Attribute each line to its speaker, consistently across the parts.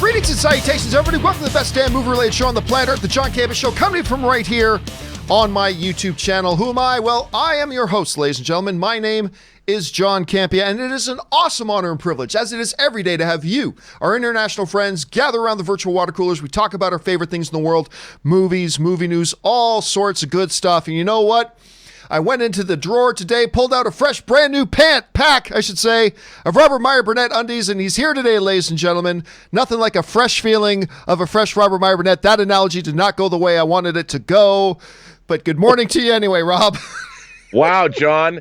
Speaker 1: Greetings and salutations, everybody. Welcome to the best damn movie-related show on the planet Earth, the John Campea Show, coming from right here on my YouTube channel. Who am I? Well, I am your host, ladies and gentlemen. My name is John Campea, and it is an awesome honor and privilege, as it is every day, to have you, our international friends, gather around the virtual water coolers. We talk about our favorite things in the world, movies, movie news, all sorts of good stuff. And you know what? I went into the drawer today, pulled out a fresh, brand new pack, of Robert Meyer Burnett undies, and he's here today, ladies and gentlemen. Nothing like a fresh feeling of a fresh Robert Meyer Burnett. That analogy did not go the way I wanted it to go, but good morning to you anyway, Rob.
Speaker 2: Wow, John.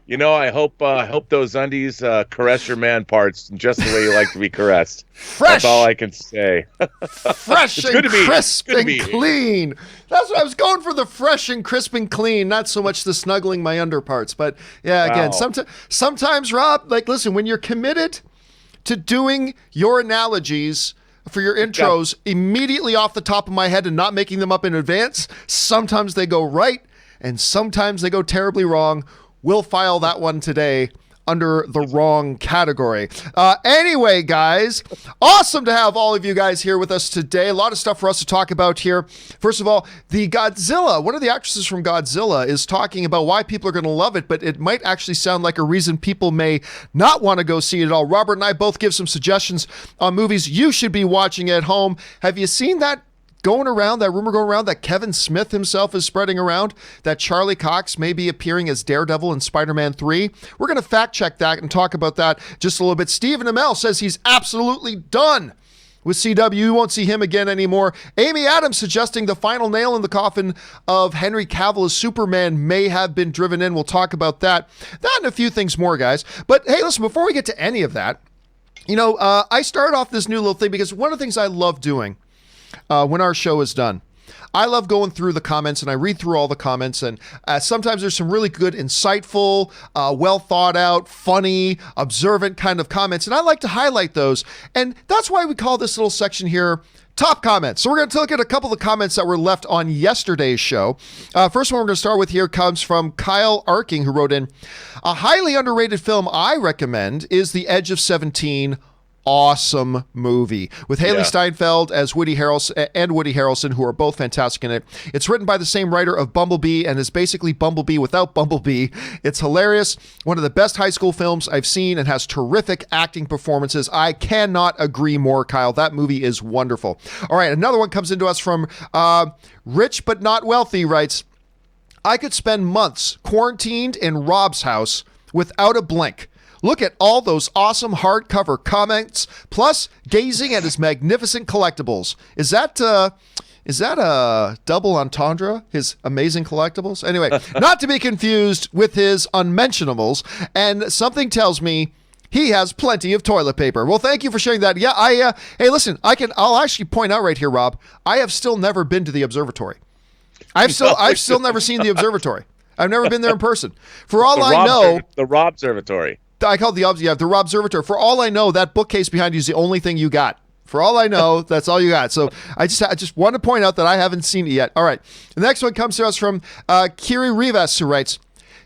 Speaker 2: You know, I hope those undies caress your man parts just the way you like to be caressed.
Speaker 1: Fresh.
Speaker 2: That's all I can say.
Speaker 1: Fresh and crisp and clean. That's what I was going for, the fresh and crisp and clean, not so much the snuggling my underparts. But yeah, again, sometimes, Rob, like, listen, when you're committed to doing your analogies for your intros immediately off the top of my head and not making them up in advance, sometimes they go right and sometimes they go terribly wrong. We'll file that one today under the wrong category. Anyway, guys, awesome to have all of you guys here with us today. A lot of stuff for us to talk about here. First of all, the Godzilla, one of the actresses from Godzilla is talking about why people are going to love it, but it might actually sound like a reason people may not want to go see it at all. Robert and I both give some suggestions on movies you should be watching at home. Have you seen that rumor going around that Kevin Smith himself is spreading around, that Charlie Cox may be appearing as Daredevil in Spider-Man 3? We're going to fact check that and talk about that just a little bit. Stephen Amell says he's absolutely done with CW. You won't see him again anymore. Amy Adams suggesting the final nail in the coffin of Henry Cavill as Superman may have been driven in. We'll talk about that. That and a few things more, guys. But hey, listen, before we get to any of that, you know, I started off this new little thing because one of the things I love doing when our show is done, I love going through the comments, and I read through all the comments, and sometimes there's some really good, insightful, well thought out, funny, observant kind of comments, and I like to highlight those, and that's why we call this little section here Top Comments. So we're going to look at a couple of comments that were left on yesterday's show. First one we're going to start with here comes from Kyle Arking, who wrote in, a highly underrated film I recommend is The Edge of 17. Awesome movie with Haley Steinfeld as Woody Harrelson, who are both fantastic in it. It's written by the same writer of Bumblebee and is basically Bumblebee without Bumblebee. It's hilarious. One of the best high school films I've seen and has terrific acting performances. I cannot agree more, Kyle. That movie is wonderful. All right, another one comes into us from Rich But Not Wealthy, writes, I could spend months quarantined in Rob's house without a blink. Look at all those awesome hardcover comments, plus gazing at his magnificent collectibles. Is that a double entendre, his amazing collectibles? Anyway, not to be confused with his unmentionables, and something tells me he has plenty of toilet paper. Well, thank you for sharing that. Yeah, hey, listen, I'll actually point out right here, Rob, I have still never been to the observatory. I've still never seen the observatory. I've never been there in person. For all I know,
Speaker 2: the Rob Observatory.
Speaker 1: I call it the Rob Observatory. For all I know, that bookcase behind you is the only thing you got. For all I know, that's all you got. So I just want to point out that I haven't seen it yet. All right. The next one comes to us from Kiri Rivas, who writes,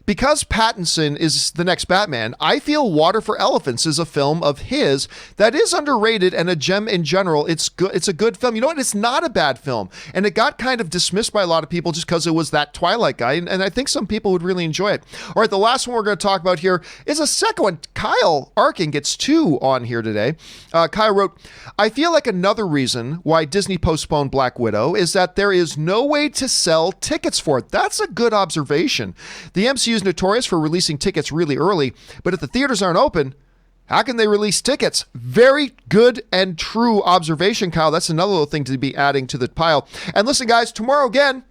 Speaker 1: because Pattinson is the next Batman, I feel Water for Elephants is a film of his that is underrated and a gem in general. It's good. It's a good film. You know what? It's not a bad film. And it got kind of dismissed by a lot of people just because it was that Twilight guy. And I think some people would really enjoy it. All right, the last one we're going to talk about here is a second one. Kyle Arkin gets two on here today. Kyle wrote, I feel like another reason why Disney postponed Black Widow is that there is no way to sell tickets for it. That's a good observation. The MCU is notorious for releasing tickets really early, but if the theaters aren't open, how can they release tickets? Very good and true observation, Kyle. That's another little thing to be adding to the pile. And listen, guys, tomorrow again,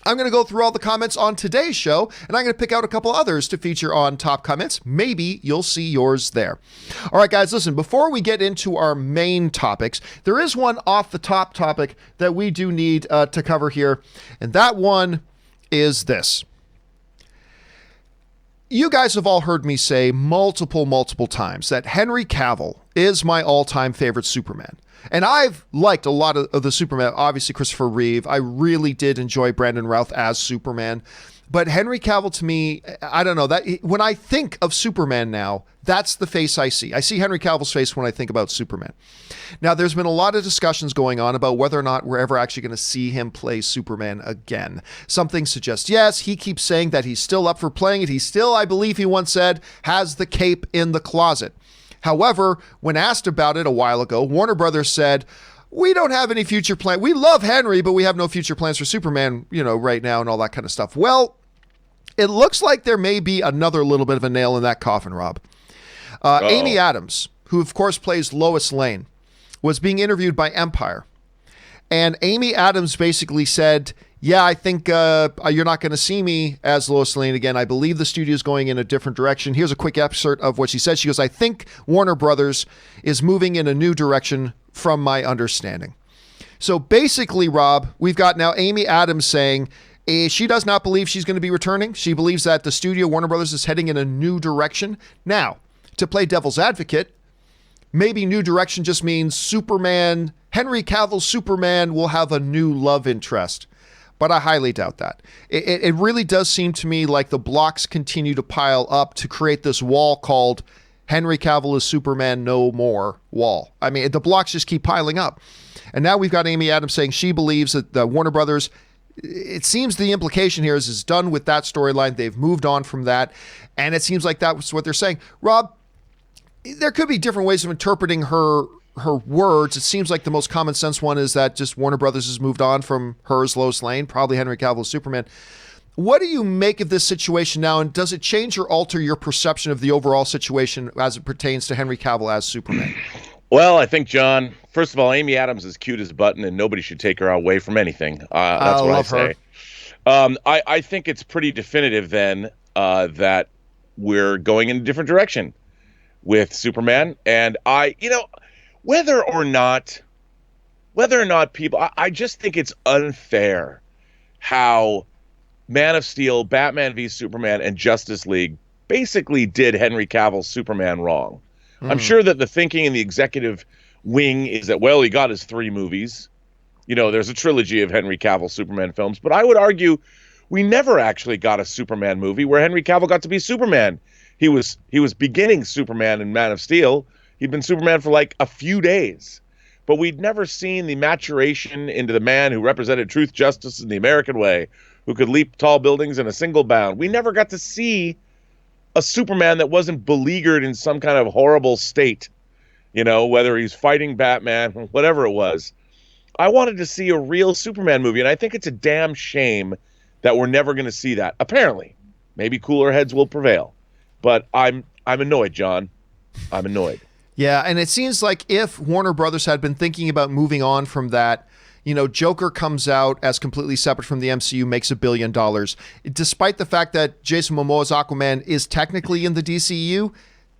Speaker 1: I'm going to go through all the comments on today's show, and I'm going to pick out a couple others to feature on Top Comments. Maybe you'll see yours there. All right, guys, listen, before we get into our main topics, there is one off the top topic that we do need to cover here, and that one is this. You guys have all heard me say multiple times that Henry Cavill is my all-time favorite Superman. And I've liked a lot of the Superman, obviously Christopher Reeve. I really did enjoy Brandon Routh as Superman. But Henry Cavill, to me, I don't know, that when I think of Superman now, that's the face I see. I see Henry Cavill's face when I think about Superman. Now, there's been a lot of discussions going on about whether or not we're ever actually going to see him play Superman again. Some things suggest yes. He keeps saying that he's still up for playing it. He still, I believe he once said, has the cape in the closet. However, when asked about it a while ago, Warner Brothers said, we don't have any future plan. We love Henry, but we have no future plans for Superman, right now and all that kind of stuff. Well, it looks like there may be another little bit of a nail in that coffin, Rob. Amy Adams, who of course plays Lois Lane, was being interviewed by Empire. And Amy Adams basically said, yeah, I think you're not going to see me as Lois Lane again. I believe the studio is going in a different direction. Here's a quick excerpt of what she said. She goes, I think Warner Brothers is moving in a new direction from my understanding. So basically, Rob, we've got now Amy Adams saying she does not believe she's going to be returning. She believes that the studio, Warner Brothers, is heading in a new direction. Now, to play devil's advocate, maybe new direction just means Superman, Henry Cavill's Superman will have a new love interest. But I highly doubt that. It really does seem to me like the blocks continue to pile up to create this wall called Henry Cavill is Superman no more wall. I mean, the blocks just keep piling up. And now we've got Amy Adams saying she believes that the Warner Brothers, it seems the implication here is done with that storyline. They've moved on from that. And it seems like that's what they're saying. Rob, there could be different ways of interpreting her words. It seems like the most common sense one is that just Warner Brothers has moved on from her as Lois Lane, probably Henry Cavill as Superman. What do you make of this situation now, and does it change or alter your perception of the overall situation as it pertains to Henry Cavill as Superman?
Speaker 2: Well, I think, John, first of all, Amy Adams is cute as a button, and nobody should take her away from anything. That's what I say. I think it's pretty definitive then that we're going in a different direction with Superman, and whether or not people, I just think it's unfair how Man of Steel, Batman v Superman, and Justice League basically did Henry Cavill's Superman wrong. I'm sure that the thinking in the executive wing is that, well, he got his 3 movies. There's a trilogy of Henry Cavill Superman films, but I would argue we never actually got a Superman movie where Henry Cavill got to be Superman. He was beginning Superman in Man of Steel. He'd been Superman for like a few days, but we'd never seen the maturation into the man who represented truth, justice, and the American way, who could leap tall buildings in a single bound. We never got to see a Superman that wasn't beleaguered in some kind of horrible state, whether he's fighting Batman, whatever it was. I wanted to see a real Superman movie, and I think it's a damn shame that we're never going to see that. Apparently, maybe cooler heads will prevail, but I'm annoyed, John. I'm annoyed.
Speaker 1: Yeah, and it seems like if Warner Brothers had been thinking about moving on from that, Joker comes out as completely separate from the MCU, makes $1 billion. Despite the fact that Jason Momoa's Aquaman is technically in the DCU,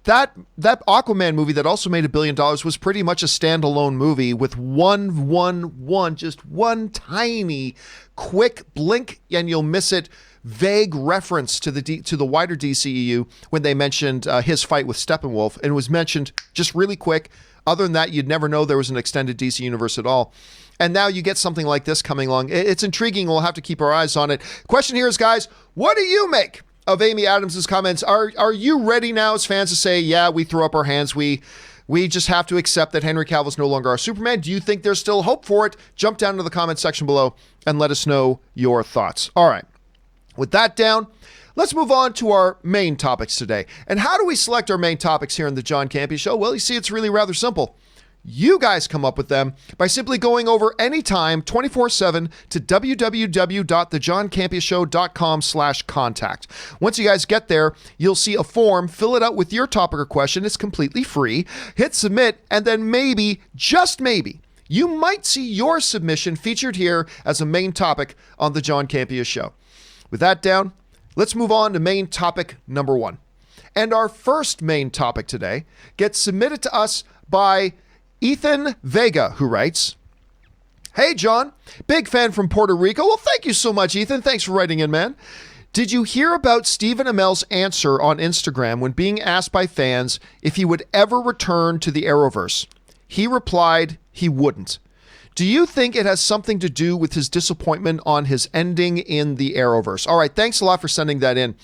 Speaker 1: that Aquaman movie that also made $1 billion was pretty much a standalone movie with just one tiny quick blink and you'll miss it vague reference to the wider DCEU when they mentioned his fight with Steppenwolf, and it was mentioned just really quick. Other than that, you'd never know there was an extended DC universe at all. And now you get something like this coming along. It's intriguing. We'll have to keep our eyes on it. Question here is, guys, what do you make of Amy Adams' comments? Are you ready now as fans to say, yeah, we throw up our hands, we just have to accept that Henry Cavill is no longer our Superman? Do you think there's still hope for it? Jump down to the comment section below and let us know your thoughts. All right. With that down, let's move on to our main topics today. And how do we select our main topics here in the John Campea Show? Well, you see, it's really rather simple. You guys come up with them by simply going over anytime 24/7 to www.thejohncampeashow.com/contact. Once you guys get there, you'll see a form. Fill it out with your topic or question. It's completely free. Hit submit, and then maybe, just maybe, you might see your submission featured here as a main topic on the John Campea Show. With that down, let's move on to main topic number 1. And our first main topic today gets submitted to us by Ethan Vega, who writes, "Hey, John, big fan from Puerto Rico." Well, thank you so much, Ethan. Thanks for writing in, man. "Did you hear about Stephen Amell's answer on Instagram when being asked by fans if he would ever return to the Arrowverse? He replied he wouldn't. Do you think it has something to do with his disappointment on his ending in the Arrowverse? All right, thanks a lot for sending that in.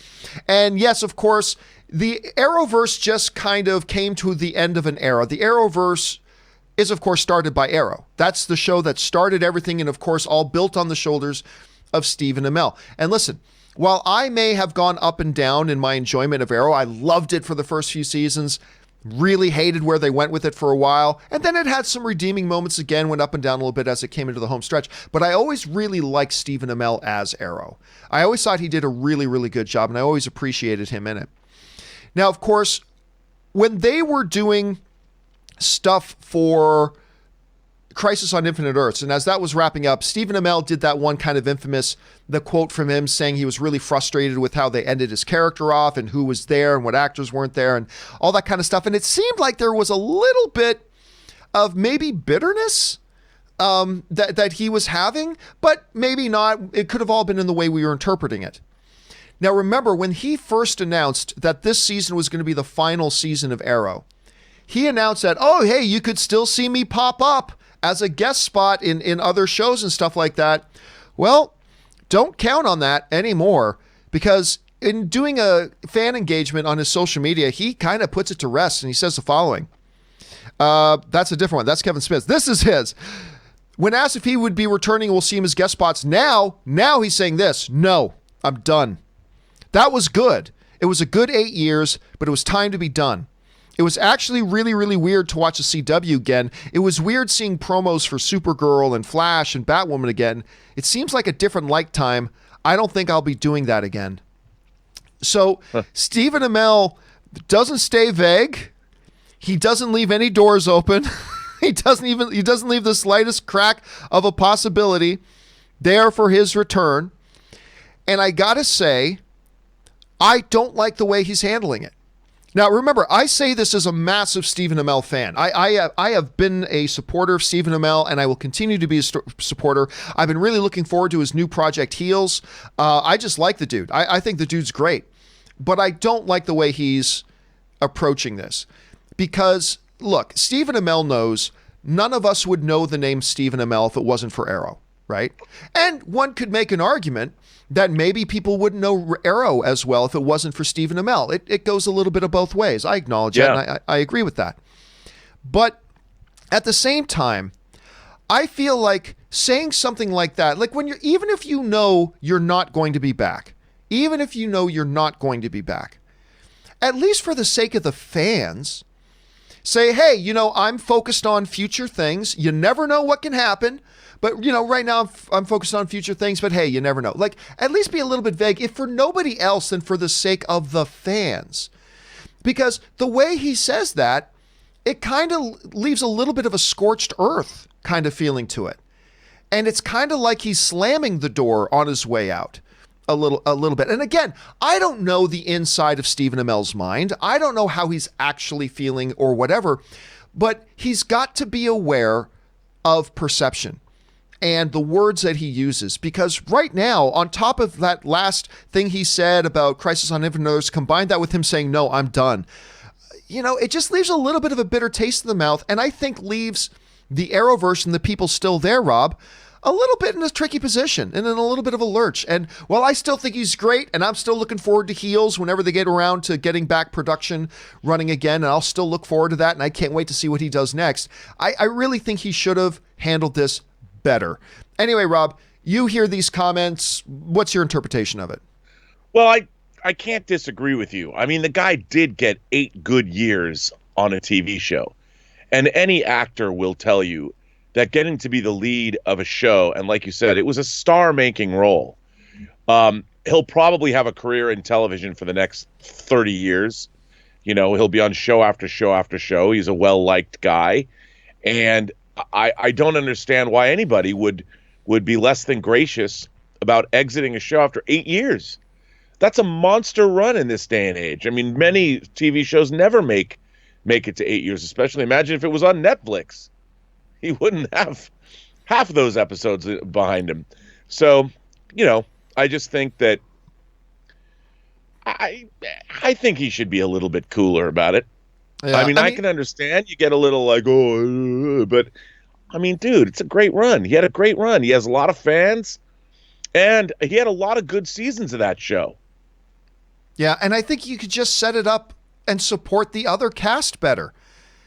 Speaker 1: And yes, of course, the Arrowverse just kind of came to the end of an era. The Arrowverse is, of course, started by Arrow. That's the show that started everything, and of course, all built on the shoulders of Stephen Amell. And listen, while I may have gone up and down in my enjoyment of Arrow, I loved it for the first few seasons, really hated where they went with it for a while, and then it had some redeeming moments again, went up and down a little bit as it came into the home stretch. But I always really liked Stephen Amell as Arrow. I always thought he did a really, really good job, and I always appreciated him in it. Now, of course, when they were doing stuff for Crisis on Infinite Earths, and as that was wrapping up, Stephen Amell did that one kind of infamous, the quote from him saying he was really frustrated with how they ended his character off and who was there and what actors weren't there and all that kind of stuff. And it seemed like there was a little bit of maybe bitterness that he was having, but maybe not. It could have all been in the way we were interpreting it. Now, remember, when he first announced that this season was going to be the final season of Arrow, he announced that, oh, hey, you could still see me pop up as a guest spot in other shows and stuff like that. Well, don't count on that anymore, because in doing a fan engagement on his social media, he kind of puts it to rest, and he says the following. That's a different one. That's Kevin Smith. This is his. When asked if he would be returning, we'll see him as guest spots. Now he's saying this. No, I'm done. That was good. It was a good 8 years, but it was time to be done. It was actually really, really weird to watch the CW again. It was weird seeing promos for Supergirl and Flash and Batwoman again. It seems like a different lifetime. I don't think I'll be doing that again. So Stephen Amell doesn't stay vague. He doesn't leave any doors open. He doesn't leave the slightest crack of a possibility there for his return. And I gotta say, I don't like the way he's handling it. Now, remember, I say this as a massive Stephen Amell fan. I have been a supporter of Stephen Amell, and I will continue to be a supporter. I've been really looking forward to his new project, Heels. I just like the dude. I think the dude's great. But I don't like the way he's approaching this. Because, look, Stephen Amell knows none of us would know the name Stephen Amell if it wasn't for Arrow, right? And one could make an argument that maybe people wouldn't know Arrow as well if it wasn't for Stephen Amell. It goes a little bit of both ways. I acknowledge it, and I agree with that. But at the same time, I feel like saying something like that, like when even if you know you're not going to be back, at least for the sake of the fans, say, hey, I'm focused on future things. You never know what can happen. But, right now I'm focused on future things, but hey, you never know. Like, at least be a little bit vague, if for nobody else than for the sake of the fans. Because the way he says that, it kind of leaves a little bit of a scorched earth kind of feeling to it. And it's kind of like he's slamming the door on his way out a little bit. And again, I don't know the inside of Stephen Amell's mind. I don't know how he's actually feeling or whatever, but he's got to be aware of perception and the words that he uses, because right now, on top of that last thing he said about Crisis on Infinite Earths, combine that with him saying, no, I'm done. It just leaves a little bit of a bitter taste in the mouth, and I think leaves the Arrowverse and the people still there, Rob, a little bit in a tricky position and in a little bit of a lurch. And while I still think he's great, and I'm still looking forward to Heels whenever they get around to getting back production running again, and I'll still look forward to that, and I can't wait to see what he does next, I really think he should have handled this better. Anyway, Rob, you hear these comments. What's your interpretation of it?
Speaker 2: Well, I can't disagree with you. I mean, the guy did get 8 good years on a TV show. And any actor will tell you that getting to be the lead of a show, and like you said, it was a star-making role. He'll probably have a career in television for the next 30 years. He'll be on show after show after show. He's a well-liked guy. And I don't understand why anybody would be less than gracious about exiting a show after 8 years. That's a monster run in this day and age. I mean, many TV shows never make it to 8 years, especially imagine if it was on Netflix. He wouldn't have half of those episodes behind him. So, I just think that I think he should be a little bit cooler about it. Yeah, I mean, I can understand you get a little like, but I mean, dude, it's a great run. He had a great run. He has a lot of fans, and he had a lot of good seasons of that show.
Speaker 1: Yeah, and I think you could just set it up and support the other cast better.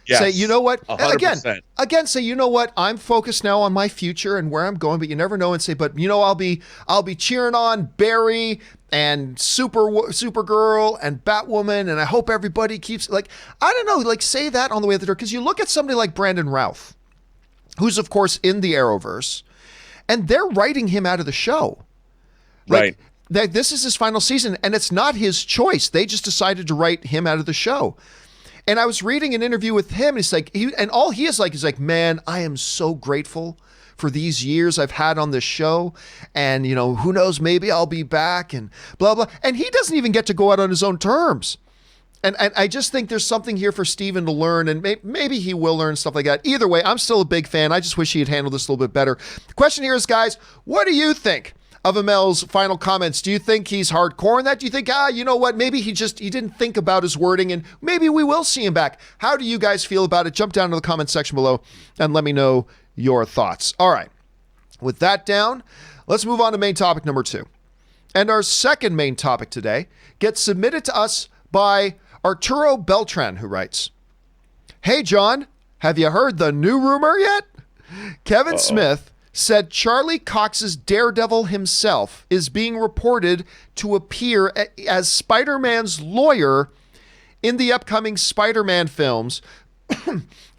Speaker 2: Yes,
Speaker 1: say, you know what?
Speaker 2: 100%.
Speaker 1: Again, say, you know what? I'm focused now on my future and where I'm going, but you never know. And say, but you know, I'll be cheering on Barry and Supergirl and Batwoman, and I hope everybody keeps, like, I don't know, like, say that on the way out the door, because you look at somebody like Brandon Routh, who's of course in the Arrowverse, and they're writing him out of the show. Like,
Speaker 2: right.
Speaker 1: This is his final season, and it's not his choice. They just decided to write him out of the show. And I was reading an interview with him, and he's like, all he is like, man, I am so grateful for these years I've had on this show. And, you know, who knows, maybe I'll be back and blah, blah. And he doesn't even get to go out on his own terms. And I just think there's something here for Steven to learn, and maybe he will learn stuff like that. Either way, I'm still a big fan. I just wish he had handled this a little bit better. The question here is, guys, what do you think of Amell's final comments? Do you think he's hardcore in that? Do you think, you know what, maybe he didn't think about his wording, and maybe we will see him back? How do you guys feel about it? Jump down to the comment section below and let me know your thoughts. All right. With that down, let's move on to main topic number 2. And our second main topic today gets submitted to us by Arturo Beltran, who writes, "Hey, John, have you heard the new rumor yet? Kevin Smith said Charlie Cox's Daredevil himself is being reported to appear as Spider-Man's lawyer in the upcoming Spider-Man films.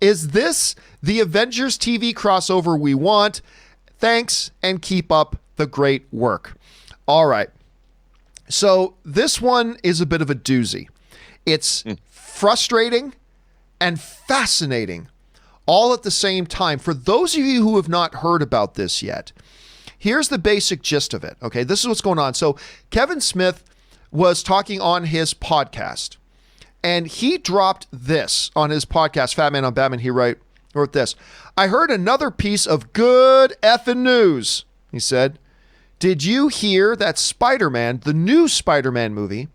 Speaker 1: Is this the Avengers TV crossover we want? Thanks, and keep up the great work." All right. So this one is a bit of a doozy. It's frustrating and fascinating all at the same time. For those of you who have not heard about this yet, here's the basic gist of it. Okay, this is what's going on. So Kevin Smith was talking on his podcast, and he dropped this on his podcast, Fat Man on Batman. He wrote this: "I heard another piece of good effing news." He said, "Did you hear that Spider-Man, the new Spider-Man movie,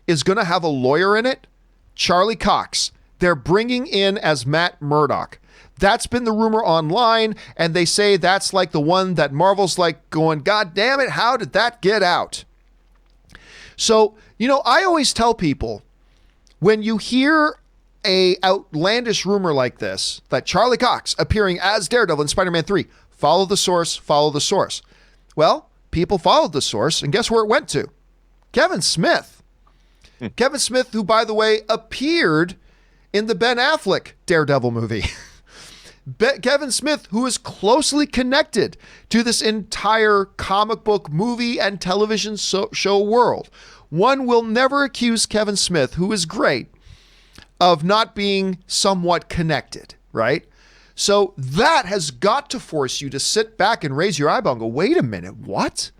Speaker 1: is going to have a lawyer in it? Charlie Cox. They're bringing in as Matt Murdock. That's been the rumor online, and they say that's like the one that Marvel's like going, God damn it, how did that get out?" So, you know, I always tell people, when you hear a outlandish rumor like this, that Charlie Cox appearing as Daredevil in Spider-Man 3, follow the source, follow the source. Well, people followed the source, and guess where it went to? Kevin Smith. Kevin Smith, who, by the way, appeared in the Ben Affleck Daredevil movie. Kevin Smith, who is closely connected to this entire comic book, movie, and television show world. One will never accuse Kevin Smith, who is great, of not being somewhat connected, right? So that has got to force you to sit back and raise your eyebrow and go, wait a minute, what?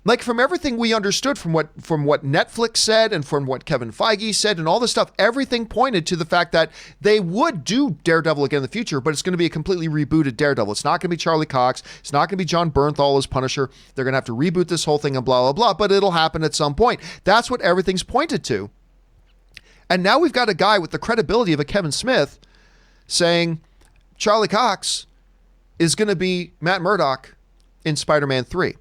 Speaker 1: Like, from everything we understood from what Netflix said and from what Kevin Feige said and all this stuff, everything pointed to the fact that they would do Daredevil again in the future, but it's going to be a completely rebooted Daredevil. It's not going to be Charlie Cox. It's not going to be John Bernthal as Punisher. They're going to have to reboot this whole thing and blah, blah, blah, but it'll happen at some point. That's what everything's pointed to. And now we've got a guy with the credibility of a Kevin Smith saying Charlie Cox is going to be Matt Murdock in Spider-Man 3.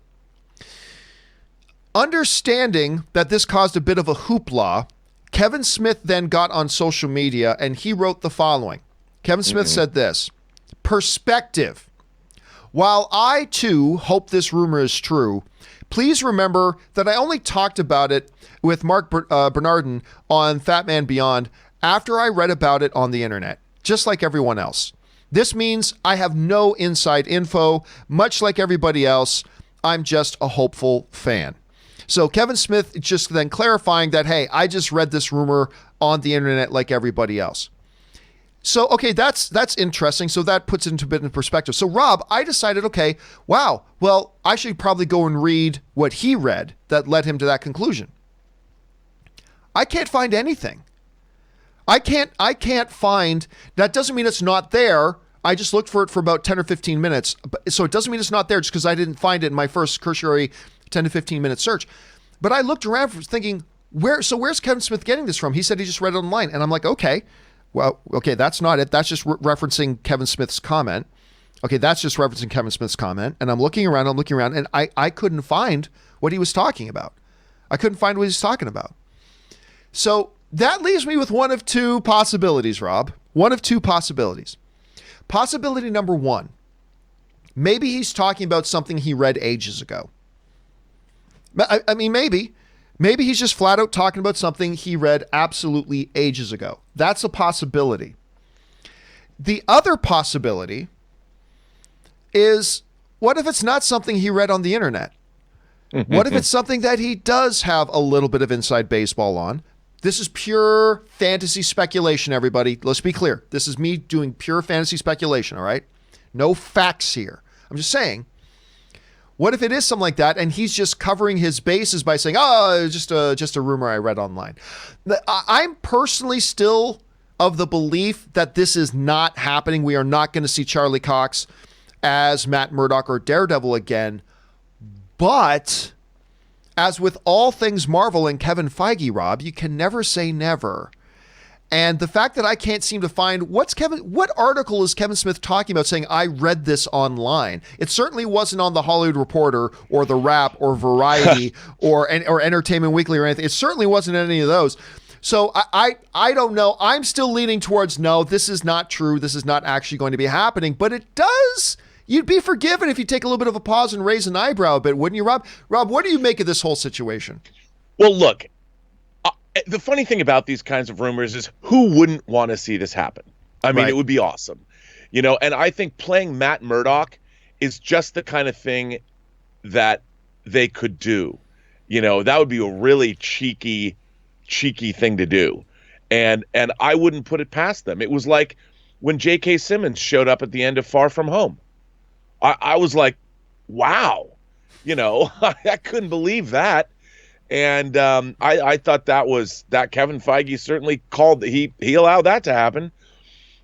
Speaker 1: Understanding that this caused a bit of a hoopla, Kevin Smith then got on social media and he wrote the following. Kevin Smith said this: "Perspective. While I too hope this rumor is true, please remember that I only talked about it with Mark Bernardin on Fat Man Beyond after I read about it on the internet, just like everyone else. This means I have no inside info. Much like everybody else, I'm just a hopeful fan." So Kevin Smith just then clarifying that, hey, I just read this rumor on the internet like everybody else. So, okay, that's interesting. So that puts it into a bit in perspective. So Rob, I decided, okay, wow, well, I should probably go and read what he read that led him to that conclusion. I can't find anything. I can't find, that doesn't mean it's not there. I just looked for it for about 10 or 15 minutes. So it doesn't mean it's not there just because I didn't find it in my first cursory 10 to 15 minute search. But I looked around thinking, where's Kevin Smith getting this from? He said he just read it online. And I'm like, okay, well, okay, that's not it. That's just referencing Kevin Smith's comment. Okay, that's just referencing Kevin Smith's comment. And I'm looking around, and I couldn't find what he was talking about. So that leaves me with one of two possibilities, Rob. One of two possibilities. Possibility number one, maybe he's talking about something he read ages ago. I mean, maybe he's just flat out talking about something he read absolutely ages ago. That's a possibility. The other possibility is, what if it's not something he read on the internet? What if it's something that he does have a little bit of inside baseball on? This is pure fantasy speculation, everybody. Let's be clear. This is me doing pure fantasy speculation, all right? No facts here. I'm just saying, what if it is something like that and he's just covering his bases by saying, oh, it's just a rumor I read online? I'm personally still of the belief that this is not happening. We are not going to see Charlie Cox as Matt Murdock or Daredevil again. But as with all things Marvel and Kevin Feige, Rob, you can never say never. And the fact that I can't seem to find what article is Kevin Smith talking about saying, I read this online. It certainly wasn't on the Hollywood Reporter or The Wrap or Variety or Entertainment Weekly or anything. It certainly wasn't any of those. So I don't know. I'm still leaning towards, no, this is not true. This is not actually going to be happening. But it does. You'd be forgiven if you take a little bit of a pause and raise an eyebrow a bit, wouldn't you, Rob? Rob, what do you make of this whole situation?
Speaker 2: Well, look, the funny thing about these kinds of rumors is who wouldn't want to see this happen? I mean, It would be awesome. And I think playing Matt Murdock is just the kind of thing that they could do. That would be a really cheeky thing to do. And I wouldn't put it past them. It was like when J.K. Simmons showed up at the end of Far From Home. I was like, wow, I couldn't believe that. And I thought that Kevin Feige certainly he allowed that to happen.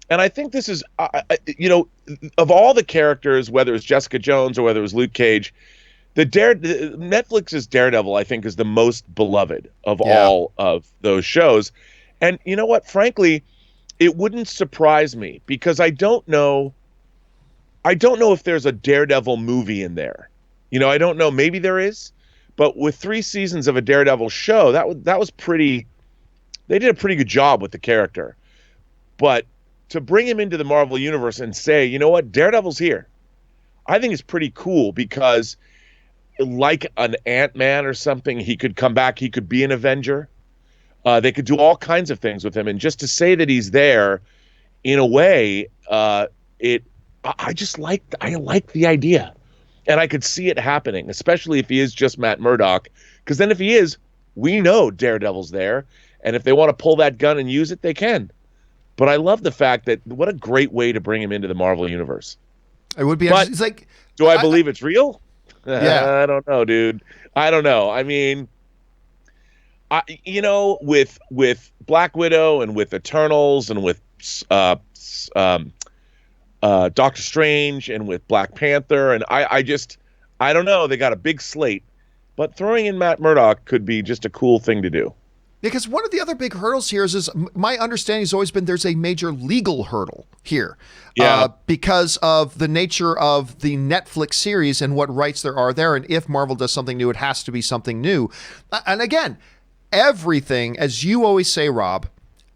Speaker 2: And I think this is, of all the characters, whether it's Jessica Jones or whether it was Luke Cage, Netflix's Daredevil, I think, is the most beloved of all of those shows. And you know what? Frankly, it wouldn't surprise me because I don't know if there's a Daredevil movie in there. I don't know. Maybe there is. But with 3 seasons of a Daredevil show, that was pretty. They did a pretty good job with the character. But to bring him into the Marvel Universe and say, you know what, Daredevil's here, I think it's pretty cool because, like an Ant-Man or something, he could come back. He could be an Avenger. They could do all kinds of things with him, and just to say that he's there, in a way, I like the idea. And I could see it happening, especially if he is just Matt Murdock. Because then if he is, we know Daredevil's there. And if they want to pull that gun and use it, they can. But I love the fact that what a great way to bring him into the Marvel Universe.
Speaker 1: It would be.
Speaker 2: But
Speaker 1: it's like,
Speaker 2: do I believe it's real?
Speaker 1: Yeah.
Speaker 2: I don't know, dude. I don't know. I mean, with Black Widow and with Eternals and with Doctor Strange and with Black Panther, and I don't know. They got a big slate, but throwing in Matt Murdock could be just a cool thing to do.
Speaker 1: Because one of the other big hurdles here is my understanding has always been there's a major legal hurdle here. Because of the nature of the Netflix series and what rights there are there. And if Marvel does something new, it has to be something new. And again, everything, as you always say, Rob,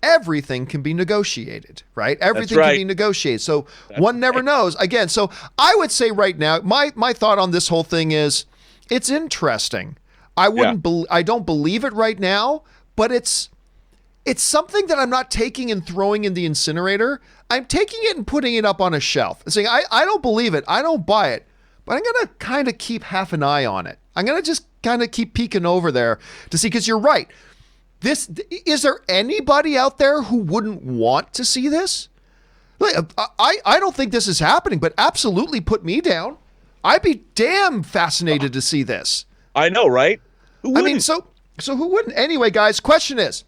Speaker 1: everything can be negotiated, right? Everything can be negotiated. So one never knows. Again, so I would say right now, my thought on this whole thing is it's interesting. I don't believe it right now, but it's something that I'm not taking and throwing in the incinerator. I'm taking it and putting it up on a shelf and saying, I don't believe it. I don't buy it, but I'm going to kind of keep half an eye on it. I'm going to just kind of keep peeking over there to see, because you're right. Is there anybody out there who wouldn't want to see this? I don't think this is happening, but absolutely put me down. I'd be damn fascinated to see this.
Speaker 2: I know, right?
Speaker 1: I mean, so who wouldn't? Anyway, guys, question is,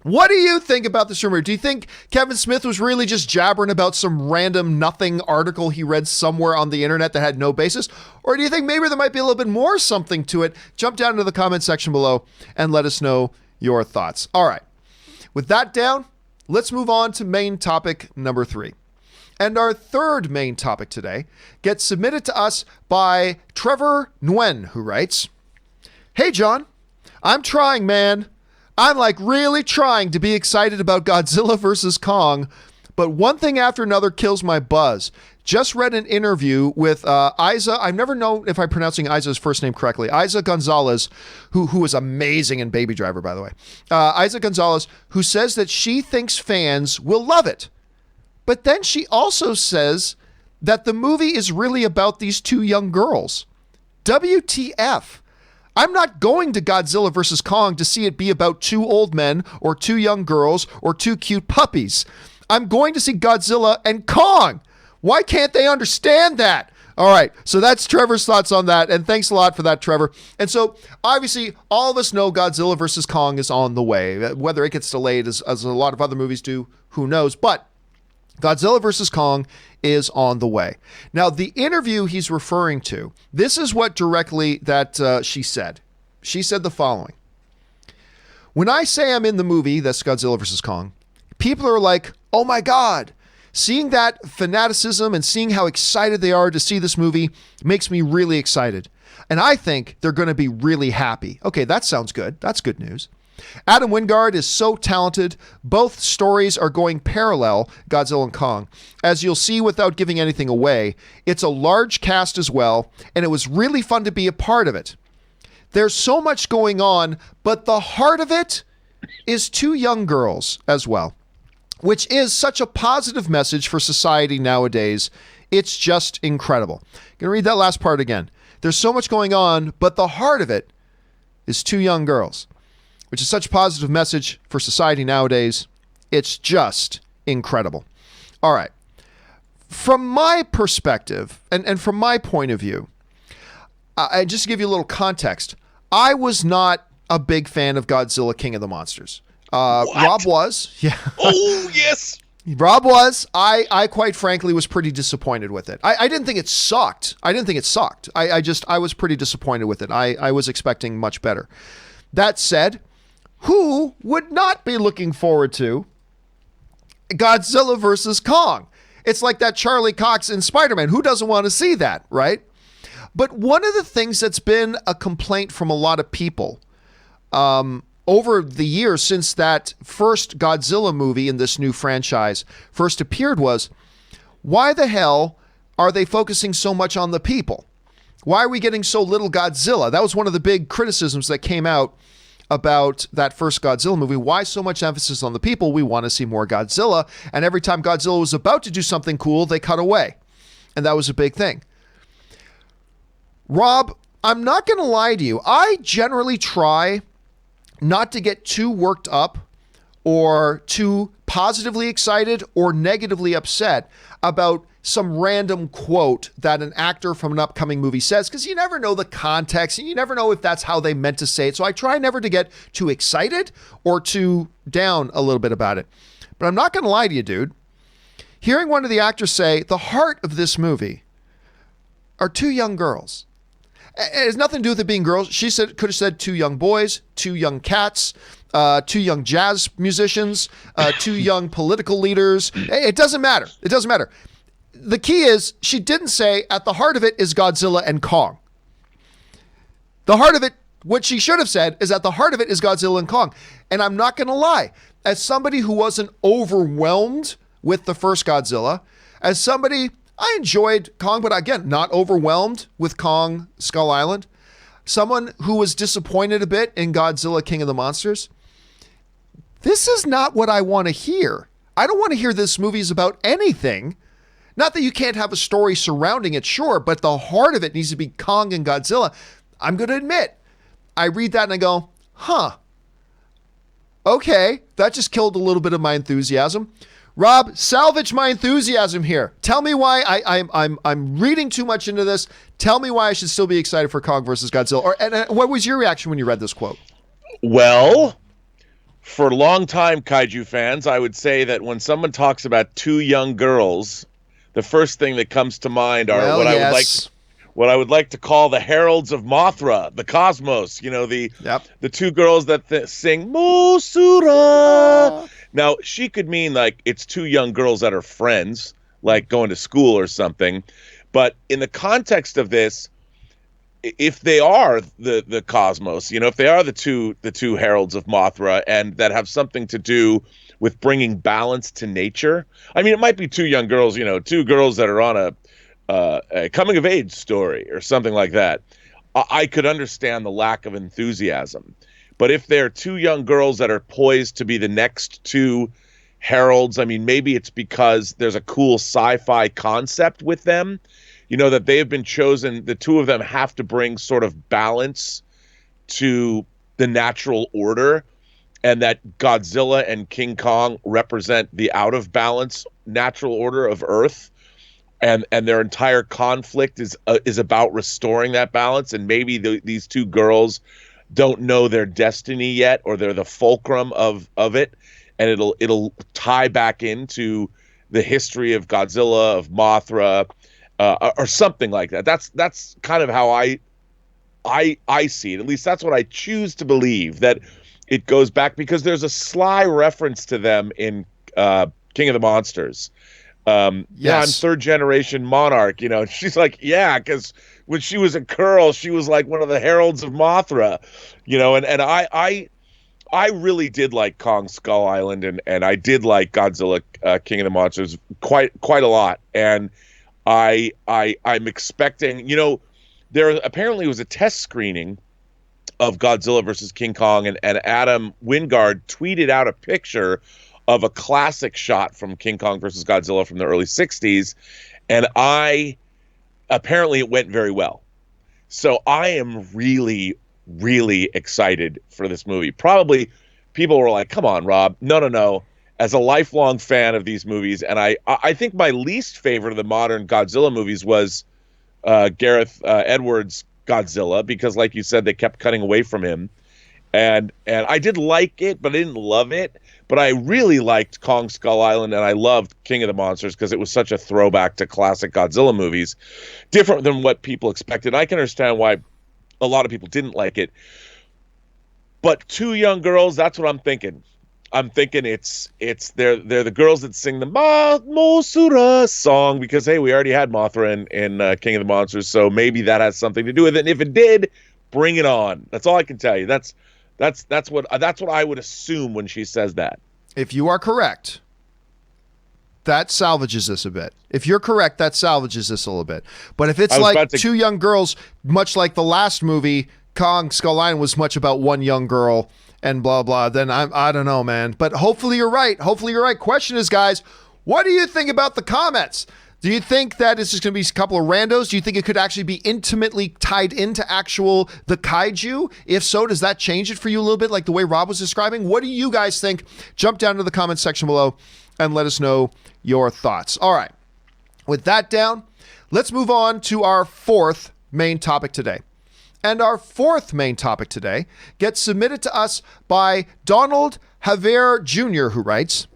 Speaker 1: what do you think about this rumor? Do you think Kevin Smith was really just jabbering about some random nothing article he read somewhere on the internet that had no basis? Or do you think maybe there might be a little bit more something to it? Jump down into the comment section below and let us know your thoughts. All right. With that down, let's move on to main topic number 3. And our third main topic today gets submitted to us by Trevor Nguyen, who writes, "Hey, John, I'm trying, man. I'm like really trying to be excited about Godzilla vs. Kong, but one thing after another kills my buzz. Just read an interview with Isa. I've never known if I'm pronouncing Isa's first name correctly. Isa Gonzalez, who is amazing in Baby Driver, by the way. Isa Gonzalez, who says that she thinks fans will love it. But then she also says that the movie is really about these two young girls. WTF? I'm not going to Godzilla vs. Kong to see it be about two old men or two young girls or two cute puppies. I'm going to see Godzilla and Kong. Why can't they understand that?" All right, so that's Trevor's thoughts on that, and thanks a lot for that, Trevor. And so, obviously, all of us know Godzilla vs. Kong is on the way. Whether it gets delayed, as a lot of other movies do, who knows? But Godzilla vs. Kong is on the way. Now, the interview he's referring to, this is what directly that she said. She said the following. "When I say I'm in the movie, that's Godzilla vs. Kong, people are like, oh my God. Seeing that fanaticism and seeing how excited they are to see this movie makes me really excited. And I think they're going to be really happy." Okay, that sounds good. That's good news. "Adam Wingard is so talented. Both stories are going parallel, Godzilla and Kong. As you'll see without giving anything away, it's a large cast as well, and it was really fun to be a part of it. There's so much going on, but the heart of it is two young girls as well, which is such a positive message for society nowadays. It's just incredible." I'm going to read that last part again. "There's so much going on, but the heart of it is two young girls, which is such a positive message for society nowadays. It's just incredible." All right. From my perspective, and from my point of view, just to give you a little context, I was not a big fan of Godzilla King of the Monsters. Rob was. Yeah.
Speaker 2: Oh, yes.
Speaker 1: Rob was. I quite frankly was pretty disappointed with it. I didn't think it sucked. I was pretty disappointed with it. I was expecting much better. That said, who would not be looking forward to Godzilla versus Kong? It's like that Charlie Cox in Spider-Man. Who doesn't want to see that, right? But one of the things that's been a complaint from a lot of people over the years since that first Godzilla movie in this new franchise first appeared was, why the hell are they focusing so much on the people? Why are we getting so little Godzilla? That was one of the big criticisms that came out about that first Godzilla movie. Why so much emphasis on the people? We want to see more Godzilla. And every time Godzilla was about to do something cool, they cut away. And that was a big thing. Rob, I'm not going to lie to you. I generally try not to get too worked up or too positively excited or negatively upset about some random quote that an actor from an upcoming movie says, because you never know the context and you never know if that's how they meant to say it. So I try never to get too excited or too down a little bit about it. But I'm not going to lie to you, dude. Hearing one of the actors say the heart of this movie are two young girls. It has nothing to do with it being girls. She could have said two young boys, two young cats, two young jazz musicians, two young political leaders. It doesn't matter. It doesn't matter. The key is she didn't say at the heart of it is Godzilla and Kong. The heart of it, what she should have said is at the heart of it is Godzilla and Kong. And I'm not going to lie. As somebody who wasn't overwhelmed with the first Godzilla, as somebody... I enjoyed Kong, but again, not overwhelmed with Kong Skull Island. Someone who was disappointed a bit in Godzilla King of the Monsters. This is not what I want to hear. I don't want to hear this movie is about anything. Not that you can't have a story surrounding it, sure, but the heart of it needs to be Kong and Godzilla. I'm going to admit, I read that and I go, okay, that just killed a little bit of my enthusiasm. Rob, salvage my enthusiasm here. Tell me why I'm reading too much into this. Tell me why I should still be excited for Kong versus Godzilla. And what was your reaction when you read this quote?
Speaker 2: Well, for longtime kaiju fans, I would say that when someone talks about two young girls, the first thing that comes to mind are what I would like to call the heralds of Mothra, the cosmos. You know, the two girls that sing Musura. Now, she could mean like it's two young girls that are friends, like going to school or something. But in the context of this, if they are the cosmos, if they are the two heralds of Mothra, and that have something to do with bringing balance to nature. I mean, it might be two young girls, two girls that are on a coming of age story or something like that. I could understand the lack of enthusiasm. But if they're two young girls that are poised to be the next two heralds, I mean, maybe it's because there's a cool sci-fi concept with them, that they have been chosen. The two of them have to bring sort of balance to the natural order, and that Godzilla and King Kong represent the out of balance natural order of Earth. And their entire conflict is about restoring that balance. And maybe these two girls don't know their destiny yet, or they're the fulcrum of it, and it'll tie back into the history of Godzilla, of Mothra, or something like that. That's kind of how I see it. At least that's what I choose to believe, that it goes back, because there's a sly reference to them in King of the Monsters.
Speaker 1: Yes.
Speaker 2: Yeah, I'm third generation monarch, she's like, yeah, because when she was a girl, she was like one of the heralds of Mothra, and I really did like Kong Skull Island, and I did like Godzilla, King of the Monsters quite a lot. And I'm expecting, there apparently was a test screening of Godzilla versus King Kong, and Adam Wingard tweeted out a picture of a classic shot from King Kong versus Godzilla from the early 60s. And apparently it went very well. So I am really, really excited for this movie. Probably people were like, come on, Rob. No. As a lifelong fan of these movies, and I think my least favorite of the modern Godzilla movies was Gareth Edwards' Godzilla, because like you said, they kept cutting away from him. And I did like it, but I didn't love it. But I really liked Kong Skull Island, and I loved King of the Monsters because it was such a throwback to classic Godzilla movies, different than what people expected. I can understand why a lot of people didn't like it. But two young girls, that's what I'm thinking. I'm thinking they're the girls that sing the Mosura song, because hey, we already had Mothra in King of the Monsters, so maybe that has something to do with it. And if it did, bring it on. That's all I can tell you. That's what I would assume when she says that.
Speaker 1: If you are correct, that salvages this a bit. If you're correct, that salvages this a little bit. But if it's like two young girls, much like the last movie, Kong Skull Island was much about one young girl and blah, blah, then I don't know, man. But hopefully you're right. Question is, guys, what do you think about the comments? Do you think that it's just going to be a couple of randos? Do you think it could actually be intimately tied into the kaiju? If so, does that change it for you a little bit, like the way Rob was describing? What do you guys think? Jump down to the comment section below and let us know your thoughts. All right. With that down, let's move on to our fourth main topic today. And our fourth main topic today gets submitted to us by Donald Javier Jr., who writes,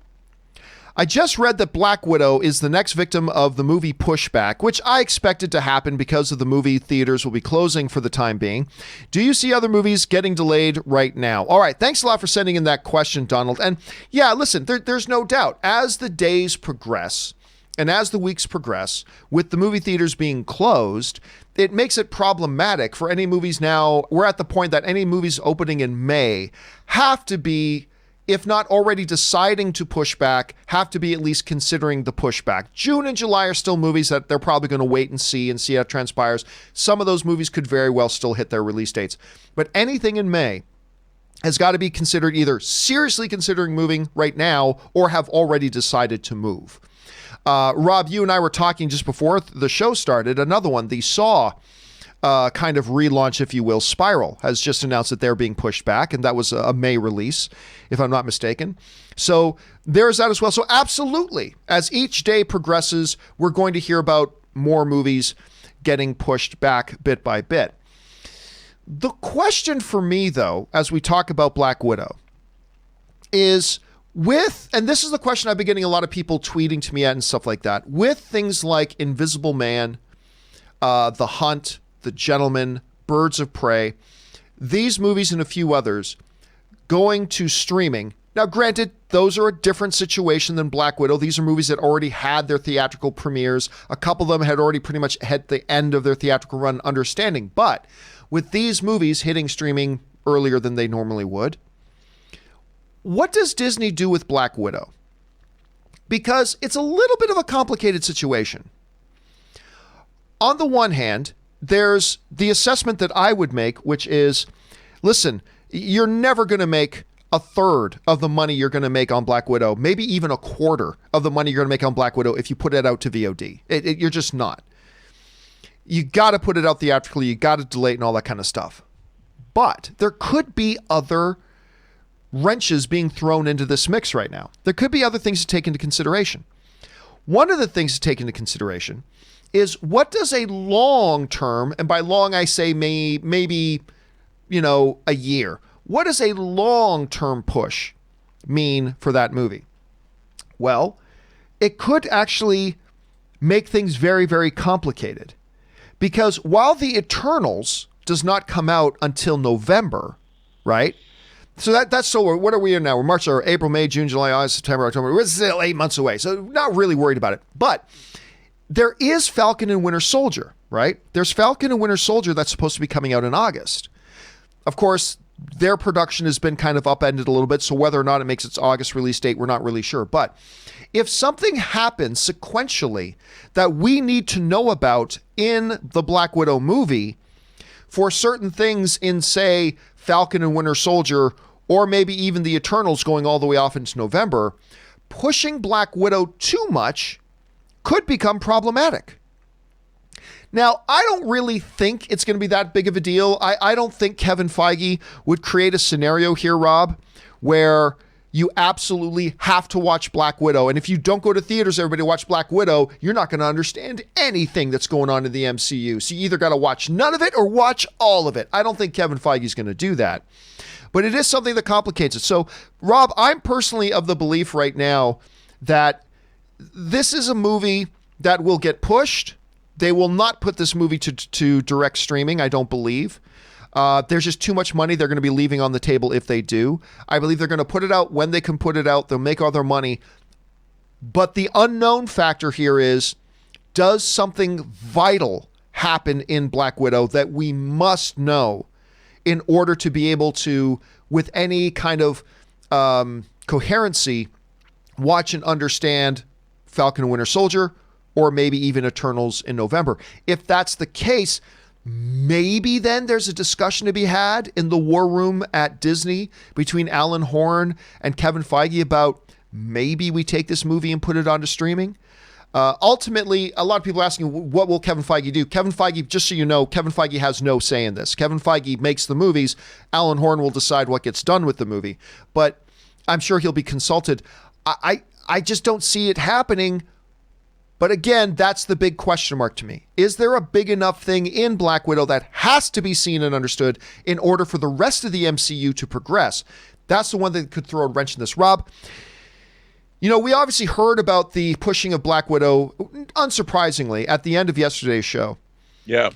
Speaker 1: I just read that Black Widow is the next victim of the movie Pushback, which I expected to happen because of the movie theaters will be closing for the time being. Do you see other movies getting delayed right now? All right, thanks a lot for sending in that question, Donald. And yeah, listen, there's no doubt, as the days progress and as the weeks progress, with the movie theaters being closed, it makes it problematic for any movies now. We're at the point that any movies opening in May have to be, if not already deciding to push back, have to be at least considering the pushback. June and July are still movies that they're probably going to wait and see how it transpires. Some of those movies could very well still hit their release dates. But anything in May has got to be considered either seriously considering moving right now or have already decided to move. Rob, you and I were talking just before the show started. Another one, the Saw kind of relaunch, if you will, Spiral, has just announced that they're being pushed back, and that was a May release, if I'm not mistaken. So there's that as well. So absolutely, as each day progresses, we're going to hear about more movies getting pushed back bit by bit. The question for me, though, as we talk about Black Widow, is and this is the question I've been getting a lot of people tweeting to me at and stuff like that, with things like Invisible Man, The Hunt, The Gentleman, Birds of Prey, these movies and a few others going to streaming. Now, granted, those are a different situation than Black Widow. These are movies that already had their theatrical premieres. A couple of them had already pretty much hit the end of their theatrical run, understanding. But with these movies hitting streaming earlier than they normally would, what does Disney do with Black Widow? Because it's a little bit of a complicated situation. On the one hand, there's the assessment that I would make, which is, listen, you're never going to make a third of the money you're going to make on Black Widow, maybe even a quarter of the money you're going to make on Black Widow if you put it out to VOD. You're just not. You got to put it out theatrically. You got to delay it and all that kind of stuff. But there could be other wrenches being thrown into this mix right now. There could be other things to take into consideration. One of the things to take into consideration is, what does a long term, and by long I say maybe a year, what does a long-term push mean for that movie? Well, it could actually make things very, very complicated. Because while The Eternals does not come out until November, right? So that's so, what are we in now? We're March, or April, May, June, July, August, September, October. We're still 8 months away. So not really worried about it. But there is Falcon and Winter Soldier, right? There's Falcon and Winter Soldier that's supposed to be coming out in August. Of course, their production has been kind of upended a little bit, so whether or not it makes its August release date, we're not really sure. But if something happens sequentially that we need to know about in the Black Widow movie for certain things in, say, Falcon and Winter Soldier, or maybe even the Eternals going all the way off into November, pushing Black Widow too much could become problematic. Now, I don't really think it's going to be that big of a deal. I don't think Kevin Feige would create a scenario here, Rob, where you absolutely have to watch Black Widow. And if you don't go to theaters, everybody watch Black Widow, you're not going to understand anything that's going on in the MCU. So you either got to watch none of it or watch all of it. I don't think Kevin Feige is going to do that. But it is something that complicates it. So, Rob, I'm personally of the belief right now that this is a movie that will get pushed. They will not put this movie to direct streaming, I don't believe. There's just too much money they're going to be leaving on the table if they do. I believe they're going to put it out when they can put it out. They'll make all their money. But the unknown factor here is, does something vital happen in Black Widow that we must know in order to be able to, with any kind of coherency, watch and understand Falcon and Winter Soldier, or maybe even Eternals in November? If that's the case, maybe then there's a discussion to be had in the war room at Disney between Alan Horn and Kevin Feige about maybe we take this movie and put it onto streaming. Ultimately, a lot of people are asking, what will Kevin Feige do? Kevin Feige, just so you know, Kevin Feige has no say in this. Kevin Feige makes the movies. Alan Horn will decide what gets done with the movie. But I'm sure he'll be consulted. I just don't see it happening. But again, that's the big question mark to me. Is there a big enough thing in Black Widow that has to be seen and understood in order for the rest of the MCU to progress? That's the one that could throw a wrench in this. Rob, we obviously heard about the pushing of Black Widow, unsurprisingly, at the end of yesterday's show.
Speaker 2: Yeah.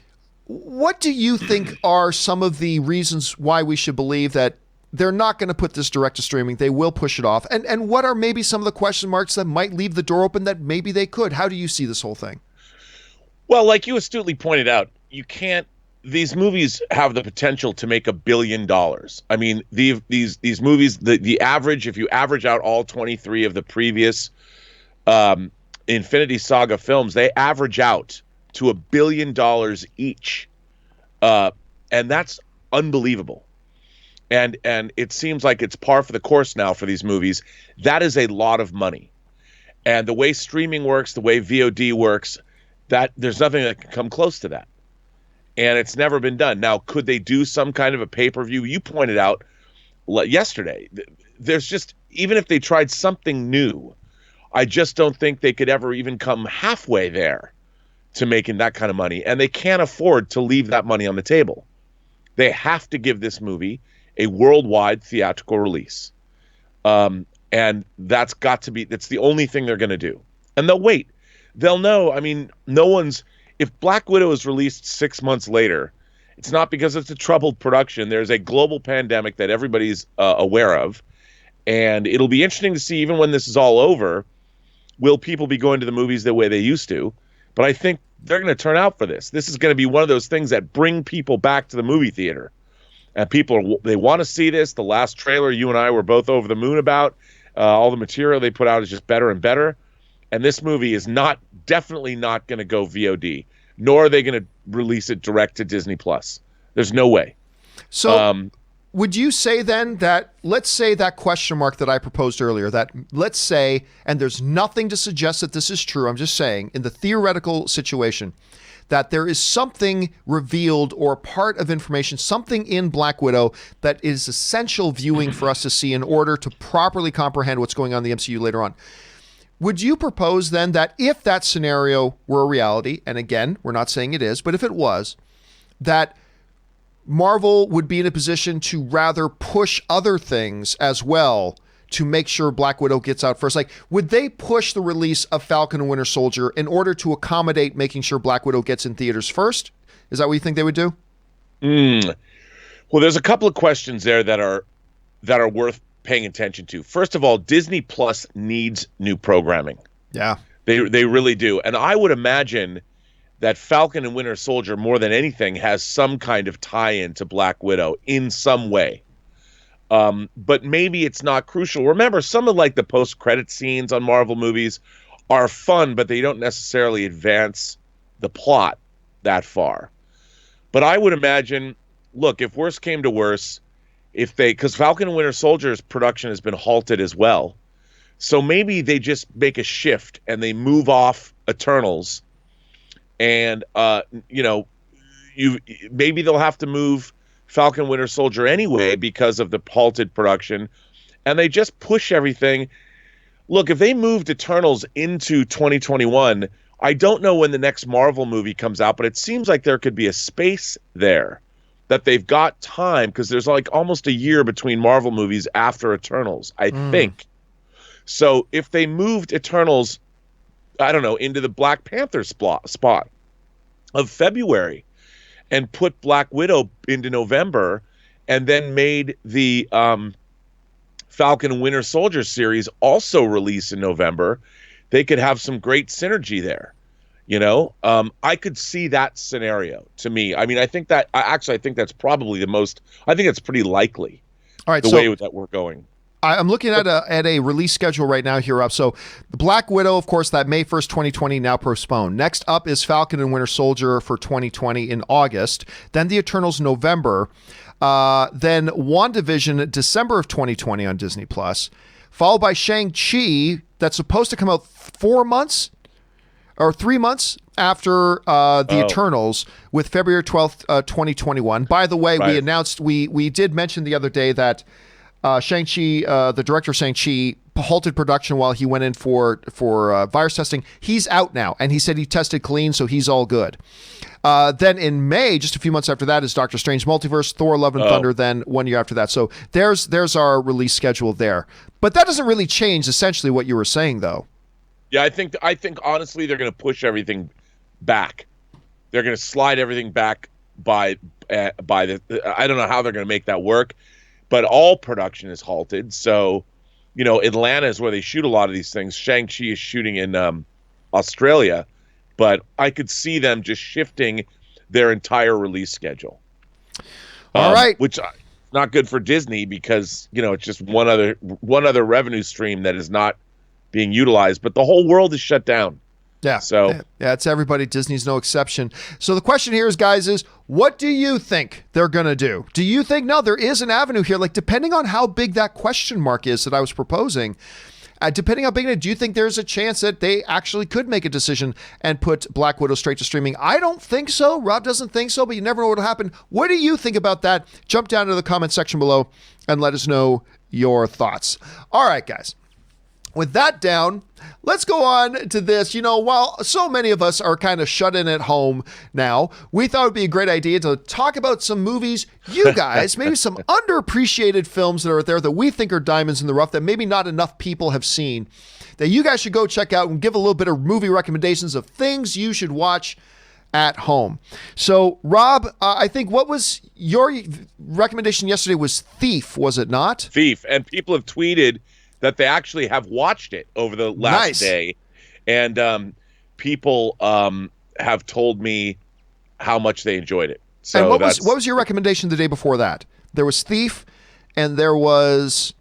Speaker 1: What do you think are some of the reasons why we should believe that they're not going to put this direct to streaming? They will push it off. And what are maybe some of the question marks that might leave the door open that maybe they could? How do you see this whole thing?
Speaker 2: Well, like you astutely pointed out, these movies have the potential to make $1 billion. I mean, these movies, the average, if you average out all 23 of the previous Infinity Saga films, they average out to $1 billion each. And that's unbelievable. And it seems like it's par for the course now for these movies. That is a lot of money. And the way streaming works, the way VOD works, that there's nothing that can come close to that. And it's never been done. Now, could they do some kind of a pay-per-view? You pointed out yesterday, there's just, even if they tried something new, I just don't think they could ever even come halfway there to making that kind of money. And they can't afford to leave that money on the table. They have to give this movie a worldwide theatrical release. And that's the only thing they're going to do. And they'll wait. They'll know. I mean, if Black Widow is released 6 months later, it's not because it's a troubled production. There's a global pandemic that everybody's aware of. And it'll be interesting to see, even when this is all over, will people be going to the movies the way they used to? But I think they're going to turn out for this. This is going to be one of those things that bring people back to the movie theater. And they want to see this. The last trailer you and I were both over the moon about. All the material they put out is just better and better. And this movie is definitely not going to go VOD, nor are they going to release it direct to Disney Plus. There's no way.
Speaker 1: So would you say then that, let's say that question mark that I proposed earlier, that let's say, and there's nothing to suggest that this is true, I'm just saying, in the theoretical situation, that there is something revealed or part of information, something in Black Widow that is essential viewing for us to see in order to properly comprehend what's going on in the MCU later on. Would you propose then that if that scenario were a reality, and again, we're not saying it is, but if it was, that Marvel would be in a position to rather push other things as well to make sure Black Widow gets out first? Like, would they push the release of Falcon and Winter Soldier in order to accommodate making sure Black Widow gets in theaters first? Is that what you think they would do?
Speaker 2: Well, there's a couple of questions there that are worth paying attention to. First of all, Disney Plus needs new programming.
Speaker 1: Yeah.
Speaker 2: They really do. And I would imagine that Falcon and Winter Soldier, more than anything, has some kind of tie-in to Black Widow in some way. But maybe it's not crucial. Remember, some of like the post-credit scenes on Marvel movies are fun, but they don't necessarily advance the plot that far. But I would imagine, look, if worse came to worse, because Falcon and Winter Soldier's production has been halted as well, so maybe they just make a shift and they move off Eternals, and maybe they'll have to move Falcon Winter Soldier anyway because of the halted production, and they just push everything. Look, if they moved Eternals into 2021, I don't know when the next Marvel movie comes out, but it seems like there could be a space there that they've got time, because there's like almost a year between Marvel movies after Eternals, I think. So if they moved Eternals, I don't know, into the Black Panther spot of February and put Black Widow into November, and then made the Falcon and Winter Soldier series also release in November, they could have some great synergy there. I could see that scenario, to me. I mean, I think that's probably I think it's pretty likely.
Speaker 1: All right,
Speaker 2: the way that we're going.
Speaker 1: I'm looking at a release schedule right now here, Rob. So Black Widow, of course, that May 1st, 2020, now postponed. Next up is Falcon and Winter Soldier for 2020 in August. Then the Eternals, November. Then WandaVision, December of 2020 on Disney+. Followed by Shang-Chi, that's supposed to come out 3 months after the Eternals, with February 12th, 2021. By the way, we announced, we did mention the other day that Shang-Chi, the director of Shang-Chi, halted production while he went in for virus testing. He's out now, and he said he tested clean, so he's all good. Then in May, just a few months after that, is Doctor Strange Multiverse, Thor: Love and Thunder, then 1 year after that. So there's our release schedule there. But that doesn't really change essentially what you were saying, though.
Speaker 2: Yeah, I think honestly they're going to push everything back. They're going to slide everything back by the. I don't know how they're going to make that work, but all production is halted. So, Atlanta is where they shoot a lot of these things. Shang-Chi is shooting in Australia, but I could see them just shifting their entire release schedule.
Speaker 1: All right,
Speaker 2: which not good for Disney, because it's just one other revenue stream that is not being utilized, but the whole world is shut down.
Speaker 1: Yeah.
Speaker 2: So
Speaker 1: yeah, it's everybody. Disney's no exception. So the question here is, guys, is what do you think they're going to do? Do you think, no, there is an avenue here, like depending on how big that question mark is that I was proposing, depending on how big, do you think there's a chance that they actually could make a decision and put Black Widow straight to streaming? I don't think so. Rob doesn't think so, but you never know what will happen. What do you think about that? Jump down to the comment section below and let us know your thoughts. All right, guys. With that down, let's go on to this. While so many of us are kind of shut in at home now, we thought it would be a great idea to talk about some movies, you guys, maybe some underappreciated films that are out there that we think are diamonds in the rough that maybe not enough people have seen, that you guys should go check out, and give a little bit of movie recommendations of things you should watch at home. So, Rob, I think what was your recommendation yesterday was Thief, was it not?
Speaker 2: Thief. And people have tweeted that they actually have watched it over the last day. And people have told me how much they enjoyed it. So
Speaker 1: and what was your recommendation the day before that? There was Thief, and there was...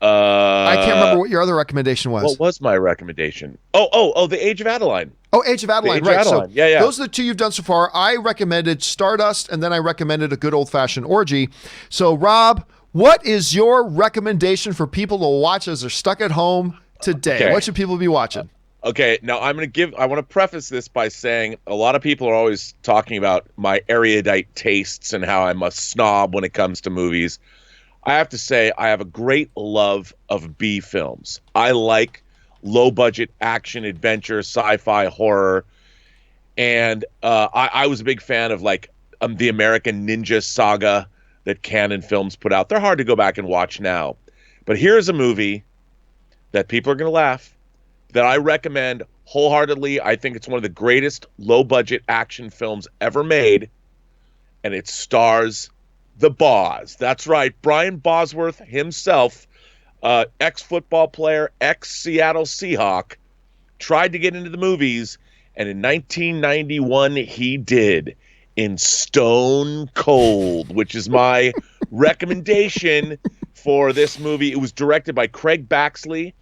Speaker 1: I can't remember what your other recommendation was.
Speaker 2: What was my recommendation? Oh, The Age of Adeline.
Speaker 1: Oh, Age of Adeline, right.
Speaker 2: Adeline.
Speaker 1: So
Speaker 2: yeah.
Speaker 1: Those are the two you've done so far. I recommended Stardust, and then I recommended A Good Old-Fashioned Orgy. So, Rob, what is your recommendation for people to watch as they're stuck at home today? Okay. What should people be watching?
Speaker 2: Okay, now I want to preface this by saying a lot of people are always talking about my erudite tastes and how I'm a snob when it comes to movies. I have to say I have a great love of B films. I like low-budget action, adventure, sci-fi, horror. And I was a big fan of the American Ninja Saga that Canon Films put out. They're hard to go back and watch now. But here's a movie that people are going to laugh, that I recommend wholeheartedly. I think it's one of the greatest low-budget action films ever made. And it stars the Boz. That's right. Brian Bosworth himself, ex-football player, ex-Seattle Seahawk, tried to get into the movies, and in 1991 he did, in Stone Cold, which is my recommendation for this movie. It was directed by Craig Baxley,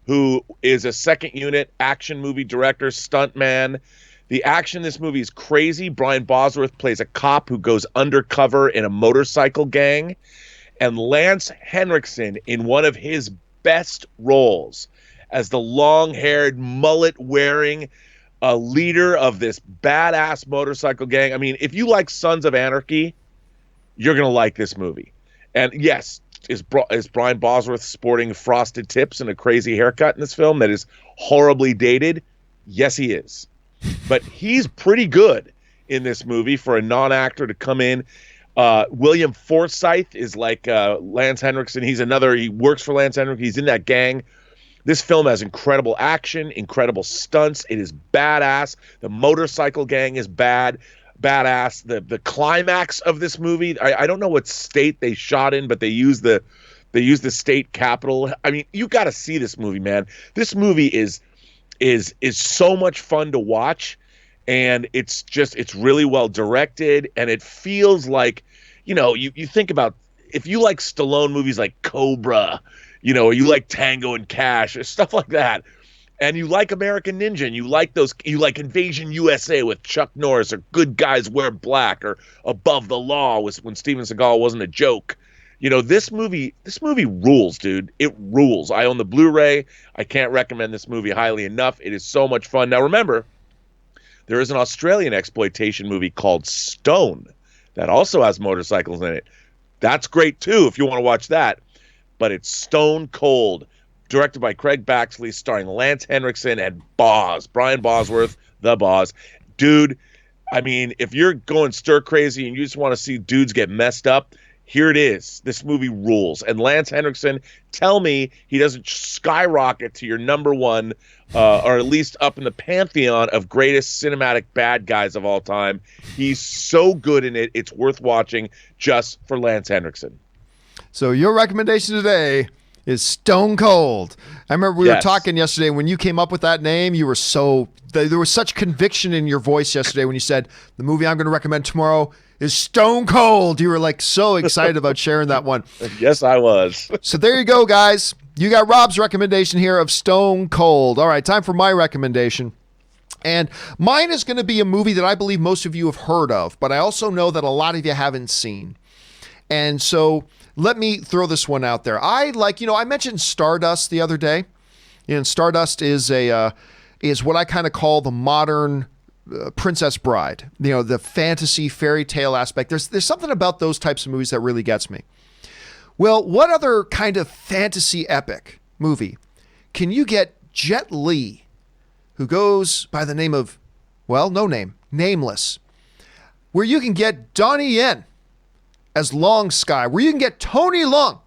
Speaker 2: who is a second unit action movie director, stuntman. The action in this movie is crazy. Brian Bosworth plays a cop who goes undercover in a motorcycle gang. And Lance Henriksen, in one of his best roles, as the long-haired, mullet-wearing leader of this badass motorcycle gang. I mean, if you like Sons of Anarchy, you're going to like this movie. And yes, is Brian Bosworth sporting frosted tips and a crazy haircut in this film that is horribly dated? Yes, he is. But he's pretty good in this movie for a non-actor to come in. William Forsythe is like Lance Henriksen. He works for Lance Henriksen. He's in that gang. This film has incredible action, incredible stunts. It is badass. The motorcycle gang is badass. The climax of this movie, I don't know what state they shot in, but they use the state capital. I mean, you got to see this movie, man. This movie is so much fun to watch, and it's really well directed, and it feels like, you think about, if you like Stallone movies like Cobra, or you like Tango and Cash or stuff like that, and you like American Ninja, and you like Invasion USA with Chuck Norris, or Good Guys Wear Black, or Above the Law when Steven Seagal wasn't a joke. This movie rules, dude. It rules. I own the Blu-ray. I can't recommend this movie highly enough. It is so much fun. Now, remember, there is an Australian exploitation movie called Stone that also has motorcycles in it. That's great, too, if you want to watch that. But it's Stone Cold, directed by Craig Baxley, starring Lance Henriksen and Brian Bosworth, the Boz. Dude, I mean, if you're going stir crazy and you just want to see dudes get messed up, here it is. This movie rules. And Lance Henriksen, tell me he doesn't skyrocket to your number one, or at least up in the pantheon of greatest cinematic bad guys of all time. He's so good in it. It's worth watching just for Lance Henriksen.
Speaker 1: So your recommendation today is Stone Cold. I remember we were talking yesterday when you came up with that name. You were there was such conviction in your voice yesterday when you said the movie I'm going to recommend tomorrow is Stone Cold. You were like so excited about sharing that one.
Speaker 2: Yes, I was.
Speaker 1: So there you go, guys. You got Rob's recommendation here of Stone Cold. All right, time for my recommendation. And mine is going to be a movie that I believe most of you have heard of, but I also know that a lot of you haven't seen. And so let me throw this one out there. I mentioned Stardust the other day. Stardust is what I kind of call the modern Princess Bride. The fantasy fairy tale aspect. There's something about those types of movies that really gets me. Well, what other kind of fantasy epic movie can you get Jet Li, who goes by the name of, no name, Nameless, where you can get Donnie Yen as Long Sky, where you can get Tony Leung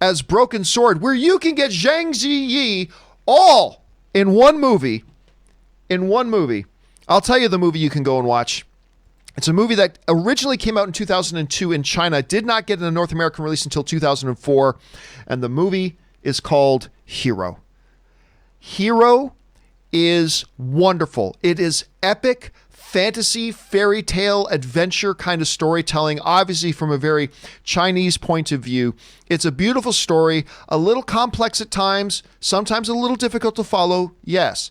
Speaker 1: as Broken Sword, where you can get Zhang Ziyi all in one movie, I'll tell you the movie you can go and watch. It's a movie that originally came out in 2002 in China, did not get a North American release until 2004, and the movie is called Hero. Hero is wonderful. It is epic fantasy, fairy tale, adventure kind of storytelling, obviously from a very Chinese point of view. It's a beautiful story, a little complex at times, sometimes a little difficult to follow, yes.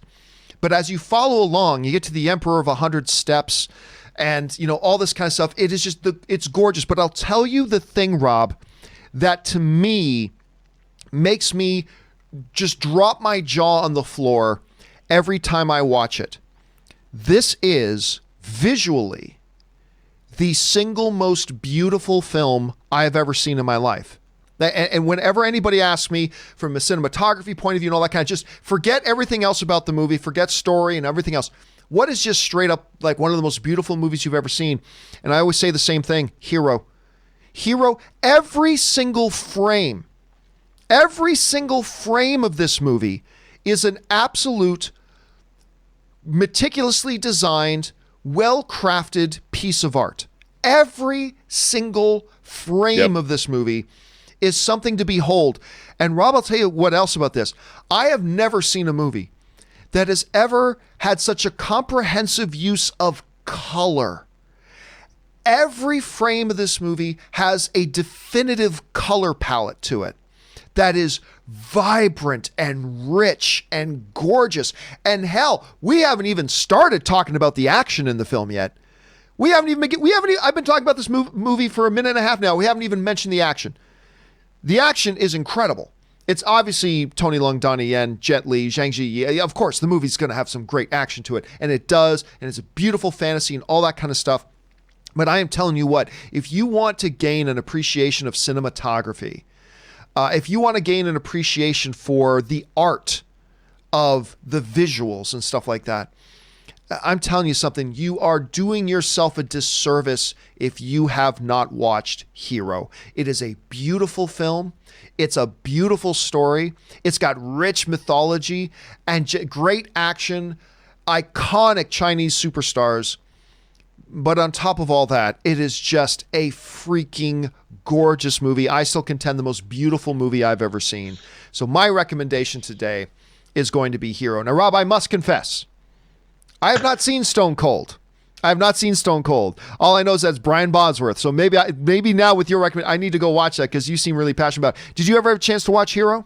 Speaker 1: But as you follow along, you get to the Emperor of 100 Steps and, all this kind of stuff. It is just, it's gorgeous. But I'll tell you the thing, Rob, that to me makes me just drop my jaw on the floor every time I watch it. This is visually the single most beautiful film I have ever seen in my life. And whenever anybody asks me from a cinematography point of view and all that kind of, just forget everything else about the movie, forget story and everything else. What is just straight up like one of the most beautiful movies you've ever seen? And I always say the same thing, Hero. Hero, every single frame of this movie is an absolute meticulously designed, well-crafted piece of art. Every single frame of this movie is something to behold. And Rob, I'll tell you what else about this. I have never seen a movie that has ever had such a comprehensive use of color. Every frame of this movie has a definitive color palette to it that is vibrant and rich and gorgeous. And hell, we haven't even started talking about the action in the film yet. I've been talking about this movie for a minute and a half now. We haven't even mentioned the action. The action is incredible. It's obviously Tony Leung, Donnie Yen, Jet Li, Zhang Ji. Of course, the movie's going to have some great action to it, and it does, and it's a beautiful fantasy and all that kind of stuff. But I am telling you what, if you want to gain an appreciation of cinematography, if you want to gain an appreciation for the art of the visuals and stuff like that, I'm telling you something, you are doing yourself a disservice if you have not watched Hero. It is a beautiful film. It's a beautiful story. It's got rich mythology and great action, iconic Chinese superstars. But on top of all that, it is just a freaking gorgeous movie. I still contend the most beautiful movie I've ever seen. So my recommendation today is going to be Hero. Now, Rob, I must confess, I have not seen Stone Cold. All I know is that's Brian Bosworth. So maybe now with your recommendation, I need to go watch that because you seem really passionate about it. Did you ever have a chance to watch Hero?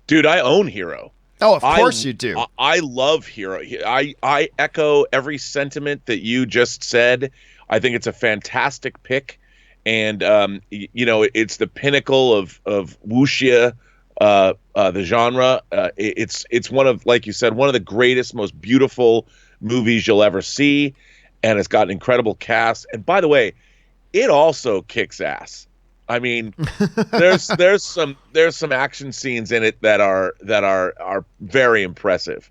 Speaker 2: Dude, I own Hero.
Speaker 1: Oh, of course you do.
Speaker 2: I love Hero. I echo every sentiment that you just said. I think it's a fantastic pick. And, it's the pinnacle of wuxia, the genre. It's one of, like you said, one of the greatest, most beautiful movies you'll ever see. And it's got an incredible cast. And by the way, it also kicks ass. I mean, there's some action scenes in it that are very impressive.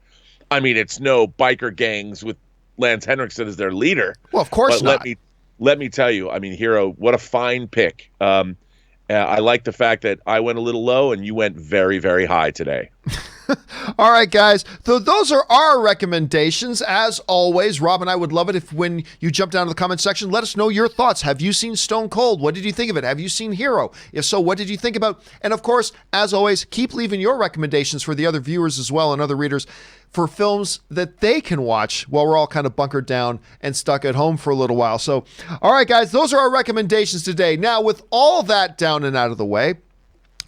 Speaker 2: I mean, it's no biker gangs with Lance Henriksen as their leader.
Speaker 1: Well, of course not.
Speaker 2: Let me tell you, I mean, Hero, what a fine pick. I like the fact that I went a little low and you went very, very high today.
Speaker 1: All right, guys. So those are our recommendations. As always, Rob and I would love it if when you jump down to the comment section, let us know your thoughts. Have you seen Stone Cold? What did you think of it? Have you seen Hero? If so, what did you think about? And of course, as always, keep leaving your recommendations for the other viewers as well and other readers for films that they can watch while we're all kind of bunkered down and stuck at home for a little while. So, all right, guys, those are our recommendations today. Now, with all that down and out of the way,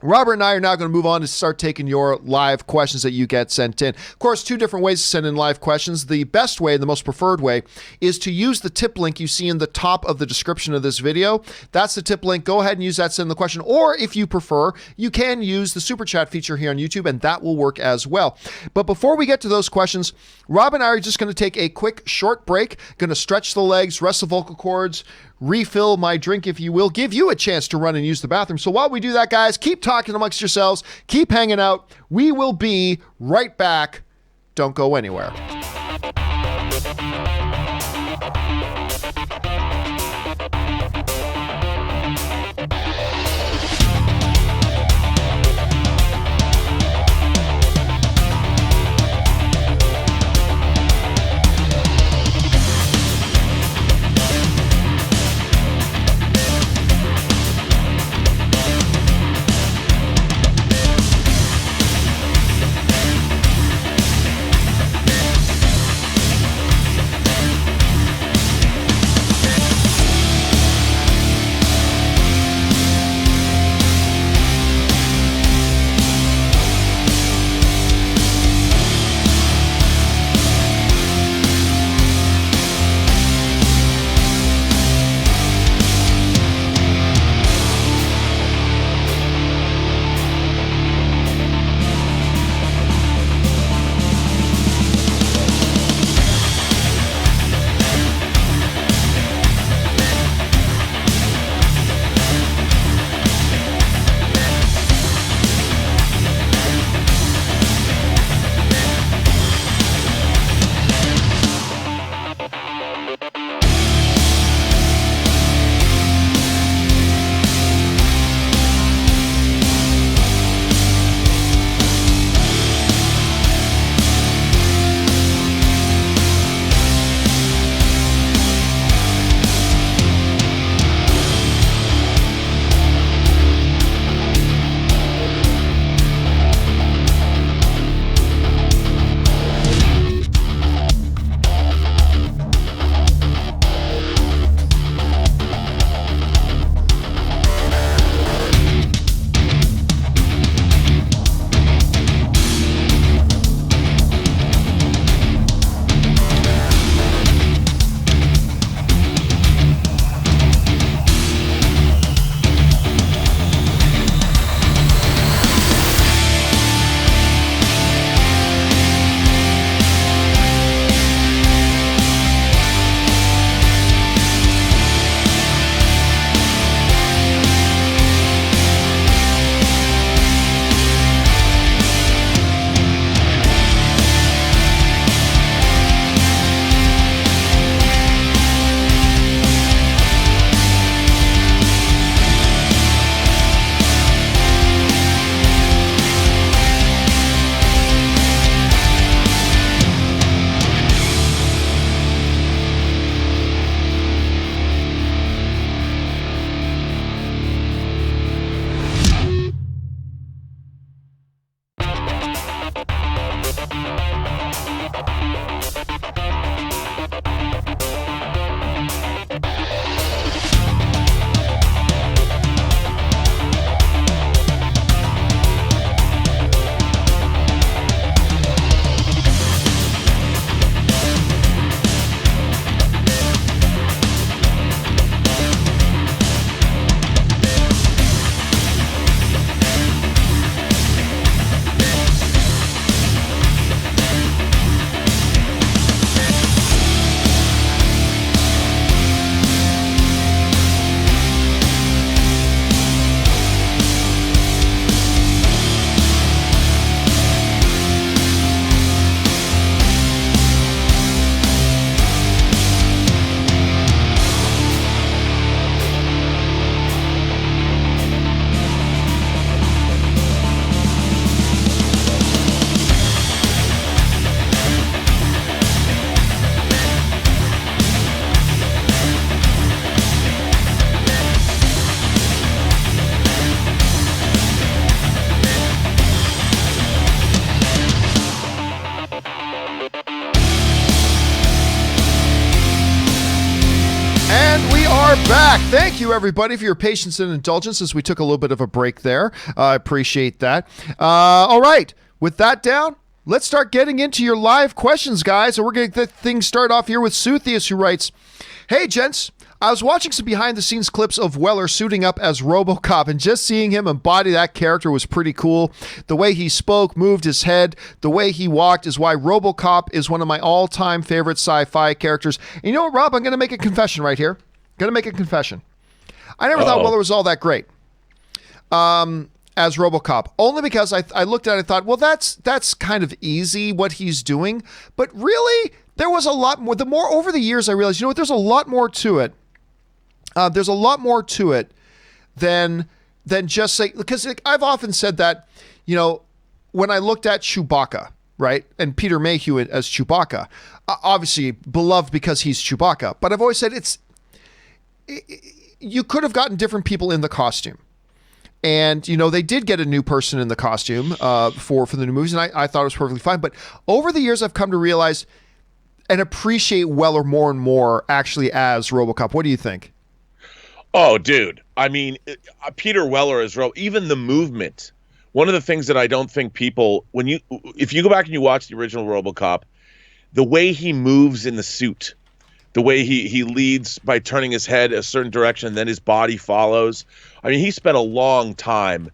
Speaker 1: Robert and I are now going to move on to start taking your live questions that you get sent in. Of course, two different ways to send in live questions. The best way, the most preferred way, is to use the tip link you see in the top of the description of this video. That's the tip link. Go ahead and use that to send the question. Or if you prefer, you can use the super chat feature here on YouTube, and that will work as well. But before we get to those questions, Rob and I are just going to take a quick, short break. Going to stretch the legs, rest the vocal cords, refill my drink, if you will, give you a chance to run and use the bathroom. So while we do that, guys, keep talking amongst yourselves, keep hanging out. We will be right back. Don't go anywhere. are back. Thank you, everybody, for your patience and indulgence as we took a little bit of a break there. I appreciate that. All right. With that down, let's start getting into your live questions, guys. And we're going to get things started off here with Suthius, who writes, "Hey, gents. I was watching some behind-the-scenes clips of Weller suiting up as RoboCop, and just seeing him embody that character was pretty cool. The way he spoke, moved his head, the way he walked is why RoboCop is one of my all-time favorite sci-fi characters." And you know what, Rob? I'm going to make a confession right here. I never thought Weller was all that great as RoboCop, only because I looked at it and thought, well, that's kind of easy what he's doing. But really, there was a lot more. The more over the years, I realized, you know what? There's a lot more to it. There's a lot more to it than just say, because I've often said that, you know, when I looked at Chewbacca, right, and Peter Mayhew as Chewbacca, obviously beloved because he's Chewbacca, but I've always said you could have gotten different people in the costume. And, you know, they did get a new person in the costume for the new movies, and I thought it was perfectly fine. But over the years, I've come to realize and appreciate Weller more and more actually as RoboCop. What do you think?
Speaker 2: Oh, dude. I mean, Peter Weller as even the movement. One of the things that I don't think people, if you go back and you watch the original RoboCop, the way he moves in the suit, the way he leads by turning his head a certain direction, and then his body follows. I mean, he spent a long time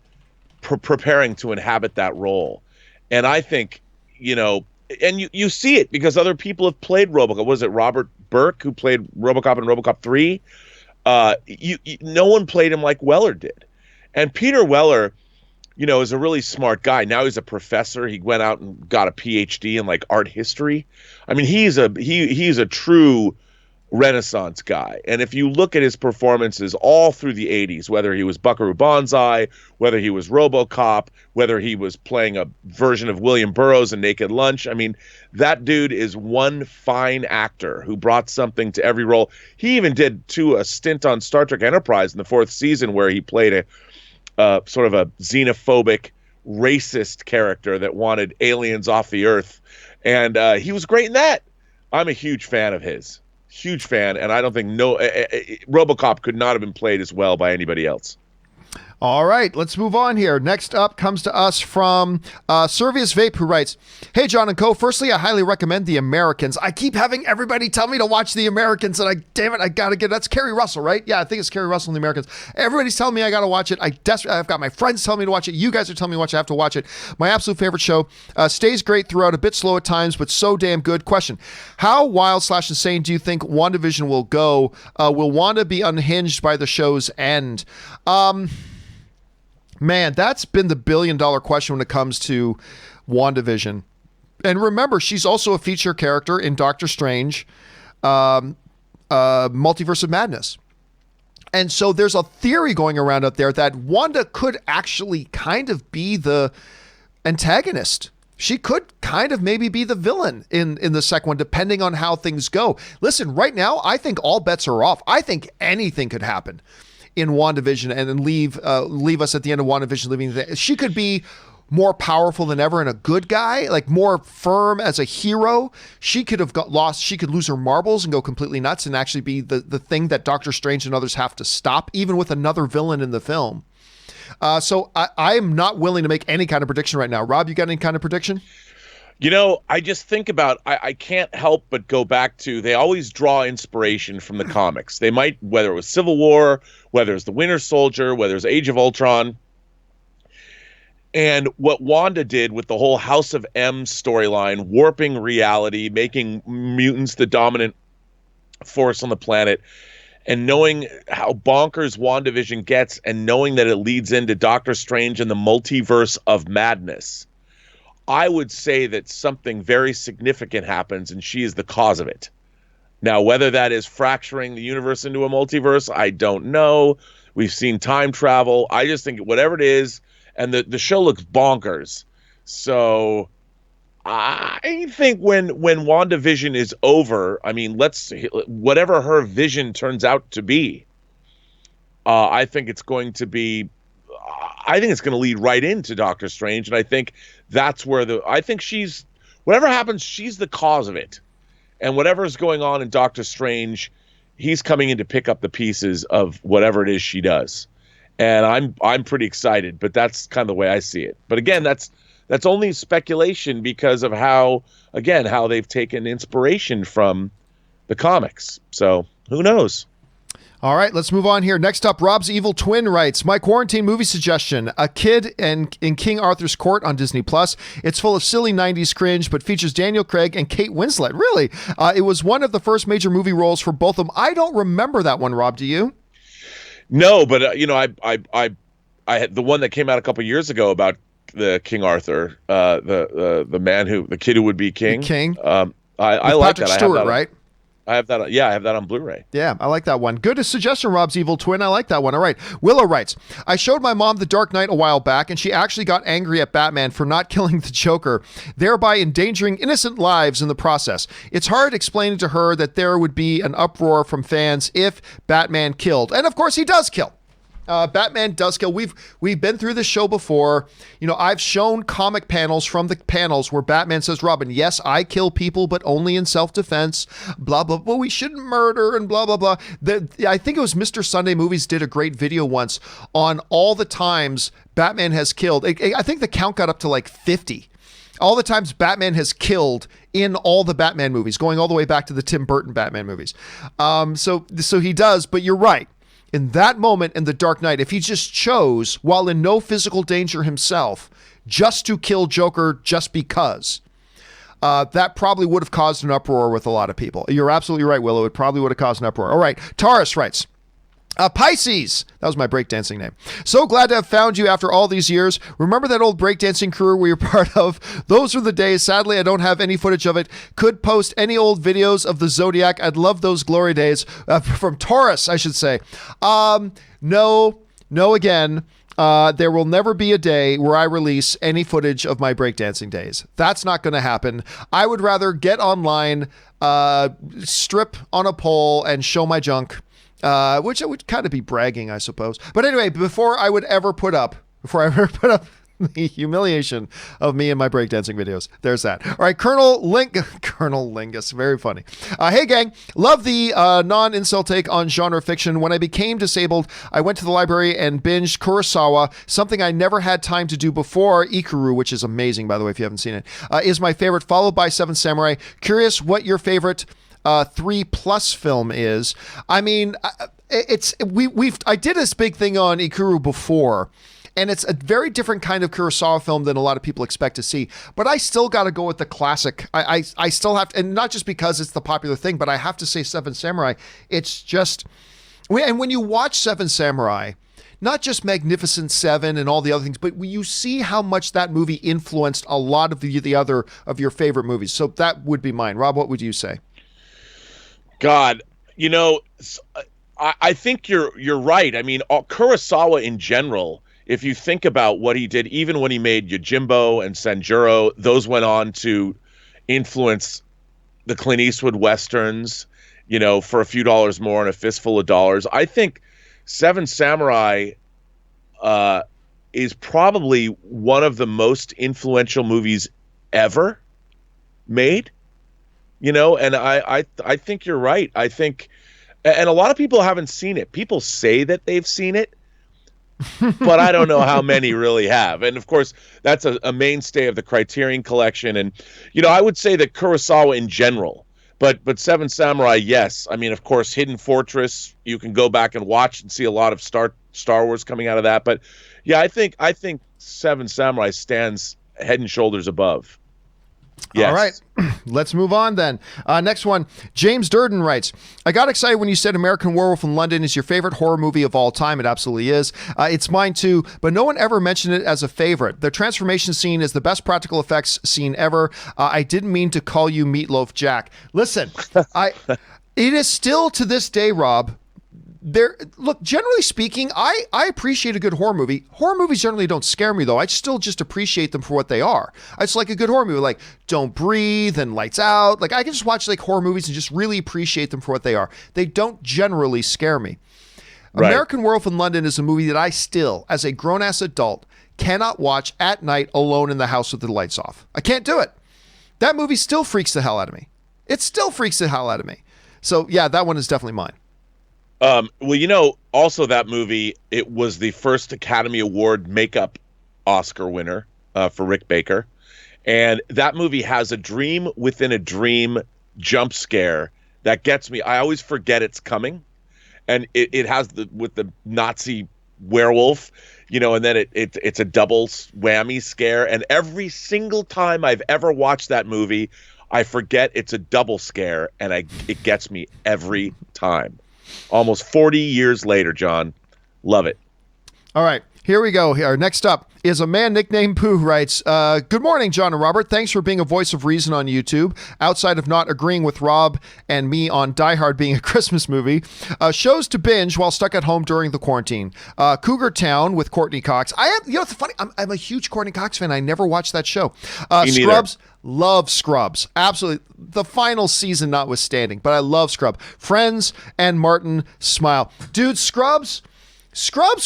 Speaker 2: preparing to inhabit that role. And I think, you know, and you see it because other people have played RoboCop. Was it Robert Burke who played RoboCop in RoboCop 3? No one played him like Weller did. And Peter Weller, you know, is a really smart guy. Now he's a professor. He went out and got a PhD in like art history. I mean, he's a true Renaissance guy. And if you look at his performances all through the 80s, whether he was Buckaroo Banzai, whether he was RoboCop, whether he was playing a version of William Burroughs in Naked Lunch, I mean, that dude is one fine actor who brought something to every role. He even did a stint on Star Trek Enterprise in the 4th season where he played a sort of a xenophobic, racist character that wanted aliens off the Earth. And he was great in that. I'm a huge fan of his. Huge fan, and I don't think RoboCop could not have been played as well by anybody else.
Speaker 1: All right, let's move on here. Next up comes to us from Servius Vape, who writes, "Hey, John and Co. Firstly, I highly recommend The Americans. I keep having everybody tell me to watch The Americans, and I gotta get, that's Kerry Russell, right? Yeah, I think it's Kerry Russell in The Americans. Everybody's telling me I gotta watch it. I've got my friends telling me to watch it. You guys are telling me to watch it. I have to watch it. My absolute favorite show. Stays great throughout, a bit slow at times, but so damn good. Question: how wild/insane do you think WandaVision will go? Will Wanda be unhinged by the show's end?" Man, that's been the billion-dollar question when it comes to WandaVision. And remember, she's also a feature character in Doctor Strange, Multiverse of Madness. And so there's a theory going around out there that Wanda could actually kind of be the antagonist. She could kind of maybe be the villain in the second one, depending on how things go. Listen, right now, I think all bets are off. I think anything could happen in WandaVision and then leave us at the end of WandaVision. She could be more powerful than ever and a good guy, like more firm as a hero. She could have lost. She could lose her marbles and go completely nuts and actually be the thing that Doctor Strange and others have to stop, even with another villain in the film. So I am not willing to make any kind of prediction right now. Rob, you got any kind of prediction?
Speaker 2: You know, I just think about, I can't help but go back to, they always draw inspiration from the comics. They might, whether it was Civil War, whether it's the Winter Soldier, whether it's Age of Ultron. And what Wanda did with the whole House of M storyline, warping reality, making mutants the dominant force on the planet, and knowing how bonkers WandaVision gets and knowing that it leads into Doctor Strange and the Multiverse of Madness, I would say that something very significant happens and she is the cause of it. Now, whether that is fracturing the universe into a multiverse, I don't know. We've seen time travel. I just think whatever it is, and the show looks bonkers. So I think when WandaVision is over, I mean, whatever her vision turns out to be, I think it's going to be, I think it's going to lead right into Doctor Strange. And I think that's where whatever happens, she's the cause of it. And whatever's going on in Doctor Strange, he's coming in to pick up the pieces of whatever it is she does. And I'm pretty excited, but that's kind of the way I see it. But again, that's only speculation because of how they've taken inspiration from the comics. So who knows?
Speaker 1: All right, let's move on here. Next up, Rob's Evil Twin writes, my quarantine movie suggestion, A Kid in King Arthur's Court on Disney+. It's full of silly 90s cringe, but features Daniel Craig and Kate Winslet. Really? It was one of the first major movie roles for both of them. I don't remember that one, Rob. Do you?
Speaker 2: No, but I had the one that came out a couple years ago about the King Arthur, the kid who would be king.
Speaker 1: The king.
Speaker 2: I like that.
Speaker 1: Stewart, right?
Speaker 2: I have that. Yeah, I have that on Blu-ray.
Speaker 1: Yeah, I like that one. Good suggestion, Rob's Evil Twin. I like that one. All right. Willow writes, I showed my mom The Dark Knight a while back, and she actually got angry at Batman for not killing the Joker, thereby endangering innocent lives in the process. It's hard explaining to her that there would be an uproar from fans if Batman killed. And of course, he does kill. Batman does kill. We've been through this show before. I've shown comic panels from the panels where Batman says, Robin, yes, I kill people, but only in self-defense, blah, blah, blah. We shouldn't murder and blah, blah, blah. I think it was Mr. Sunday Movies did a great video once on all the times Batman has killed. I think the count got up to like 50. All the times Batman has killed in all the Batman movies, going all the way back to the Tim Burton Batman movies. So he does, but you're right. In that moment in The Dark Knight, if he just chose, while in no physical danger himself, just to kill Joker just because, that probably would have caused an uproar with a lot of people. You're absolutely right, Willow. It probably would have caused an uproar. All right. Taurus writes, Pisces. That was my breakdancing name. So glad to have found you after all these years. Remember that old breakdancing crew we were part of? Those were the days. Sadly, I don't have any footage of it. Could post any old videos of the Zodiac. I'd love those glory days. From Taurus, I should say. No again. There will never be a day where I release any footage of my breakdancing days. That's not going to happen. I would rather get online, strip on a pole, and show my junk. Which would kind of be bragging, I suppose. But anyway, before I ever put up the humiliation of me and my breakdancing videos. There's that. All right, Colonel Lingus, very funny. Hey gang, love the non-incel take on genre fiction. When I became disabled, I went to the library and binged Kurosawa, something I never had time to do before. Ikuru, which is amazing, by the way, if you haven't seen it, is my favorite, followed by Seven Samurai. Curious what your favorite 3+ film is. I mean, I did this big thing on Ikuru before, and it's a very different kind of Kurosawa film than a lot of people expect to see. But I still got to go with the classic. I still have to, and not just because it's the popular thing, but I have to say Seven Samurai. It's just, and when you watch Seven Samurai, not just Magnificent Seven and all the other things, but you see how much that movie influenced a lot of the other of your favorite movies. So that would be mine. Rob, what would you say?
Speaker 2: God, I think you're right. I mean, Kurosawa in general, if you think about what he did, even when he made Yojimbo and Sanjuro, those went on to influence the Clint Eastwood Westerns, for a few dollars more and a fistful of dollars. I think Seven Samurai is probably one of the most influential movies ever made. And I think you're right. I think, and a lot of people haven't seen it. People say that they've seen it, but I don't know how many really have. And of course, that's a mainstay of the Criterion Collection. And, I would say that Kurosawa in general, but Seven Samurai, yes. I mean, of course, Hidden Fortress, you can go back and watch and see a lot of Star Wars coming out of that. But yeah, I think Seven Samurai stands head and shoulders above. Yes.
Speaker 1: All right, let's move on then. Next one, James Durden writes, I got excited when you said American Werewolf in London is your favorite horror movie of all time. It absolutely is. It's mine too, but no one ever mentioned it as a favorite. The transformation scene is the best practical effects scene ever. I didn't mean to call you Meatloaf Jack. Listen, it is still to this day, Rob, look, generally speaking, I appreciate a good horror movie. Horror movies generally don't scare me, though. I still just appreciate them for what they are. I just like a good horror movie, like Don't Breathe and Lights Out. Like, I can just watch like horror movies and just really appreciate them for what they are. They don't generally scare me. Right. American Werewolf in London is a movie that I still, as a grown-ass adult, cannot watch at night alone in the house with the lights off. I can't do it. That movie still freaks the hell out of me. It still freaks the hell out of me. So, yeah, that one is definitely mine.
Speaker 2: Well, also that movie, it was the first Academy Award makeup Oscar winner for Rick Baker. And that movie has a dream within a dream jump scare that gets me. I always forget it's coming. And it has with the Nazi werewolf, and then it's a double whammy scare. And every single time I've ever watched that movie, I forget it's a double scare, and it gets me every time. Almost 40 years later, John. Love it.
Speaker 1: All right. Here we go. Here, next up is a man nicknamed Pooh writes, good morning, John and Robert. Thanks for being a voice of reason on YouTube. Outside of not agreeing with Rob and me on Die Hard being a Christmas movie, shows to binge while stuck at home during the quarantine. Cougar Town with Courtney Cox. It's funny. I'm a huge Courtney Cox fan. I never watched that show. Scrubs. Love Scrubs. Absolutely. The final season notwithstanding, but I love Scrubs. Friends and Martin Smile. Dude, Scrubs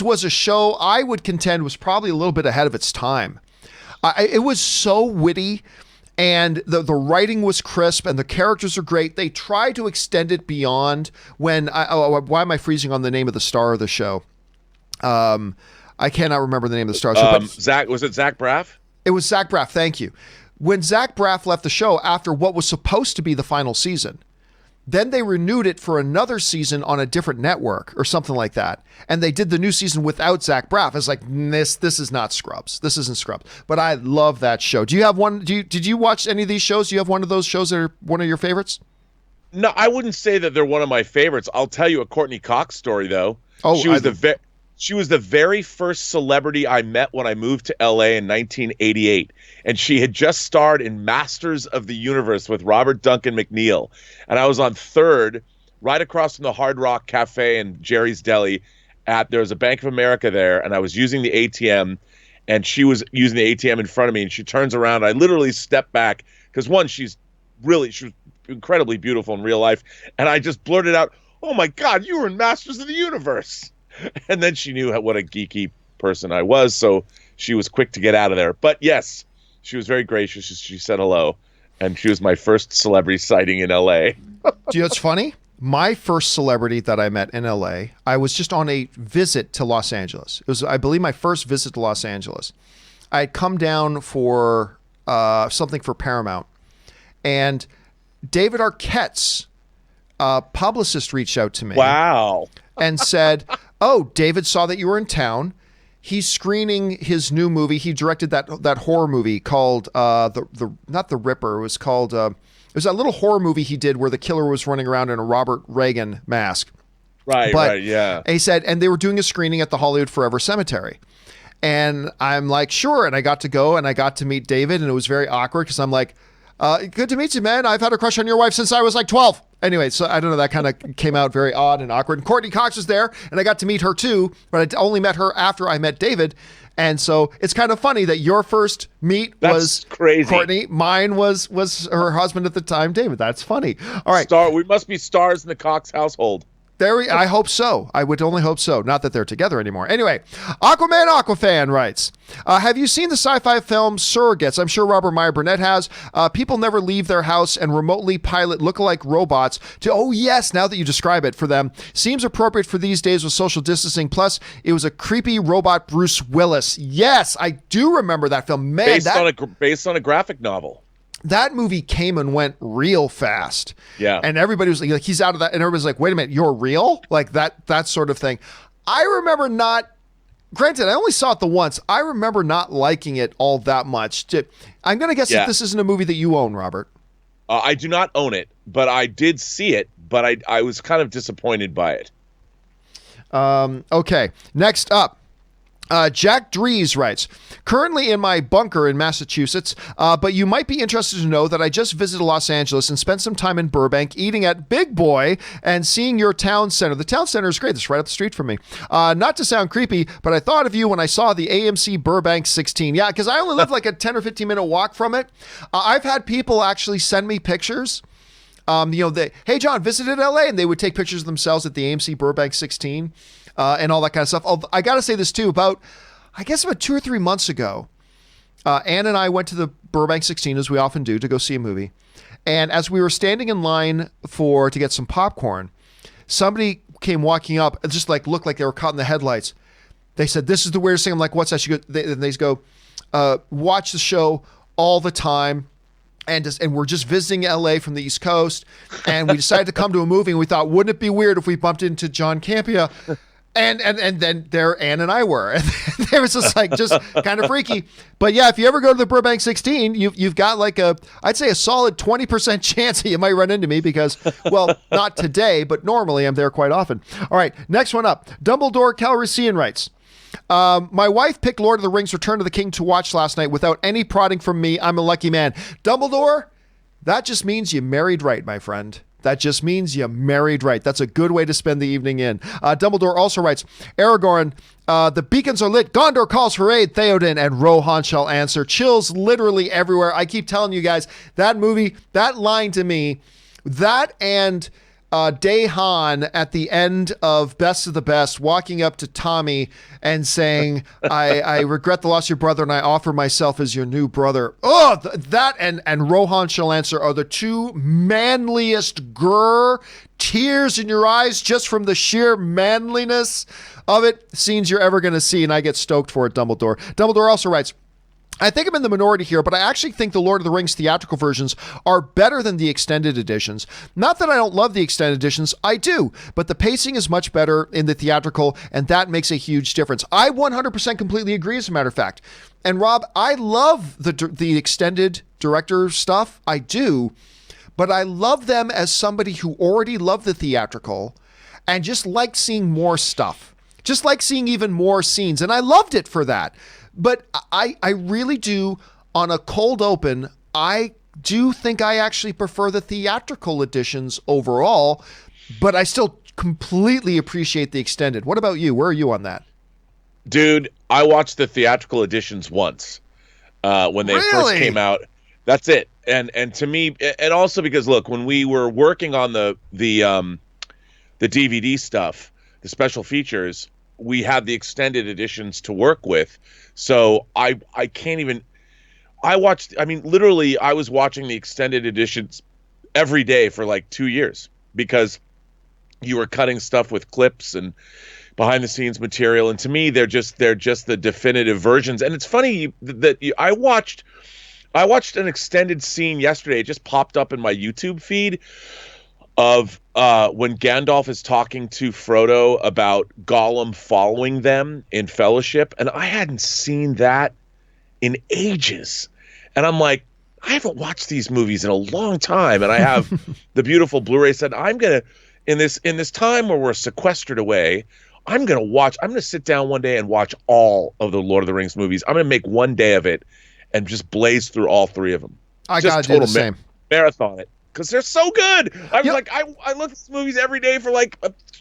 Speaker 1: was a show I would contend was probably a little bit ahead of its time. It was so witty, and the writing was crisp, and the characters are great. They tried to extend it beyond when... why am I freezing on the name of the star of the show? I cannot remember the name of the star.
Speaker 2: Was it Zach Braff?
Speaker 1: It was Zach Braff, thank you. When Zach Braff left the show after what was supposed to be the final season, then they renewed it for another season on a different network or something like that. And they did the new season without Zach Braff. It's like, this is not Scrubs. This isn't Scrubs. But I love that show. Do you have one? Did you watch any of these shows? Do you have one of those shows that are one of your favorites?
Speaker 2: No, I wouldn't say that they're one of my favorites. I'll tell you a Courtney Cox story, though.
Speaker 1: Oh,
Speaker 2: She was the very first celebrity I met when I moved to LA in 1988. And she had just starred in Masters of the Universe with Robert Duncan McNeil. And I was on 3rd, right across from the Hard Rock Cafe and Jerry's Deli. There was a Bank of America there, and I was using the ATM, and she was using the ATM in front of me, and she turns around. I literally step back because, one, she was incredibly beautiful in real life. And I just blurted out, "Oh, my God, you were in Masters of the Universe." And then she knew what a geeky person I was, so she was quick to get out of there. But yes, she was very gracious. She said hello, and she was my first celebrity sighting in L.A.
Speaker 1: Do you know what's funny? My first celebrity that I met in L.A., I was just on a visit to Los Angeles. It was, I believe, my first visit to Los Angeles. I had come down for something for Paramount, and David Arquette's publicist reached out to me.
Speaker 2: Wow.
Speaker 1: And said, "Oh, David saw that you were in town. He's screening his new movie. He directed that horror movie called not the Ripper. It was called it was that little horror movie he did where the killer was running around in a Robert Reagan mask."
Speaker 2: Right, yeah.
Speaker 1: And he said, and they were doing a screening at the Hollywood Forever Cemetery. And I'm like, sure. And I got to go and I got to meet David, and it was very awkward because I'm like, good to meet you, man. I've had a crush on your wife since I was like 12. Anyway, so I don't know, that kind of came out very odd and awkward. And Courtney Cox was there, and I got to meet her too, but I only met her after I met David. And so it's kind of funny that your first meet was
Speaker 2: crazy.
Speaker 1: Courtney. Mine was her husband at the time, David. That's funny. All right.
Speaker 2: We must be stars in the Cox household.
Speaker 1: I hope so. I would only hope so. Not that they're together anymore. Anyway, Aquafan writes, have you seen the sci-fi film Surrogates? I'm sure Robert Meyer Burnett has. People never leave their house and remotely pilot lookalike robots to, oh yes, now that you describe it for them. Seems appropriate for these days with social distancing. Plus, it was a creepy robot Bruce Willis. Yes, I do remember that film. Man,
Speaker 2: based on a graphic novel.
Speaker 1: That movie came and went real fast.
Speaker 2: Yeah.
Speaker 1: And everybody was like, he's out of that. And everybody's like, wait a minute, you're real? Like that sort of thing. I remember granted, I only saw it the once. I remember not liking it all that much. I'm going to guess that this isn't a movie that you own, Robert.
Speaker 2: I do not own it, but I did see it, but I was kind of disappointed by it.
Speaker 1: Okay. Next up. Jack Dries writes, currently in my bunker in Massachusetts, but you might be interested to know that I just visited Los Angeles and spent some time in Burbank eating at Big Boy and seeing your town center. The town center is great. It's right up the street from me. Not to sound creepy, but I thought of you when I saw the AMC Burbank 16. Yeah, because I only live like a 10 or 15 minute walk from it. I've had people actually send me pictures. Hey, John, visited LA, and they would take pictures of themselves at the AMC Burbank 16. And all that kind of stuff. I got to say this too, about 2 or 3 months ago, Ann and I went to the Burbank 16, as we often do, to go see a movie. And as we were standing in line to get some popcorn, somebody came walking up and just like looked like they were caught in the headlights. They said, "This is the weirdest thing." I'm like, "What's that?" They go, "Watch the show all the time." And we're just visiting LA from the East Coast. And we decided to come to a movie. And we thought, wouldn't it be weird if we bumped into John Campea? And then there Ann and I were. And there was just kind of freaky. But yeah, if you ever go to the Burbank 16, you've got I'd say a solid 20% chance that you might run into me because, well, not today, but normally I'm there quite often. All right, next one up. Dumbledore Calrissian writes, my wife picked Lord of the Rings Return of the King to watch last night without any prodding from me. I'm a lucky man. Dumbledore, that just means you married right, my friend. That just means you married right. That's a good way to spend the evening in. Dumbledore also writes, Aragorn, the beacons are lit. Gondor calls for aid. Theoden and Rohan shall answer. Chills literally everywhere. I keep telling you guys, that movie, that line to me, that and Dahan at the end of Best of the Best walking up to Tommy and saying, I regret the loss of your brother and I offer myself as your new brother. Oh, that and Rohan shall answer are the two manliest tears in your eyes just from the sheer manliness of it. Scenes you're ever going to see, and I get stoked for it, Dumbledore. Dumbledore also writes, I think I'm in the minority here, but I actually think the Lord of the Rings theatrical versions are better than the extended editions. Not that I don't love the extended editions, I do, but the pacing is much better in the theatrical, and that makes a huge difference. I 100% completely agree, as a matter of fact. And Rob, I love the extended director stuff, I do, but I love them as somebody who already loved the theatrical and just liked seeing more stuff, just like seeing even more scenes, and I loved it for that. But I really do, on a cold open, I do think I actually prefer the theatrical editions overall, but I still completely appreciate the extended. What about you? Where are you on that?
Speaker 2: Dude, I watched the theatrical editions once when they first came out. That's it. And to me, and also because, look, when we were working on the DVD stuff, the special features, we had the extended editions to work with. So I can't even, I was watching the extended editions every day for like 2 years because you were cutting stuff with clips and behind the scenes material. And to me, they're just the definitive versions. And it's funny that I watched an extended scene yesterday. It just popped up in my YouTube feed of when Gandalf is talking to Frodo about Gollum following them in Fellowship, and I hadn't seen that in ages. And I'm like, I haven't watched these movies in a long time, and I have the beautiful Blu-ray set. I'm gonna in this time where we're sequestered away, I'm gonna sit down one day and watch all of the Lord of the Rings movies. I'm gonna make one day of it and just blaze through all three of them.
Speaker 1: I gotta do the same.
Speaker 2: Marathon it. Because they're so good. I look at these movies every day for like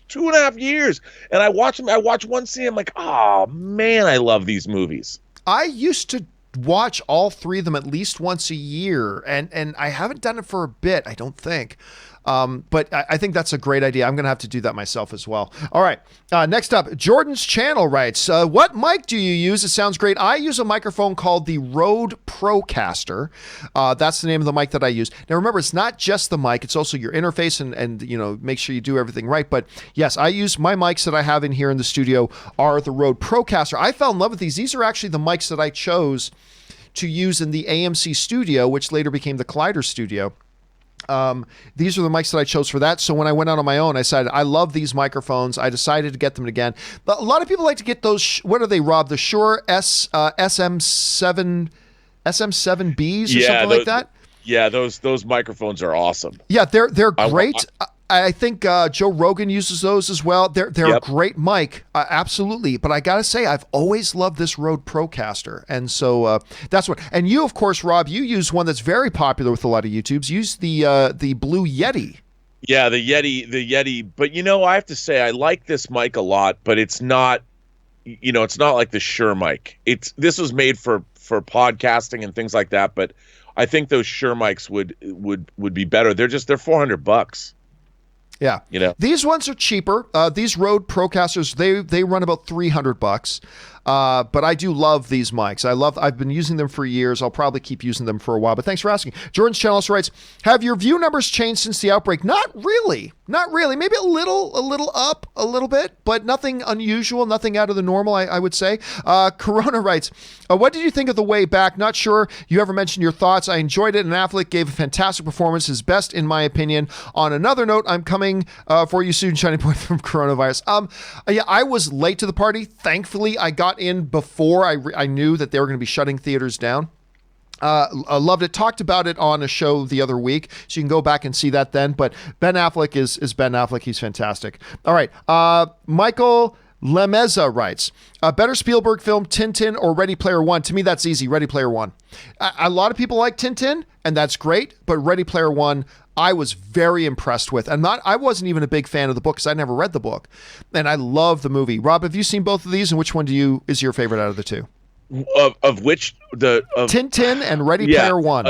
Speaker 2: 2.5 years, and I watch them. I watch one scene. I'm like, oh man, I love these movies.
Speaker 1: I used to watch all three of them at least once a year, and I haven't done it for a bit, I don't think. But I think that's a great idea. I'm going to have to do that myself as well. All right. Next up, Jordan's Channel writes, what mic do you use? It sounds great. I use a microphone called the Rode Procaster. That's the name of the mic that I use. Now, remember, it's not just the mic. It's also your interface and make sure you do everything right. But yes, I use my mics that I have in here in the studio are the Rode Procaster. I fell in love with these. These are actually the mics that I chose to use in the AMC studio, which later became the Collider studio. These are the mics that I chose for that. So when I went out on my own, I decided I love these microphones. I decided to get them again. But a lot of people like to get those. What are they, Rob? The Shure SM7Bs or something like that.
Speaker 2: Yeah, those microphones are awesome.
Speaker 1: Yeah, they're great. I think Joe Rogan uses those as well. They're a great mic, absolutely. But I gotta say, I've always loved this Rode Procaster, and so that's what. And you, of course, Rob, you use one that's very popular with a lot of YouTubes. Use the Blue Yeti.
Speaker 2: Yeah, the Yeti. But I have to say, I like this mic a lot. But it's not, it's not like the Shure mic. This was made for podcasting and things like that. But I think those Shure mics would be better. They're $400.
Speaker 1: Yeah. These ones are cheaper. These Rode Procasters, they run about $300. But I do love these mics. I've been using them for years. I'll probably keep using them for a while, but thanks for asking. Jordan's channel also writes, have your view numbers changed since the outbreak? Not really. Maybe a little up a little bit, but nothing unusual, nothing out of the normal, I would say. Corona writes, what did you think of The Way Back? Not sure you ever mentioned your thoughts. I enjoyed it, and Affleck gave a fantastic performance, his best in my opinion. On another note, I'm coming for you soon, Shining Point from coronavirus. Yeah, I was late to the party. Thankfully, I got in before I knew that they were going to be shutting theaters down. I loved it. Talked about it on a show the other week, so you can go back and see that then. But Ben Affleck is Ben Affleck. He's fantastic. All right. Michael Lemeza writes, a better Spielberg film, Tintin or Ready Player One? To me, that's easy. Ready Player One. A lot of people like Tintin, and that's great. But Ready Player One, I was very impressed with. I wasn't even a big fan of the book because I never read the book, and I love the movie. Rob, have you seen both of these, and which one is your favorite out of the two?
Speaker 2: Of which
Speaker 1: Tintin and Ready Player One.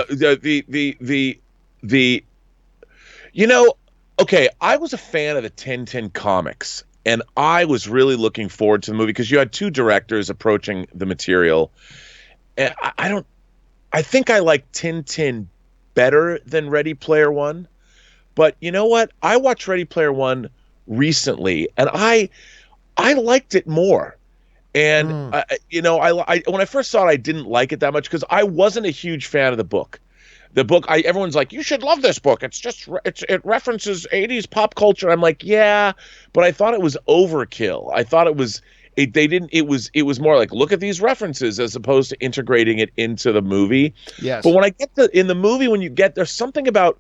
Speaker 2: Okay, I was a fan of the Tintin comics, and I was really looking forward to the movie because you had two directors approaching the material. And I think I like Tintin better than Ready Player One, but you know what? I watched Ready Player One recently, and I liked it more. And I when I first saw it, I didn't like it that much because I wasn't a huge fan of the book. The book, everyone's like, you should love this book. It references 80s pop culture. I'm like, yeah, but I thought it was overkill. I thought it was more like, look at these references as opposed to integrating it into the movie.
Speaker 1: Yes.
Speaker 2: But when I get in the movie, there's something about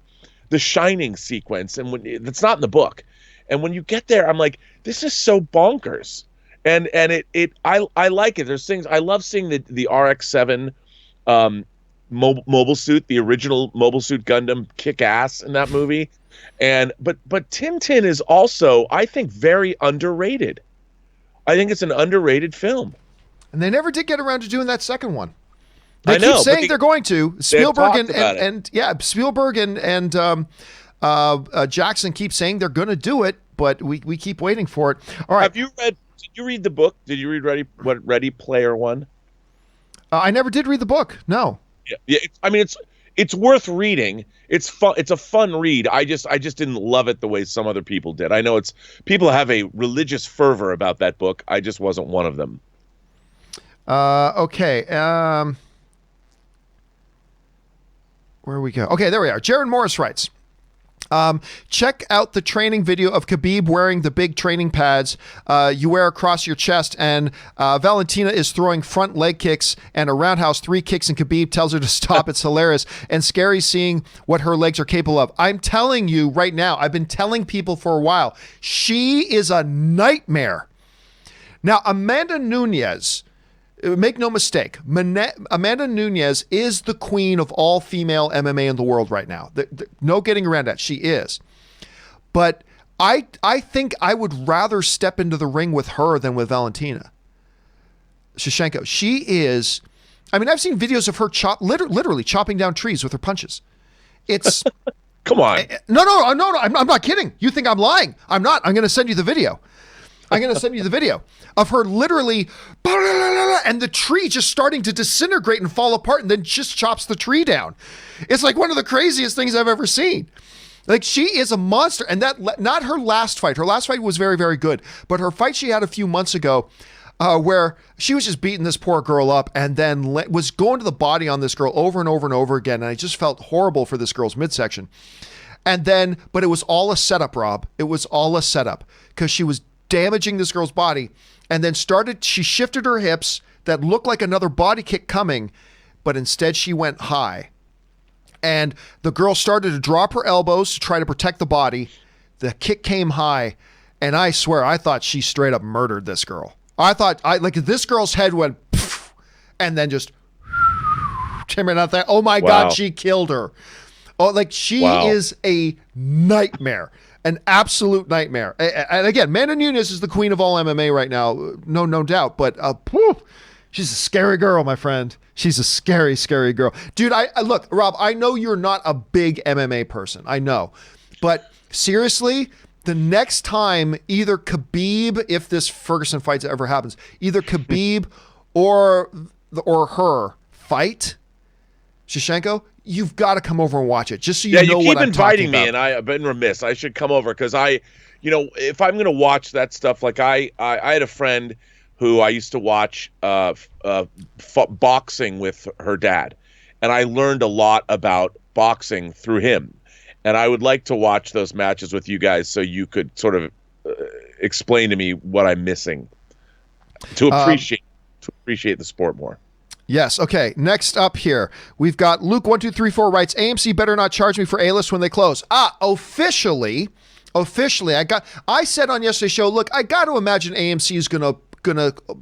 Speaker 2: the Shining sequence, and that's not in the book. And when you get there, I'm like, this is so bonkers. And I like it. There's things I love seeing the RX-7 mobile suit, the original Mobile Suit Gundam, kick ass in that movie. But Tintin is also, I think, very underrated. I think it's an underrated film.
Speaker 1: And they never did get around to doing that second one. They keep saying they're going to. Spielberg Spielberg and Jackson keep saying they're going to do it, but we keep waiting for it. All right.
Speaker 2: Did you read the book? Did you read Ready Player One?
Speaker 1: I never did read the book. No.
Speaker 2: Yeah. It's worth reading. It's fun. It's a fun read. I just didn't love it the way some other people did. I know people have a religious fervor about that book. I just wasn't one of them.
Speaker 1: Okay. Where we go? Okay, there we are. Jared Morris writes, check out the training video of Khabib wearing the big training pads you wear across your chest, and Valentina is throwing front leg kicks and a roundhouse 3 kicks, and Khabib tells her to stop. It's hilarious and scary seeing what her legs are capable of. I'm telling you right now, I've been telling people for a while, she is a nightmare. Now, Amanda Nunes, make no mistake, Amanda Nunes is the queen of all female MMA in the world right now. No getting around that. She is. But I think I would rather step into the ring with her than with Valentina Shevchenko. She is, I've seen videos of her literally chopping down trees with her punches. It's...
Speaker 2: Come on.
Speaker 1: No, I'm not kidding. You think I'm lying. I'm not. I'm going to send you the video. Of her literally, and the tree just starting to disintegrate and fall apart, and then just chops the tree down. It's like one of the craziest things I've ever seen. Like, she is a monster. And that, not her last fight. Her last fight was very, very good. But her fight she had a few months ago, where she was just beating this poor girl up and then was going to the body on this girl over and over and over again. And I just felt horrible for this girl's midsection. And then, but it was all a setup, Rob. It was all a setup because she was damaging this girl's body, and then she shifted her hips that looked like another body kick coming, but instead she went high. And the girl started to drop her elbows to try to protect the body. The kick came high, and I swear, I thought she straight up murdered this girl. I thought, this girl's head went, and then just, oh my God, she killed her. Oh, she is a nightmare. An absolute nightmare. And again, Amanda Nunes is the queen of all MMA right now. No doubt. But she's a scary girl, my friend. She's a scary, scary girl. Dude, look, Rob, I know you're not a big MMA person. I know. But seriously, the next time either Khabib, if this Ferguson fight ever happens, either Khabib or her fight Shevchenko, you've got to come over and watch it just so you know what I'm talking about. Yeah, you keep inviting me,
Speaker 2: and I've been remiss. I should come over because if I'm going to watch that stuff, like I had a friend who I used to watch boxing with her dad, and I learned a lot about boxing through him. And I would like to watch those matches with you guys so you could sort of explain to me what I'm missing to appreciate the sport more.
Speaker 1: Yes. Okay. Next up here, we've got Luke1234 writes, AMC better not charge me for A-list when they close. Officially, I said on yesterday's show, look, I got to imagine AMC is gonna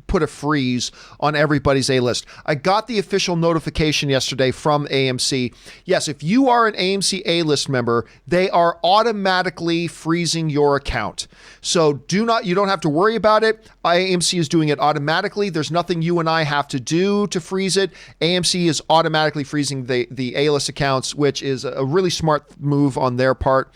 Speaker 1: put a freeze on everybody's A-list. I got the official notification yesterday from AMC. Yes, if you are an AMC A-list member, they are automatically freezing your account. So you don't have to worry about it. AMC is doing it automatically. There's nothing you and I have to do to freeze it. AMC is automatically freezing the A-list accounts, which is a really smart move on their part.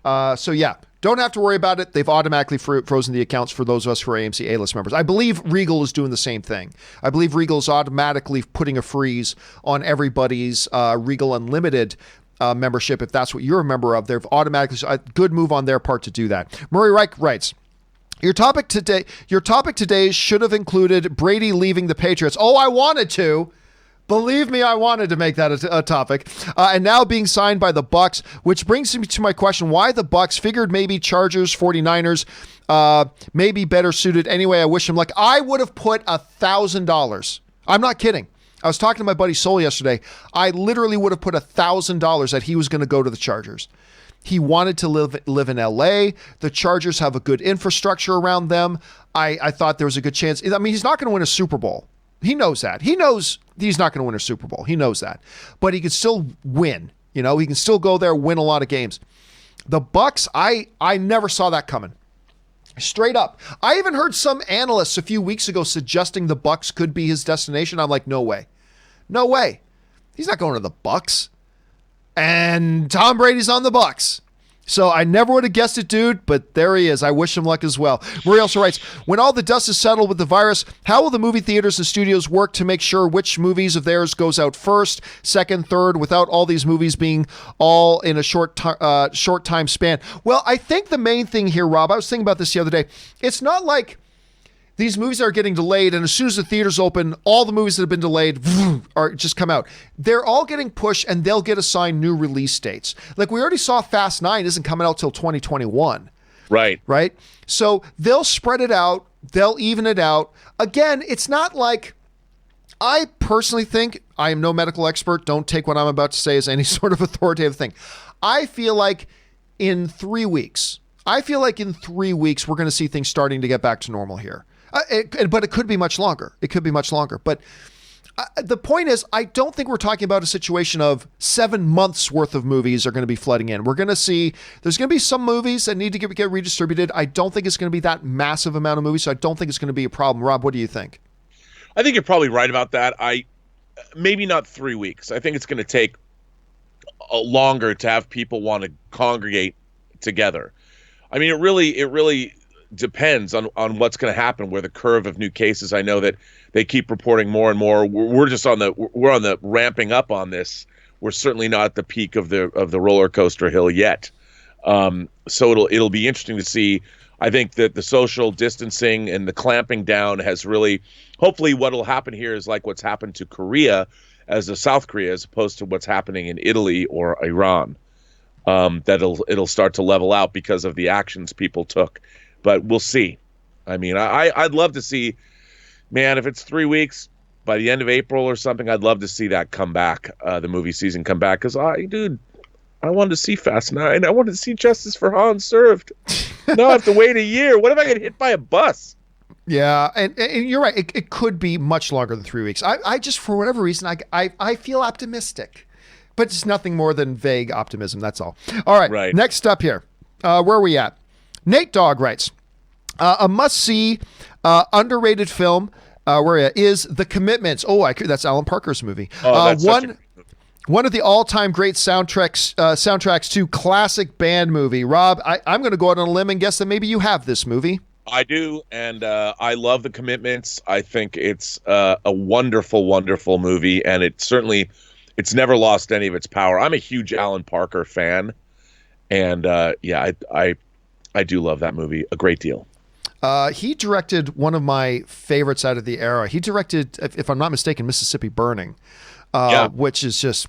Speaker 1: So yeah. Don't have to worry about it. They've automatically frozen the accounts for those of us who are AMC A-list members. I believe Regal is doing the same thing. I believe Regal is automatically putting a freeze on everybody's Regal Unlimited membership. If that's what you're a member of, they've automatically, a good move on their part to do that. Murray Reich writes, Your topic today should have included Brady leaving the Patriots. Oh, I wanted to. Believe me, I wanted to make that a topic. And now being signed by the Bucks, which brings me to my question, why the Bucks? Figured maybe Chargers, 49ers, maybe better suited. Anyway, I wish him luck. I would have put $1,000. I'm not kidding. I was talking to my buddy Soul yesterday. I literally would have put $1,000 that he was going to go to the Chargers. He wanted to live in LA. The Chargers have a good infrastructure around them. I thought there was a good chance. I mean, he's not going to win a Super Bowl. He knows that. He knows he's not going to win a Super Bowl. He knows that. But he can still win. He can still go there, win a lot of games. The Bucks, I never saw that coming. Straight up. I even heard some analysts a few weeks ago suggesting the Bucks could be his destination. I'm like, no way. No way. He's not going to the Bucks. And Tom Brady's on the Bucks. So I never would have guessed it, dude, but there he is. I wish him luck as well. Murray also writes, when all the dust is settled with the virus, how will the movie theaters and studios work to make sure which movies of theirs goes out first, second, third, without all these movies being all in a short time span? Well, I think the main thing here, Rob, I was thinking about this the other day. It's not like these movies are getting delayed, and as soon as the theaters open, all the movies that have been delayed are just come out. They're all getting pushed, and they'll get assigned new release dates. Like we already saw Fast 9 isn't coming out till 2021.
Speaker 2: Right.
Speaker 1: So they'll spread it out. They'll even it out. Again, it's not like, I personally think, I am no medical expert. Don't take what I'm about to say as any sort of authoritative thing. I feel like in 3 weeks, we're going to see things starting to get back to normal here. But it could be much longer. But the point is, I don't think we're talking about a situation of 7 months worth of movies are going to be flooding in. We're going to see, there's going to be some movies that need to get redistributed. I don't think it's going to be that massive amount of movies, so I don't think it's going to be a problem. Rob, what do you think?
Speaker 2: I think you're probably right about that. Maybe not 3 weeks. I think it's going to take longer to have people want to congregate together. I mean, it really depends on what's going to happen, where the curve of new cases. I know that they keep reporting more and more. We're on the ramping up on this. We're certainly not at the peak of the roller coaster hill yet. So it'll be interesting to see. I think that the social distancing and the clamping down has really, hopefully what will happen here is like what's happened to Korea as a South Korea, as opposed to what's happening in Italy or Iran. That it'll start to level out because of the actions people took. But we'll see. I mean, I'd love to see, man, if it's 3 weeks, by the end of April or something, I'd love to see that come back, the movie season come back. Because, I wanted to see Fast 9. I wanted to see Justice for Han served. Now I have to wait a year. What if I get hit by a bus?
Speaker 1: Yeah, and you're right. It could be much longer than 3 weeks. I just, for whatever reason, I feel optimistic. But it's nothing more than vague optimism, that's all. All right. Next up here. Where are we at? Nate Dogg writes, a must-see, underrated film is The Commitments. Oh, that's Alan Parker's movie. one of the all-time great soundtracks to classic band movie. Rob, I'm going to go out on a limb and guess that maybe you have this movie.
Speaker 2: I do, and I love The Commitments. I think it's a wonderful, wonderful movie, and it's never lost any of its power. I'm a huge Alan Parker fan, and I do love that movie a great deal.
Speaker 1: He directed one of my favorites out of the era. He directed, if I'm not mistaken, Mississippi Burning. Which is just,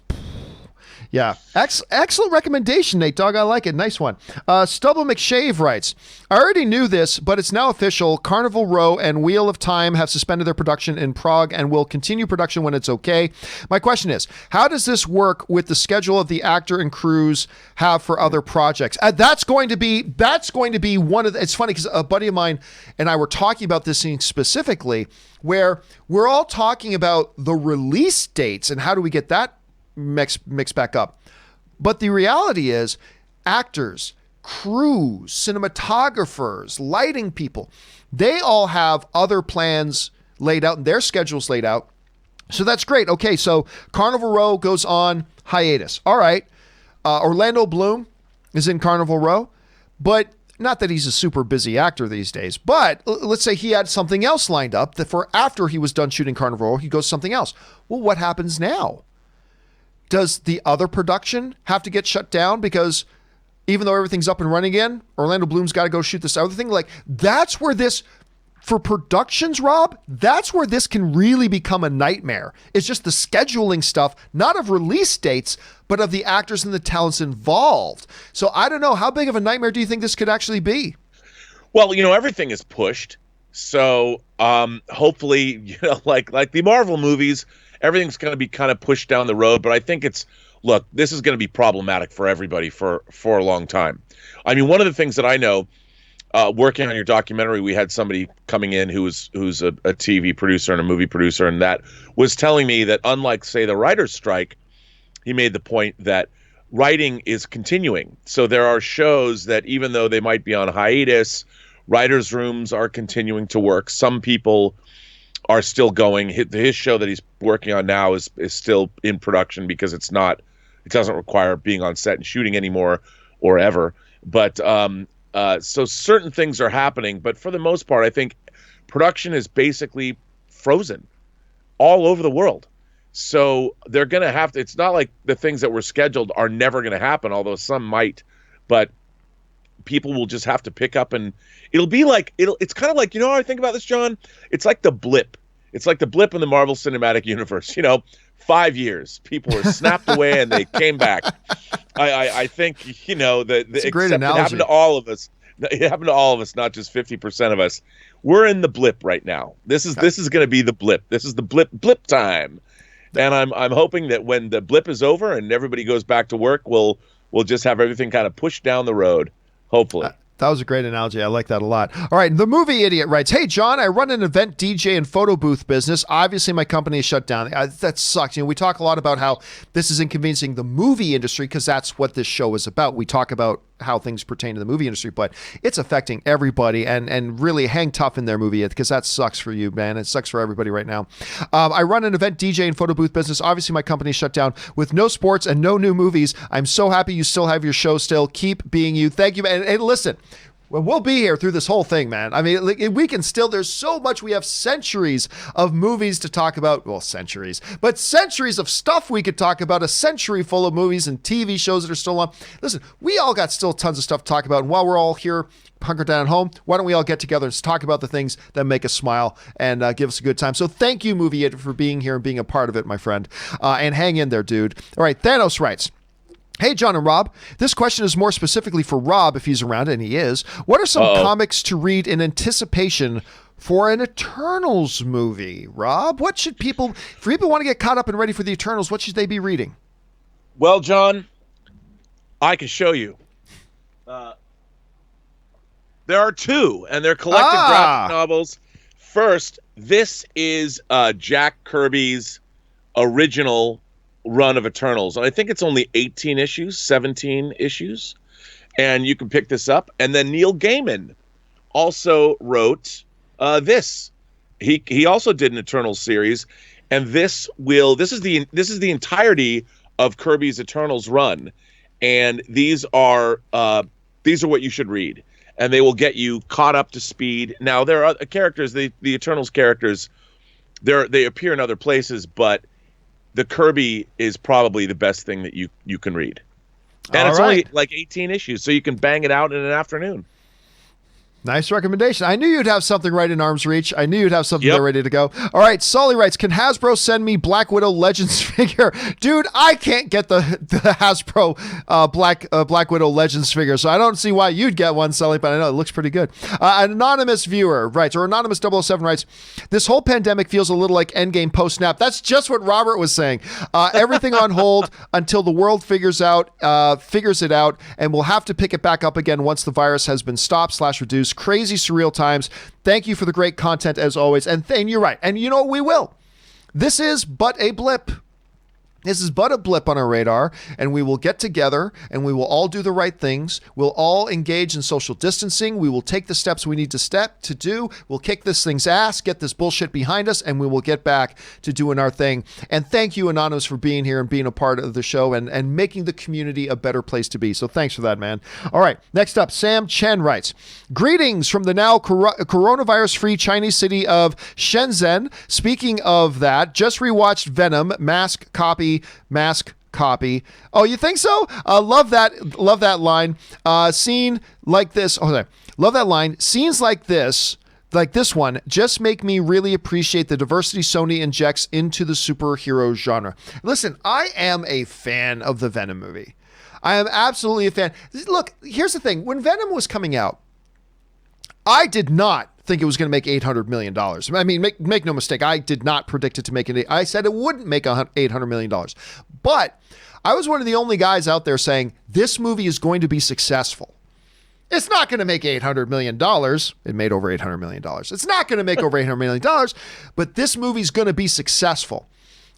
Speaker 1: excellent recommendation, Nate Dogg. I like it. Nice one. Stubble McShave writes, I already knew this, but it's now official. Carnival Row and Wheel of Time have suspended their production in Prague and will continue production when it's okay. My question is, how does this work with the schedule of the actor and crews have for other projects? That's going to be one of the, it's funny because a buddy of mine and I were talking about this thing specifically, where we're all talking about the release dates and how do we get that mixed back up. But the reality is actors, crews, cinematographers, lighting people, they all have other plans laid out and their schedules laid out. So that's great. Okay, so Carnival Row goes on hiatus. All right. Orlando Bloom is in Carnival Row, but not that he's a super busy actor these days, but let's say he had something else lined up that for after he was done shooting Carnival, he goes something else. Well, what happens now? Does the other production have to get shut down because even though everything's up and running again, Orlando Bloom's got to go shoot this other thing? Like, that's where this, for productions, Rob, that's where this can really become a nightmare. It's just the scheduling stuff, not of release dates, but of the actors and the talents involved. So I don't know, how big of a nightmare do you think this could actually be?
Speaker 2: Well, everything is pushed. So hopefully, like the Marvel movies, everything's going to be kind of pushed down the road. But I think look, this is going to be problematic for everybody for a long time. I mean, one of the things that I know, working on your documentary, we had somebody coming in who's a TV producer and a movie producer, and that was telling me that unlike, say, the writer's strike, he made the point that writing is continuing. So there are shows that even though they might be on hiatus, writers' rooms are continuing to work. Some people are still going. His show that he's working on now is still in production because it doesn't require being on set and shooting anymore or ever. But so certain things are happening, but for the most part, I think production is basically frozen all over the world. So they're going to have to, it's not like the things that were scheduled are never going to happen, although some might, but people will just have to pick up and it's kind of like, how I think about this, John? It's like the blip. It's like the blip in the Marvel Cinematic Universe, 5 years, people were snapped away and they came back. I think,
Speaker 1: it's a great analogy.
Speaker 2: It happened to all of us. It happened to all of us, not just 50% of us. We're in the blip right now. This is going to be the blip. This is the blip time. And I'm hoping that when the blip is over and everybody goes back to work, we'll just have everything kind of pushed down the road, hopefully.
Speaker 1: That was a great analogy. I like that a lot. All right. The Movie Idiot writes, hey, John, I run an event DJ and photo booth business. Obviously, my company is shut down. That sucks. We talk a lot about how this is inconveniencing the movie industry because that's what this show is about. We talk about how things pertain to the movie industry, but it's affecting everybody and really hang tough in there, Movie Idiot, because that sucks for you, man. It sucks for everybody right now. I run an event DJ and photo booth business. Obviously, my company is shut down with no sports and no new movies. I'm so happy you still have your show still. Keep being you. Thank you, man. And listen, well, we'll be here through this whole thing, man. I mean, we can still, there's so much. We have centuries of movies to talk about. Well, centuries of stuff we could talk about. A century full of movies and TV shows that are still on. Listen, we all got still tons of stuff to talk about. And while we're all here hunkered down at home, why don't we all get together and talk about the things that make us smile and give us a good time. So thank you, Movie Idiot, for being here and being a part of it, my friend. And hang in there, dude. All right, Thanos writes, hey, John and Rob, this question is more specifically for Rob if he's around, and he is. What are some comics to read in anticipation for an Eternals movie? Rob, what should people, if people want to get caught up and ready for the Eternals, what should they be reading?
Speaker 2: Well, John, I can show you. There are two, and they're collected graphic novels. First, this is Jack Kirby's original run of Eternals, and I think it's only 17 issues, and you can pick this up. And then Neil Gaiman also wrote this. He also did an Eternals series, and this is the entirety of Kirby's Eternals run, and these are what you should read, and they will get you caught up to speed. Now there are characters, the Eternals characters, they appear in other places, but the Kirby is probably the best thing that you can read. And it's only like 18 issues, so you can bang it out in an afternoon.
Speaker 1: Nice recommendation. I knew you'd have something right in arm's reach. I knew you'd have something there ready to go. All right, Sully writes, can Hasbro send me Black Widow Legends figure? Dude, I can't get the Hasbro Black Widow Legends figure, so I don't see why you'd get one, Sully, but I know it looks pretty good. An anonymous viewer writes, or Anonymous 007 writes, this whole pandemic feels a little like Endgame post-snap. That's just what Robert was saying. Everything on hold until the world figures it out, and we'll have to pick it back up again once the virus has been stopped/reduced. Crazy surreal times. Thank you for the great content as always. And you're right. And you know what, we will. This is but a blip. This is but a blip on our radar, and we will get together and we will all do the right things. We'll all engage in social distancing. We will take the steps we need to do. We'll kick this thing's ass, get this bullshit behind us, and we will get back to doing our thing. And thank you, Anonymous, for being here and being a part of the show and making the community a better place to be. So thanks for that, man. All right, next up, Sam Chen writes, greetings from the now coronavirus-free Chinese city of Shenzhen. Speaking of that, just rewatched Venom, Mask copy. Oh, you think so? Love that line. Scene like this. Oh, sorry. Love that line. Scenes like this one, just make me really appreciate the diversity Sony injects into the superhero genre. Listen, I am a fan of the Venom movie. I am absolutely a fan. Look, here's the thing. When Venom was coming out, I did not think it was going to make $800 million. I mean, make no mistake. I did not predict it to make it. I said it wouldn't make $800 million. But I was one of the only guys out there saying this movie is going to be successful. It's not going to make $800 million. It made over $800 million. It's not going to make over $800 million, but this movie's going to be successful.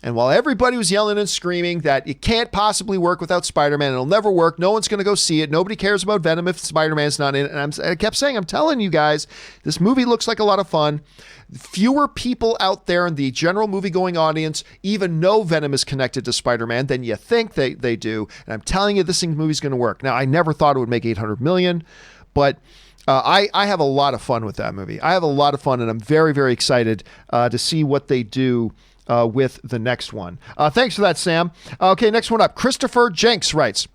Speaker 1: And while everybody was yelling and screaming that it can't possibly work without Spider-Man, it'll never work, no one's going to go see it, nobody cares about Venom if Spider-Man's not in it, and I kept saying, I'm telling you guys, this movie looks like a lot of fun. Fewer people out there in the general movie-going audience even know Venom is connected to Spider-Man than you think they do, and I'm telling you, this movie's going to work. Now, I never thought it would make $800 million, but I have a lot of fun with that movie. I have a lot of fun, and I'm very, very excited to see what they do with the next one. Thanks for that, Sam. Okay, next one up. Christopher Jenks writes,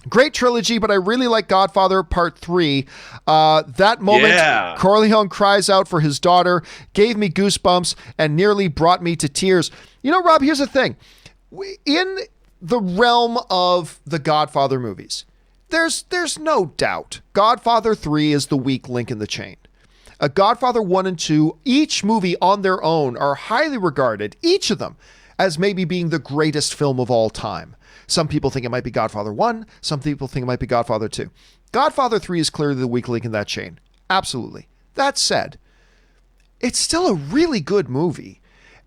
Speaker 1: great trilogy, but I really like Godfather Part 3. That moment Corleone cries out for his daughter gave me goosebumps and nearly brought me to tears. You know, Rob, here's the thing. In the realm of the Godfather movies, there's no doubt Godfather 3 is the weak link in the chain. Godfather 1 and 2, each movie on their own are highly regarded, each of them, as maybe being the greatest film of all time. Some people think it might be Godfather 1. Some people think it might be Godfather 2. Godfather 3 is clearly the weak link in that chain. Absolutely. That said, it's still a really good movie.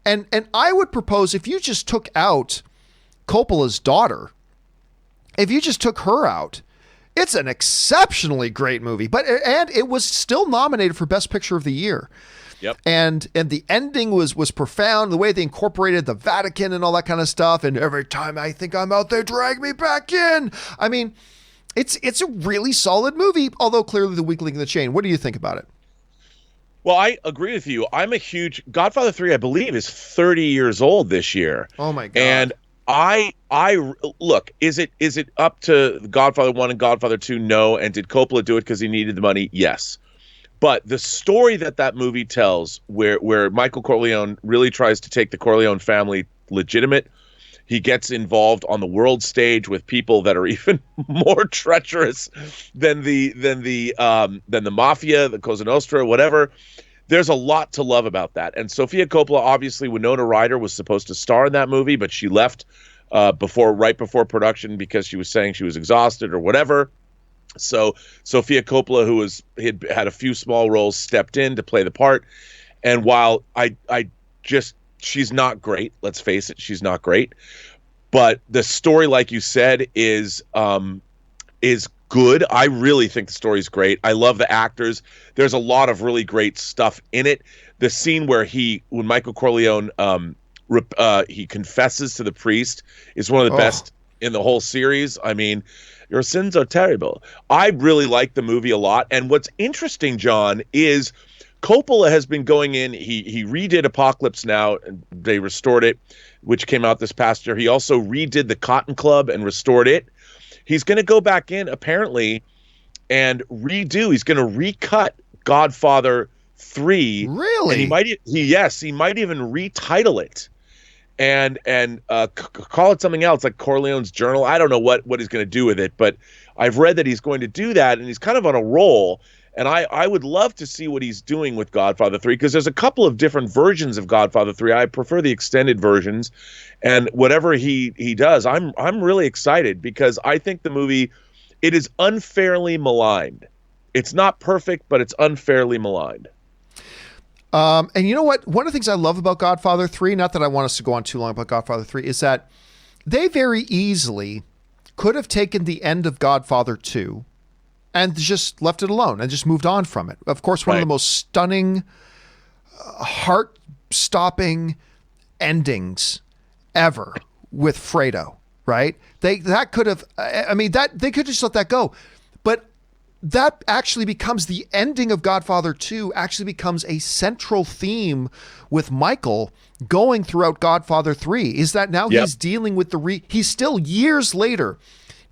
Speaker 1: And I would propose if you just took out Coppola's daughter, if you just took her out, it's an exceptionally great movie, and it was still nominated for Best Picture of the Year.
Speaker 2: Yep.
Speaker 1: And the ending was profound. The way they incorporated the Vatican and all that kind of stuff. And every time I think I'm out, they drag me back in. I mean, it's a really solid movie, although clearly the weak link in the chain. What do you think about it?
Speaker 2: Well, I agree with you. I'm a huge Godfather 3, I believe, is 30 years old this year.
Speaker 1: Oh my God.
Speaker 2: And I look, is it up to Godfather 1 and Godfather 2? No. And did Coppola do it because he needed the money? Yes. But the story that movie tells, where Michael Corleone really tries to take the Corleone family legitimate, he gets involved on the world stage with people that are even more treacherous than the mafia, the Cosa Nostra, whatever. There's a lot to love about that. And Sofia Coppola, obviously, Winona Ryder was supposed to star in that movie, but she left right before production because she was saying she was exhausted or whatever. So Sofia Coppola, who had a few small roles, stepped in to play the part. And while she's not great, let's face it, she's not great. But the story, like you said, is good. I really think the story's great. I love the actors. There's a lot of really great stuff in it. The scene where when Michael Corleone he confesses to the priest is one of the best in the whole series. I mean, your sins are terrible. I really like the movie a lot. And what's interesting, John, is Coppola has been going in. He redid Apocalypse Now, and they restored it, which came out this past year. He also redid The Cotton Club and restored it. He's going to go back in, apparently, and redo. He's going to recut Godfather 3.
Speaker 1: Really?
Speaker 2: And he might even retitle it and call it something else, like Corleone's Journal. I don't know what he's going to do with it, but I've read that he's going to do that, and he's kind of on a roll. And I would love to see what he's doing with Godfather 3, because there's a couple of different versions of Godfather 3. I prefer the extended versions, and whatever he does, I'm really excited, because I think the movie, it is unfairly maligned. It's not perfect, but it's unfairly maligned.
Speaker 1: And you know what? One of the things I love about Godfather 3, not that I want us to go on too long about Godfather 3, is that they very easily could have taken the end of Godfather 2 and just left it alone and just moved on from it. Of course, one of the most stunning, heart-stopping endings ever with Fredo, right? They could have just let that go. But that actually becomes the ending of Godfather 2, actually becomes a central theme with Michael going throughout Godfather 3, is that now he's dealing with he's still years later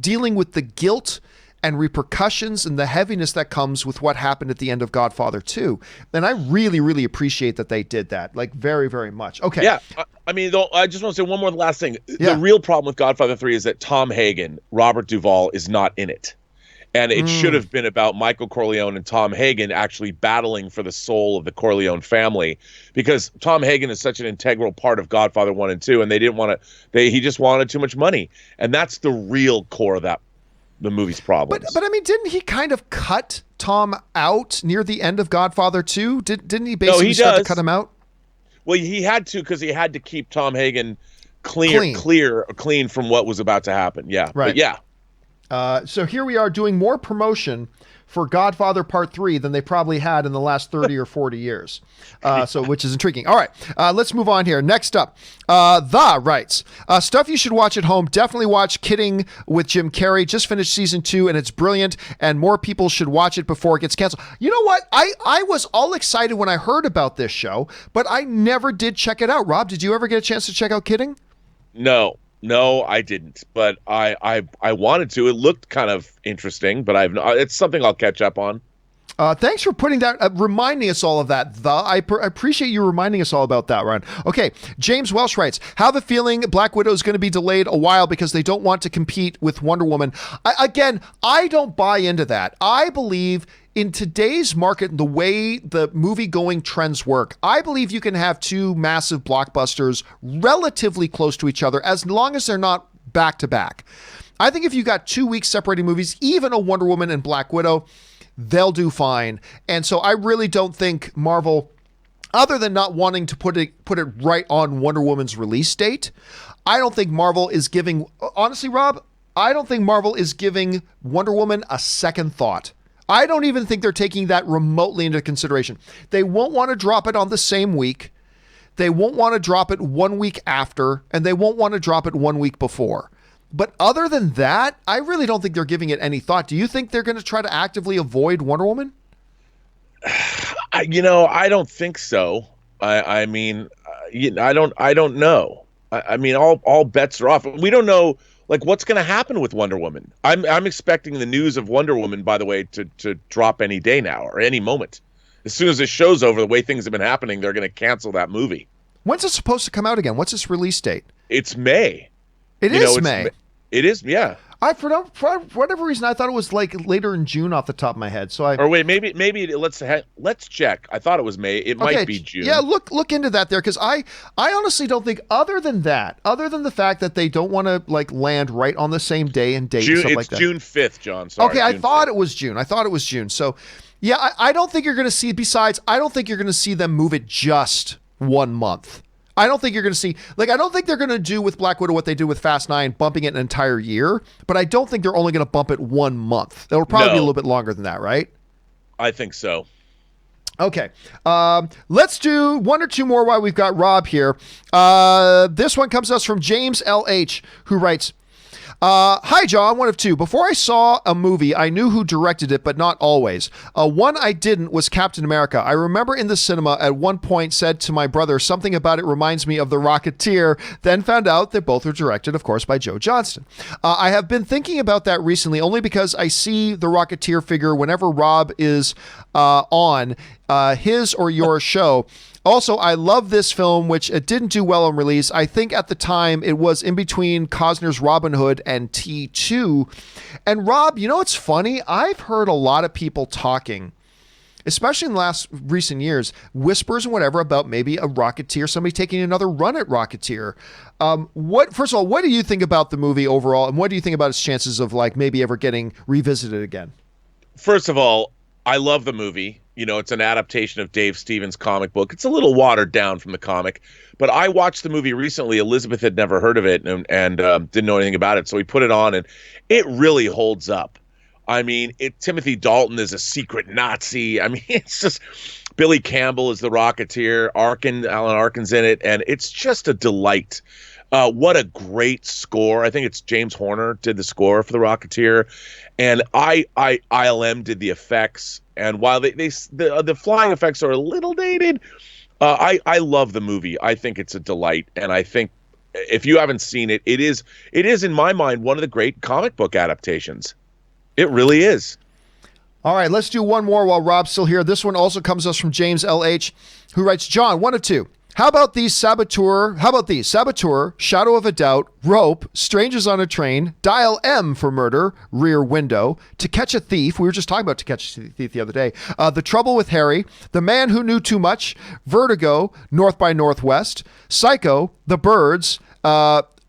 Speaker 1: dealing with the guilt and repercussions and the heaviness that comes with what happened at the end of Godfather 2. And I really, really appreciate that they did that, like, very, very much. Okay.
Speaker 2: Yeah. I mean, though, I just want to say one more last thing. Yeah. The real problem with Godfather 3 is that Tom Hagen, Robert Duvall, is not in it. And it should have been about Michael Corleone and Tom Hagen actually battling for the soul of the Corleone family, because Tom Hagen is such an integral part of Godfather 1 and 2, and they didn't want to, he just wanted too much money. And that's the real core of the movie's problems.
Speaker 1: But I mean, didn't he kind of cut Tom out near the end of Godfather 2? Didn't he basically start to cut him out?
Speaker 2: Well, he had to, because he had to keep Tom Hagen clean from what was about to happen. Yeah.
Speaker 1: Right.
Speaker 2: But yeah.
Speaker 1: So here we are doing more promotion for Godfather Part 3 than they probably had in the last 30 or 40 years. Which is intriguing. All right, let's move on here. Next up, The writes, stuff you should watch at home. Definitely watch Kidding with Jim Carrey. Just finished season 2 and it's brilliant, and more people should watch it before it gets canceled. You know what? I was all excited when I heard about this show, but I never did check it out. Rob, did you ever get a chance to check out Kidding?
Speaker 2: No, I didn't, but I wanted to. It looked kind of interesting, but it's something I'll catch up on.
Speaker 1: Thanks for putting that, reminding us all of that. I appreciate you reminding us all about that, Ryan. Okay, James Welsh writes, have a feeling Black Widow is going to be delayed a while because they don't want to compete with Wonder Woman. I don't buy into that. I believe in today's market, the way the movie-going trends work, I believe you can have two massive blockbusters relatively close to each other as long as they're not back-to-back. I think if you got 2 weeks separating movies, even a Wonder Woman and Black Widow, they'll do fine. And so I really don't think Marvel, other than not wanting to put it right on Wonder Woman's release date, I don't think Marvel is giving, honestly, Rob, I don't think Marvel is giving Wonder Woman a second thought. I don't even think they're taking that remotely into consideration. They won't want to drop it on the same week. They won't want to drop it 1 week after, and they won't want to drop it 1 week before. But other than that, I really don't think they're giving it any thought. Do you think they're going to try to actively avoid Wonder Woman?
Speaker 2: I don't think so. I don't know. I mean, all bets are off. We don't know, like, what's going to happen with Wonder Woman. I'm expecting the news of Wonder Woman, by the way, to drop any day now or any moment. As soon as this show's over, the way things have been happening, they're going to cancel that movie.
Speaker 1: When's it supposed to come out again? What's its release date?
Speaker 2: It's May.
Speaker 1: It is May.
Speaker 2: It is, yeah.
Speaker 1: For whatever reason, I thought it was like later in June off the top of my head.
Speaker 2: Maybe let's check. I thought it was May. It might be June.
Speaker 1: Yeah, look into that there, because I honestly don't think, other than the fact that they don't want to like land right on the same day and date and stuff like that.
Speaker 2: It's June 5th, John. Sorry.
Speaker 1: Okay, I thought it was June. So, yeah, I don't think you're going to see. Besides, I don't think you're going to see them move it just 1 month. I don't think you're going to see, I don't think they're going to do with Black Widow what they do with Fast 9, bumping it an entire year, but I don't think they're only going to bump it 1 month. It'll probably be a little bit longer than that, right?
Speaker 2: I think so.
Speaker 1: Okay, let's do one or two more while we've got Rob here. This one comes to us from James LH, who writes, hi, John, one of two. Before I saw a movie, I knew who directed it, but not always. One I didn't was Captain America. I remember in the cinema at one point said to my brother, something about it reminds me of The Rocketeer, then found out that both were directed, of course, by Joe Johnston. I have been thinking about that recently only because I see The Rocketeer figure whenever Rob is on his or your show. Also, I love this film, which it didn't do well on release. I think at the time it was in between Costner's Robin Hood and T2. And Rob, you know what's funny? I've heard a lot of people talking, especially in the last recent years, whispers and whatever about maybe a Rocketeer, somebody taking another run at Rocketeer. First of all, what do you think about the movie overall? And what do you think about its chances of like maybe ever getting revisited again?
Speaker 2: First of all, I love the movie. You know, it's an adaptation of Dave Stevens' comic book. It's a little watered down from the comic, but I watched the movie recently. Elizabeth had never heard of it and didn't know anything about it, so we put it on, and it really holds up. I mean, Timothy Dalton is a secret Nazi. I mean, it's just Billy Campbell is the Rocketeer. Alan Arkin's in it, and it's just a delight. What a great score. I think it's James Horner did the score for the Rocketeer, and ILM did the effects. And while the flying effects are a little dated, I love the movie. I think it's a delight, and I think if you haven't seen it, it is in my mind one of the great comic book adaptations. It really is.
Speaker 1: All right, let's do one more while Rob's still here. This one also comes to us from James LH, who writes, John, one of two. How about these? Saboteur, Shadow of a Doubt, Rope, Strangers on a Train, Dial M for Murder, Rear Window, To Catch a Thief. We were just talking about To Catch a Thief the other day. The Trouble with Harry, The Man Who Knew Too Much, Vertigo, North by Northwest, Psycho, The Birds, Marnie,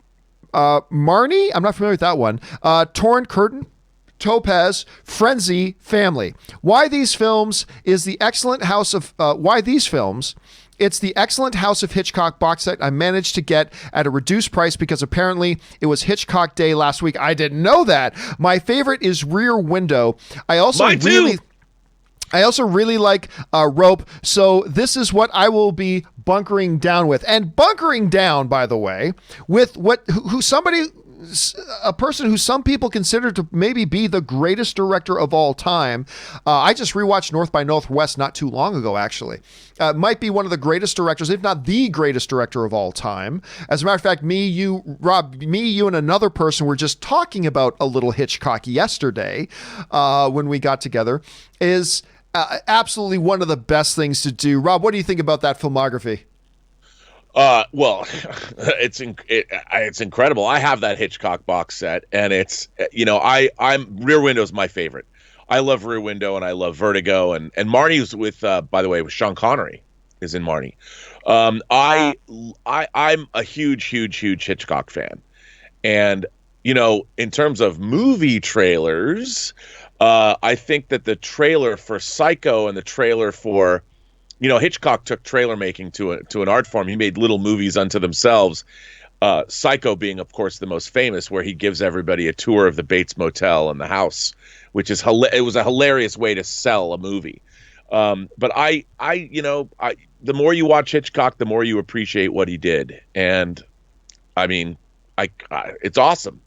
Speaker 1: I'm not familiar with that one, Torn Curtain, Topaz, Frenzy, Family. Why these films? It's the excellent House of Hitchcock box set I managed to get at a reduced price because apparently it was Hitchcock Day last week. I didn't know that. My favorite is Rear Window. I also really like Rope, so this is what I will be bunkering down with. And bunkering down, by the way, with a person who some people consider to maybe be the greatest director of all time. I just rewatched North by Northwest not too long ago, actually. Might be one of the greatest directors, if not the greatest director of all time. As a matter of fact, Rob, you and another person were just talking about a little Hitchcock yesterday when we got together. Is absolutely one of the best things to do. Rob, what do you think about that filmography?
Speaker 2: Well, it's incredible. I have that Hitchcock box set, and it's, Rear Window is my favorite. I love Rear Window, and I love Vertigo, and Marnie's with, by the way, with Sean Connery is in Marnie. I'm a huge Hitchcock fan, and in terms of movie trailers, I think that the trailer for Psycho and the trailer for Hitchcock took trailer making to an art form. He made little movies unto themselves. Psycho being, of course, the most famous, where he gives everybody a tour of the Bates Motel and the house, which is it was a hilarious way to sell a movie. But the more you watch Hitchcock, the more you appreciate what he did, and I mean, it's awesome.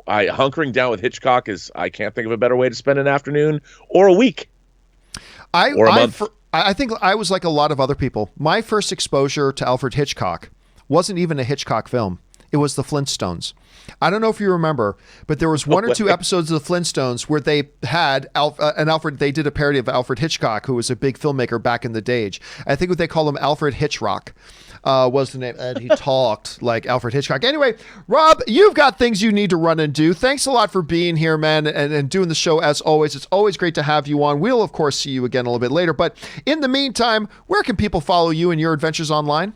Speaker 2: Hunkering down with Hitchcock I can't think of a better way to spend an afternoon or a week or a month.
Speaker 1: I think I was like a lot of other people. My first exposure to Alfred Hitchcock wasn't even a Hitchcock film. It was The Flintstones. I don't know if you remember, but there was one or two episodes of The Flintstones where they had they did a parody of Alfred Hitchcock, who was a big filmmaker back in the day. I think what they call him Alfred Hitchrock was the name, and he talked like Alfred Hitchcock. Anyway, Rob, you've got things you need to run and do. Thanks a lot for being here, man, and doing the show as always. It's always great to have you on. We'll, of course, see you again a little bit later. But in the meantime, where can people follow you and your adventures online?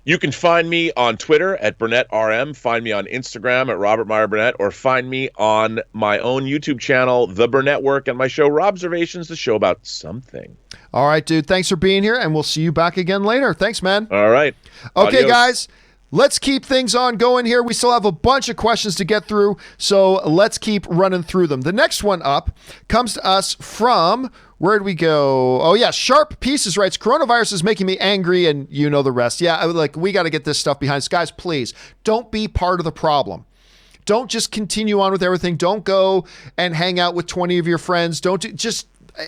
Speaker 2: You can find me on Twitter at BurnettRM, find me on Instagram at Robert Meyer Burnett, or find me on my own YouTube channel, The Burnett Work, and my show, Robservations, the show about something. All
Speaker 1: right, dude. Thanks for being here, and we'll see you back again later. Thanks, man.
Speaker 2: All right.
Speaker 1: Okay,
Speaker 2: Adios.
Speaker 1: guys. let's keep things on going here. We still have a bunch of questions to get through, so let's keep running through them. The next one up comes to us from, where'd we go? Oh yeah, Sharp Pieces writes, coronavirus is making me angry, and you know the rest. Yeah, we got to get this stuff behind us. Guys, please, don't be part of the problem. Don't just continue on with everything. Don't go and hang out with 20 of your friends.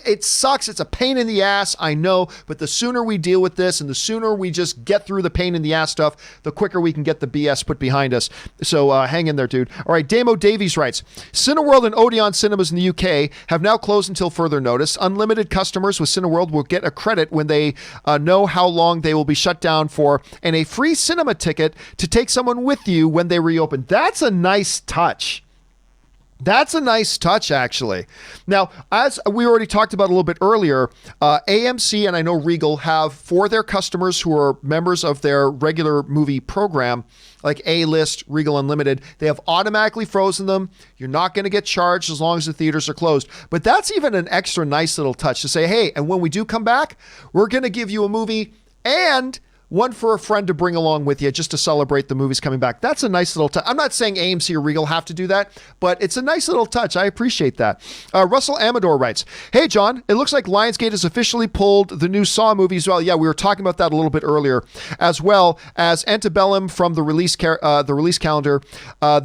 Speaker 1: It sucks. It's a pain in the ass, I know, but the sooner we deal with this and the sooner we just get through the pain in the ass stuff, the quicker we can get the BS put behind us. So hang in there, dude. All right, Damo Davies writes, Cineworld and Odeon cinemas in the UK have now closed until further notice. Unlimited customers with Cineworld will get a credit when they know how long they will be shut down for, and a free cinema ticket to take someone with you when they reopen. That's a nice touch. That's a nice touch, actually. Now, as we already talked about a little bit earlier, AMC and I know Regal have, for their customers who are members of their regular movie program, like A-List, Regal Unlimited, they have automatically frozen them. You're not going to get charged as long as the theaters are closed. But that's even an extra nice little touch to say, hey, and when we do come back, we're going to give you a movie and one for a friend to bring along with you just to celebrate the movies coming back. That's a nice little touch. I'm not saying AMC or Regal have to do that, but it's a nice little touch. I appreciate that. Russell Amador writes, hey, John, it looks like Lionsgate has officially pulled the new Saw movies. Well, yeah, we were talking about that a little bit earlier, as well as Antebellum from the release calendar.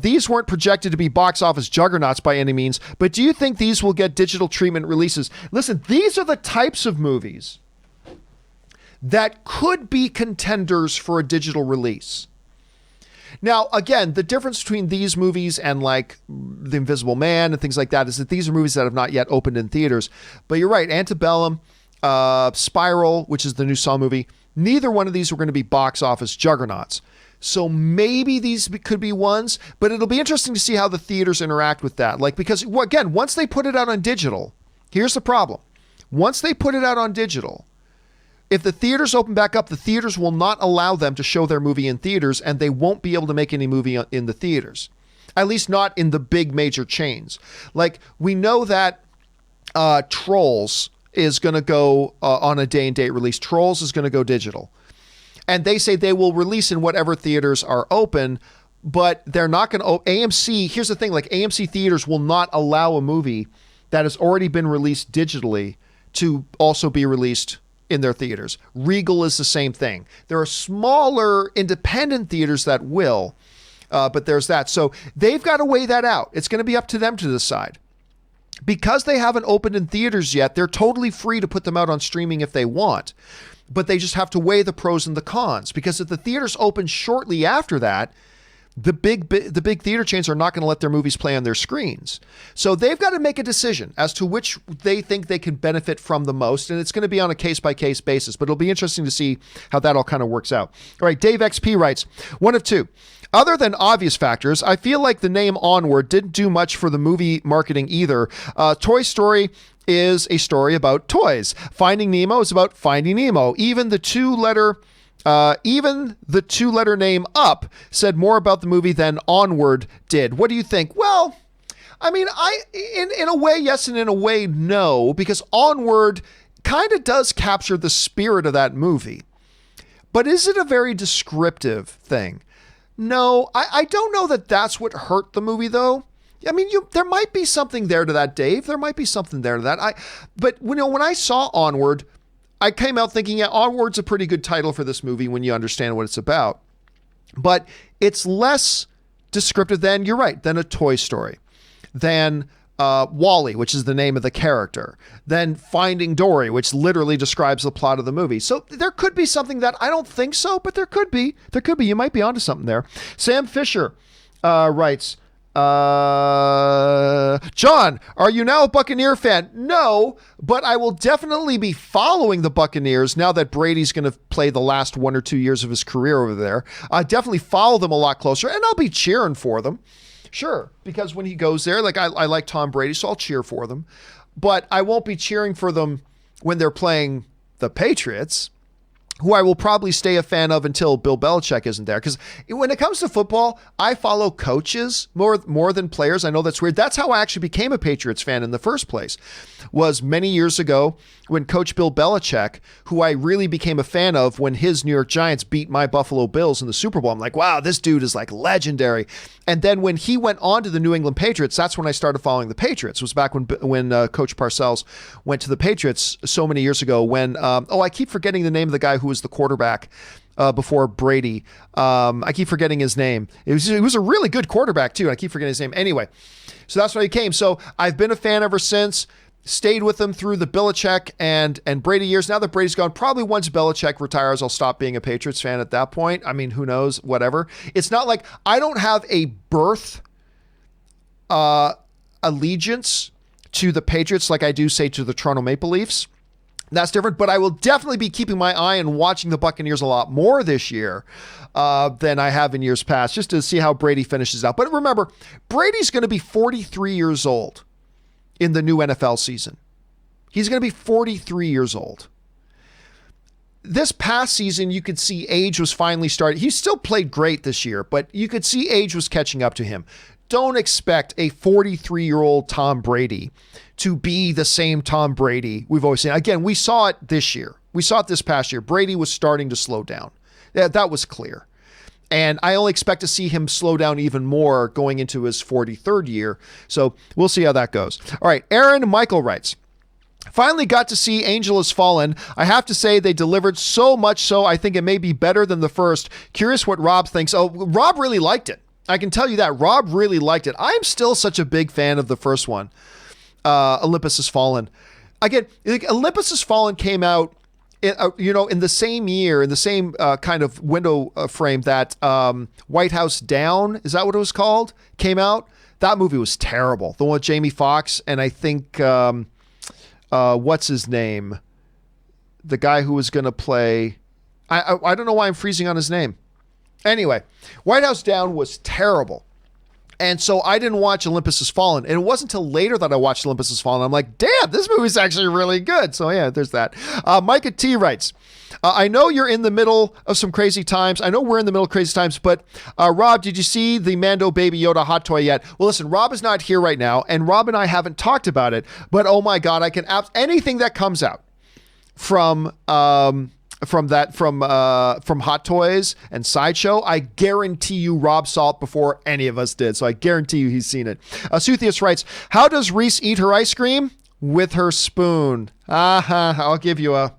Speaker 1: These weren't projected to be box office juggernauts by any means, but do you think these will get digital treatment releases? Listen, these are the types of movies that could be contenders for a digital release. Now, again, the difference between these movies and like The Invisible Man and things like that is that these are movies that have not yet opened in theaters. But you're right, Antebellum, Spiral, which is the new Saw movie, neither one of these are going to be box office juggernauts. So maybe these could be ones, but it'll be interesting to see how the theaters interact with that. Like, because again, once they put it out on digital, here's the problem. Once they put it out on digital, if the theaters open back up, the theaters will not allow them to show their movie in theaters, and they won't be able to make any movie in the theaters. At least not in the big major chains. Like, we know that Trolls is going to go on a day and date release. Trolls is going to go digital. And they say they will release in whatever theaters are open, but they're not going to... AMC, here's the thing, like AMC theaters will not allow a movie that has already been released digitally to also be released in their theaters. Regal is the same thing. There are smaller independent theaters that will, but there's that. So they've got to weigh that out. It's going to be up to them to decide. Because they haven't opened in theaters yet, they're totally free to put them out on streaming if they want. But they just have to weigh the pros and the cons. Because if the theaters open shortly after that, the big theater chains are not going to let their movies play on their screens. So they've got to make a decision as to which they think they can benefit from the most. And it's going to be on a case-by-case basis. But it'll be interesting to see how that all kind of works out. All right, Dave XP writes, one of two. Other than obvious factors, I feel like the name Onward didn't do much for the movie marketing either. Toy Story is a story about toys. Finding Nemo is about finding Nemo. Even the two-letter name Up said more about the movie than Onward did. What do you think? Well, I mean, in a way, yes, and in a way, no, because Onward kind of does capture the spirit of that movie. But is it a very descriptive thing? No, I don't know that that's what hurt the movie, though. I mean, there might be something there to that, Dave. There might be something there to that. But when I saw Onward, I came out thinking, yeah, Onward's a pretty good title for this movie when you understand what it's about. But it's less descriptive than, you're right, than a Toy Story, than Wall-E, which is the name of the character, than Finding Dory, which literally describes the plot of the movie. So there could be something that, I don't think so, but there could be. There could be. You might be onto something there. Sam Fisher writes, John, are you now a Buccaneer fan? No, but I will definitely be following the Buccaneers now that Brady's going to play the last 1 or 2 years of his career over there. I definitely follow them a lot closer, and I'll be cheering for them. Sure, because when he goes there, like I like Tom Brady, so I'll cheer for them. But I won't be cheering for them when they're playing the Patriots. who I will probably stay a fan of until Bill Belichick isn't there. Because when it comes to football, I follow coaches more than players. I know that's weird. That's how I actually became a Patriots fan in the first place, was many years ago when Coach Bill Belichick, who I really became a fan of when his New York Giants beat my Buffalo Bills in the Super Bowl. I'm like, wow, this dude is like legendary. And then when he went on to the New England Patriots, that's when I started following the Patriots. It was back when Coach Parcells went to the Patriots so many years ago when, I keep forgetting the name of the guy who was the quarterback before Brady. I keep forgetting his name. He was a really good quarterback too. I keep forgetting his name. Anyway, so that's when he came. So I've been a fan ever since. Stayed with him through the Belichick and Brady years. Now that Brady's gone, probably once Belichick retires, I'll stop being a Patriots fan at that point. I mean, who knows? Whatever. It's not like I don't have a birth allegiance to the Patriots like I do, say, to the Toronto Maple Leafs. That's different, but I will definitely be keeping my eye and watching the Buccaneers a lot more this year than I have in years past, just to see how Brady finishes out. But remember, Brady's going to be 43 years old in the new NFL season. He's going to be 43 years old. This past season, you could see age was finally starting. He still played great this year, but you could see age was catching up to him. Don't expect a 43-year-old Tom Brady to be the same Tom Brady we've always seen. Again, we saw it this year. We saw it this past year. Brady was starting to slow down. That was clear. And I only expect to see him slow down even more going into his 43rd year. So we'll see how that goes. All right, Aaron Michael writes, finally got to see Angel Has Fallen. I have to say they delivered so much so I think it may be better than the first. Curious what Rob thinks. Oh, Rob really liked it. I can tell you that. Rob really liked it. I'm still such a big fan of the first one, Olympus Has Fallen. Again, Olympus Has Fallen came out in the same year, in the same kind of window frame that White House Down, is that what it was called, came out. That movie was terrible. The one with Jamie Foxx and I think, what's his name? The guy who was going to play, I don't know why I'm freezing on his name. Anyway, White House Down was terrible. And so I didn't watch Olympus Has Fallen. And it wasn't until later that I watched Olympus Has Fallen. I'm like, damn, this movie's actually really good. So yeah, there's that. Micah T writes, I know you're in the middle of some crazy times. I know we're in the middle of crazy times, but Rob, did you see the Mando Baby Yoda hot toy yet? Well, listen, Rob is not here right now, and Rob and I haven't talked about it, but oh my God, I can anything that comes out from Hot Toys and Sideshow, I guarantee you Rob saw it before any of us did. So I guarantee you he's seen it. Suthius writes, how does Reese eat her ice cream? With her spoon. I'll give you a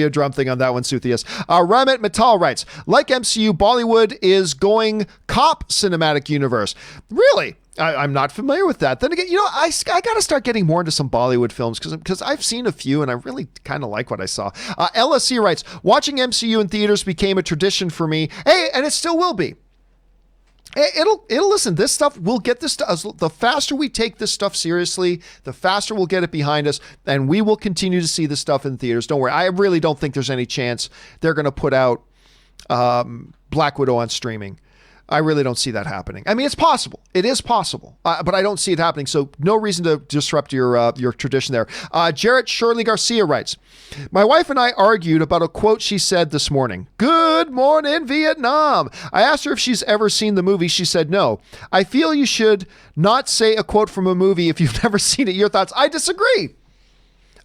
Speaker 1: drum thing on that one, Suthius. Ramit Mittal writes, like MCU, Bollywood is going cop cinematic universe. Really? I'm not familiar with that. Then again, I got to start getting more into some Bollywood films because I've seen a few and I really kind of like what I saw. LSC writes, watching MCU in theaters became a tradition for me. Hey, and it still will be. It'll listen, this stuff, we'll get this stuff. The faster we take this stuff seriously, the faster we'll get it behind us, and we will continue to see this stuff in theaters. Don't worry. I really don't think there's any chance they're going to put out Black Widow on streaming. I really don't see that happening. I mean, it's possible. It is possible, but I don't see it happening. So no reason to disrupt your tradition there. Jarrett Shirley Garcia writes, my wife and I argued about a quote she said this morning. Good morning, Vietnam. I asked her if she's ever seen the movie. She said no. I feel you should not say a quote from a movie if you've never seen it. Your thoughts? I disagree.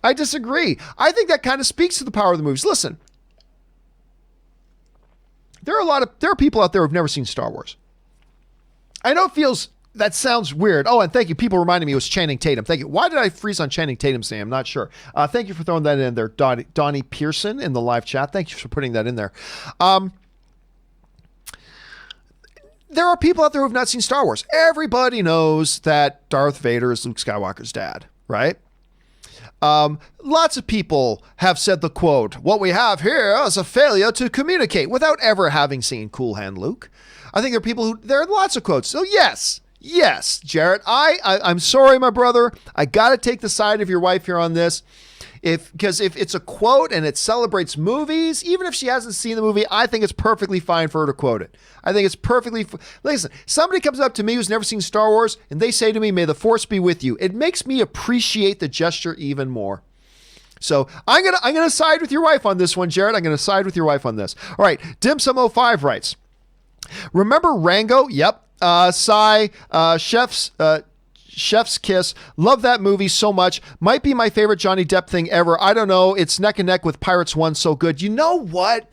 Speaker 1: I think that kind of speaks to the power of the movies. Listen. There are people out there who've never seen Star Wars. I know that sounds weird. Oh, and thank you. People reminded me it was Channing Tatum. Thank you. Why did I freeze on Channing Tatum's name? I'm not sure. Thank you for throwing that in there, Donnie Pearson in the live chat. Thank you for putting that in there. There are people out there who've not seen Star Wars. Everybody knows that Darth Vader is Luke Skywalker's dad, right? Lots of people have said the quote, what we have here is a failure to communicate, without ever having seen Cool Hand Luke. I think there are lots of quotes. So yes, Jarrett, I'm sorry, my brother. I got to take the side of your wife here on this. Because if it's a quote and it celebrates movies, even if she hasn't seen the movie, I think it's perfectly fine for her to quote it. I think it's perfectly listen, somebody comes up to me who's never seen Star Wars and they say to me, may the force be with you. It makes me appreciate the gesture even more. So I'm gonna side with your wife on this one, Jared. I'm gonna side with your wife on this. All right, Dimsum05 writes, remember Rango? Yep. Chef's Kiss. Love that movie so much. Might be my favorite Johnny Depp thing ever. I don't know. It's neck and neck with Pirates 1. So good. You know what?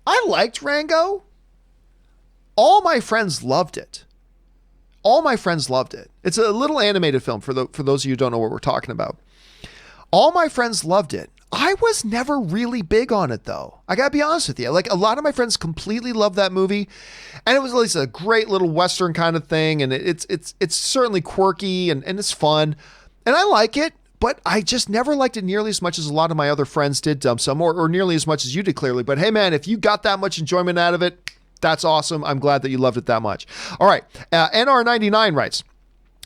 Speaker 1: I liked Rango. All my friends loved it. It's a little animated film for those of you who don't know what we're talking about. All my friends loved it. I was never really big on it, though. I gotta be honest with you. Like, a lot of my friends completely loved that movie, and it was at least a great little Western kind of thing, and it's certainly quirky and it's fun, and I like it, but I just never liked it nearly as much as a lot of my other friends did, Dumsum, or nearly as much as you did, clearly. But hey, man, if you got that much enjoyment out of it, that's awesome. I'm glad that you loved it that much. All right, NR99 writes,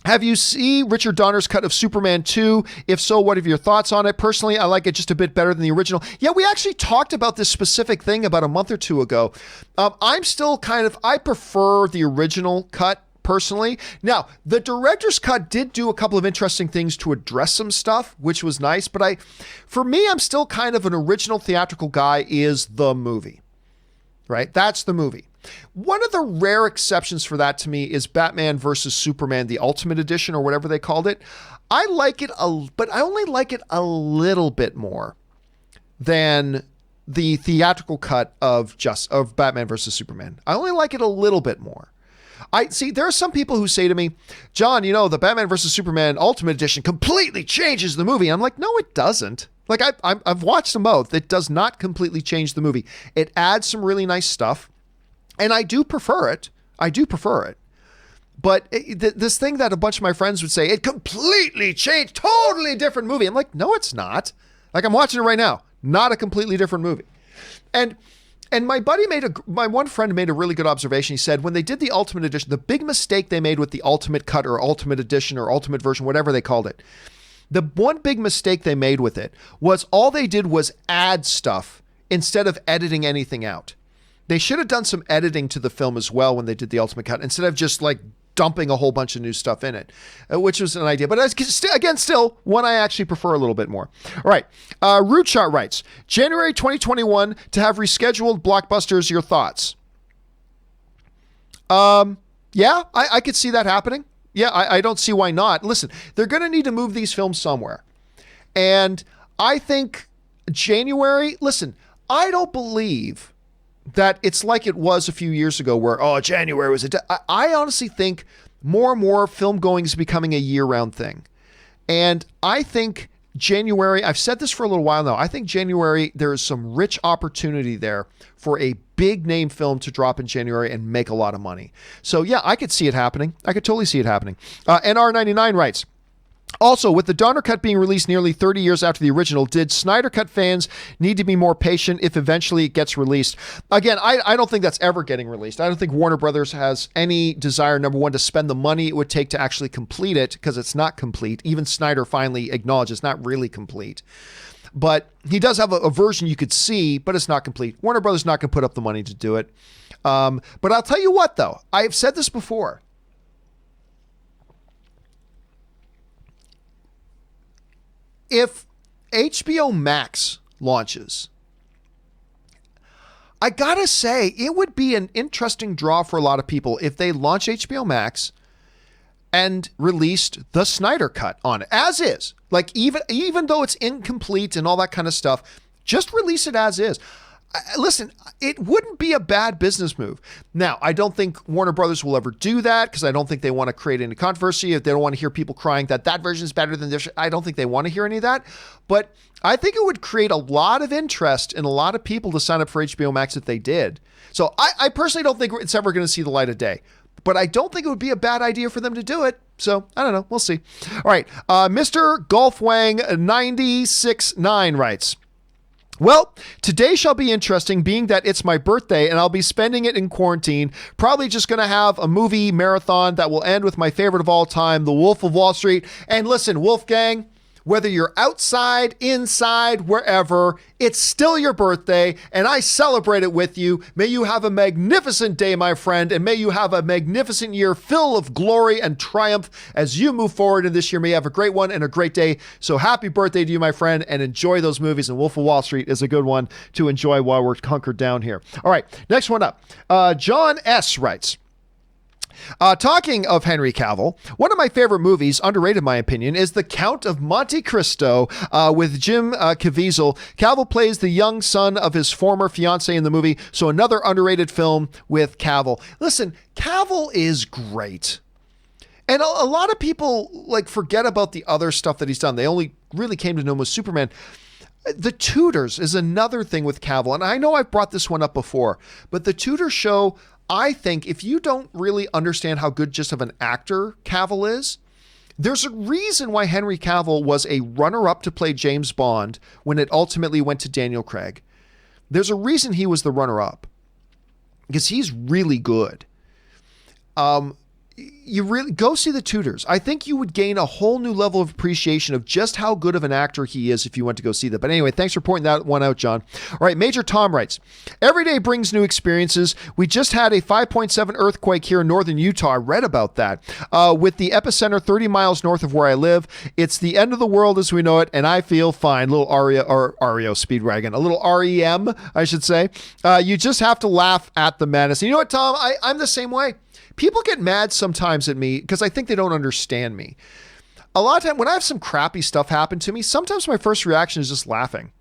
Speaker 1: have you seen Richard Donner's cut of Superman 2? If so, what are your thoughts on it? Personally, I like it just a bit better than the original. Yeah, we actually talked about this specific thing about a month or two ago. I'm still I prefer the original cut personally. Now, the director's cut did do a couple of interesting things to address some stuff, which was nice. But for me, I'm still kind of an original theatrical guy is the movie, right? That's the movie. One of the rare exceptions for that to me is Batman versus Superman, the Ultimate Edition, or whatever they called it. I like it, but I only like it a little bit more than the theatrical cut of Batman versus Superman. I only like it a little bit more. There are some people who say to me, John, the Batman versus Superman Ultimate Edition completely changes the movie. I'm like, no, it doesn't. Like, I've watched them both. It does not completely change the movie. It adds some really nice stuff. And I do prefer it. But this thing that a bunch of my friends would say, it completely changed, totally different movie. I'm like, no, it's not. Like, I'm watching it right now. Not a completely different movie. And my one friend made a really good observation. He said, when they did the Ultimate Edition, the big mistake they made with the Ultimate Cut or Ultimate Edition or Ultimate Version, whatever they called it, the one big mistake they made with it was all they did was add stuff instead of editing anything out. They should have done some editing to the film as well when they did the Ultimate Cut, instead of just like dumping a whole bunch of new stuff in it, which was an idea. But still one I actually prefer a little bit more. All right. Root Shot writes, January 2021 to have rescheduled blockbusters. Your thoughts? Yeah, I could see that happening. Yeah, I don't see why not. Listen, they're going to need to move these films somewhere. And I think January, listen, I don't believe that it's like it was a few years ago where, January was I honestly think more and more film going is becoming a year-round thing. And I think January, I've said this for a little while now, I think January, there is some rich opportunity there for a big name film to drop in January and make a lot of money. So yeah, I could see it happening. I could totally see it happening. NR99 writes, also, with the Donner Cut being released nearly 30 years after the original, did Snyder Cut fans need to be more patient if eventually it gets released? Again, I don't think that's ever getting released. I don't think Warner Brothers has any desire, number one, to spend the money it would take to actually complete it, because it's not complete. Even Snyder finally acknowledged it's not really complete. But he does have a version you could see, but it's not complete. Warner Brothers is not going to put up the money to do it. But I'll tell you what, though. I've said this before. If HBO Max launches, I gotta say, it would be an interesting draw for a lot of people if they launch HBO Max and released the Snyder Cut on it, as is. Like, even though it's incomplete and all that kind of stuff, just release it as is. Listen, it wouldn't be a bad business move. Now, I don't think Warner Brothers will ever do that, because I don't think they want to create any controversy. If they don't want to hear people crying that version is better than this, I don't think they want to hear any of that. But I think it would create a lot of interest in a lot of people to sign up for HBO Max if they did. So I personally don't think it's ever going to see the light of day. But I don't think it would be a bad idea for them to do it. So, I don't know. We'll see. All right. Mr. Golfwang 969 writes, well, today shall be interesting, being that it's my birthday and I'll be spending it in quarantine. Probably just going to have a movie marathon that will end with my favorite of all time, The Wolf of Wall Street. And listen, Wolfgang, Whether you're outside, inside, wherever, it's still your birthday, and I celebrate it with you. May you have a magnificent day, my friend, and may you have a magnificent year full of glory and triumph as you move forward in this year. May you have a great one and a great day. So happy birthday to you, my friend, and enjoy those movies. And Wolf of Wall Street is a good one to enjoy while we're hunkered down here. All right, next one up. John S. writes, talking of Henry Cavill, one of my favorite movies, underrated in my opinion, is The Count of Monte Cristo with Jim Caviezel. Cavill plays the young son of his former fiance in the movie, so another underrated film with Cavill. Listen, Cavill is great. And a lot of people like forget about the other stuff that he's done. They only really came to know him with Superman. The Tudors is another thing with Cavill, and I know I've brought this one up before, but The Tudors show, I think, if you don't really understand how good just of an actor Cavill is, there's a reason why Henry Cavill was a runner-up to play James Bond when it ultimately went to Daniel Craig. There's a reason he was the runner-up, because he's really good. You really go see The Tudors. I think you would gain a whole new level of appreciation of just how good of an actor he is if you went to go see that. But anyway, thanks for pointing that one out, John. All right, Major Tom writes, every day brings new experiences. We just had a 5.7 earthquake here in northern Utah. I read about that. With the epicenter 30 miles north of where I live. It's the end of the world as we know it, and I feel fine. Little REO Speedwagon. A little REM, I should say. You just have to laugh at the madness. And you know what, Tom? I'm the same way. People get mad sometimes at me because I think they don't understand me. A lot of time when I have some crappy stuff happen to me, sometimes my first reaction is just laughing.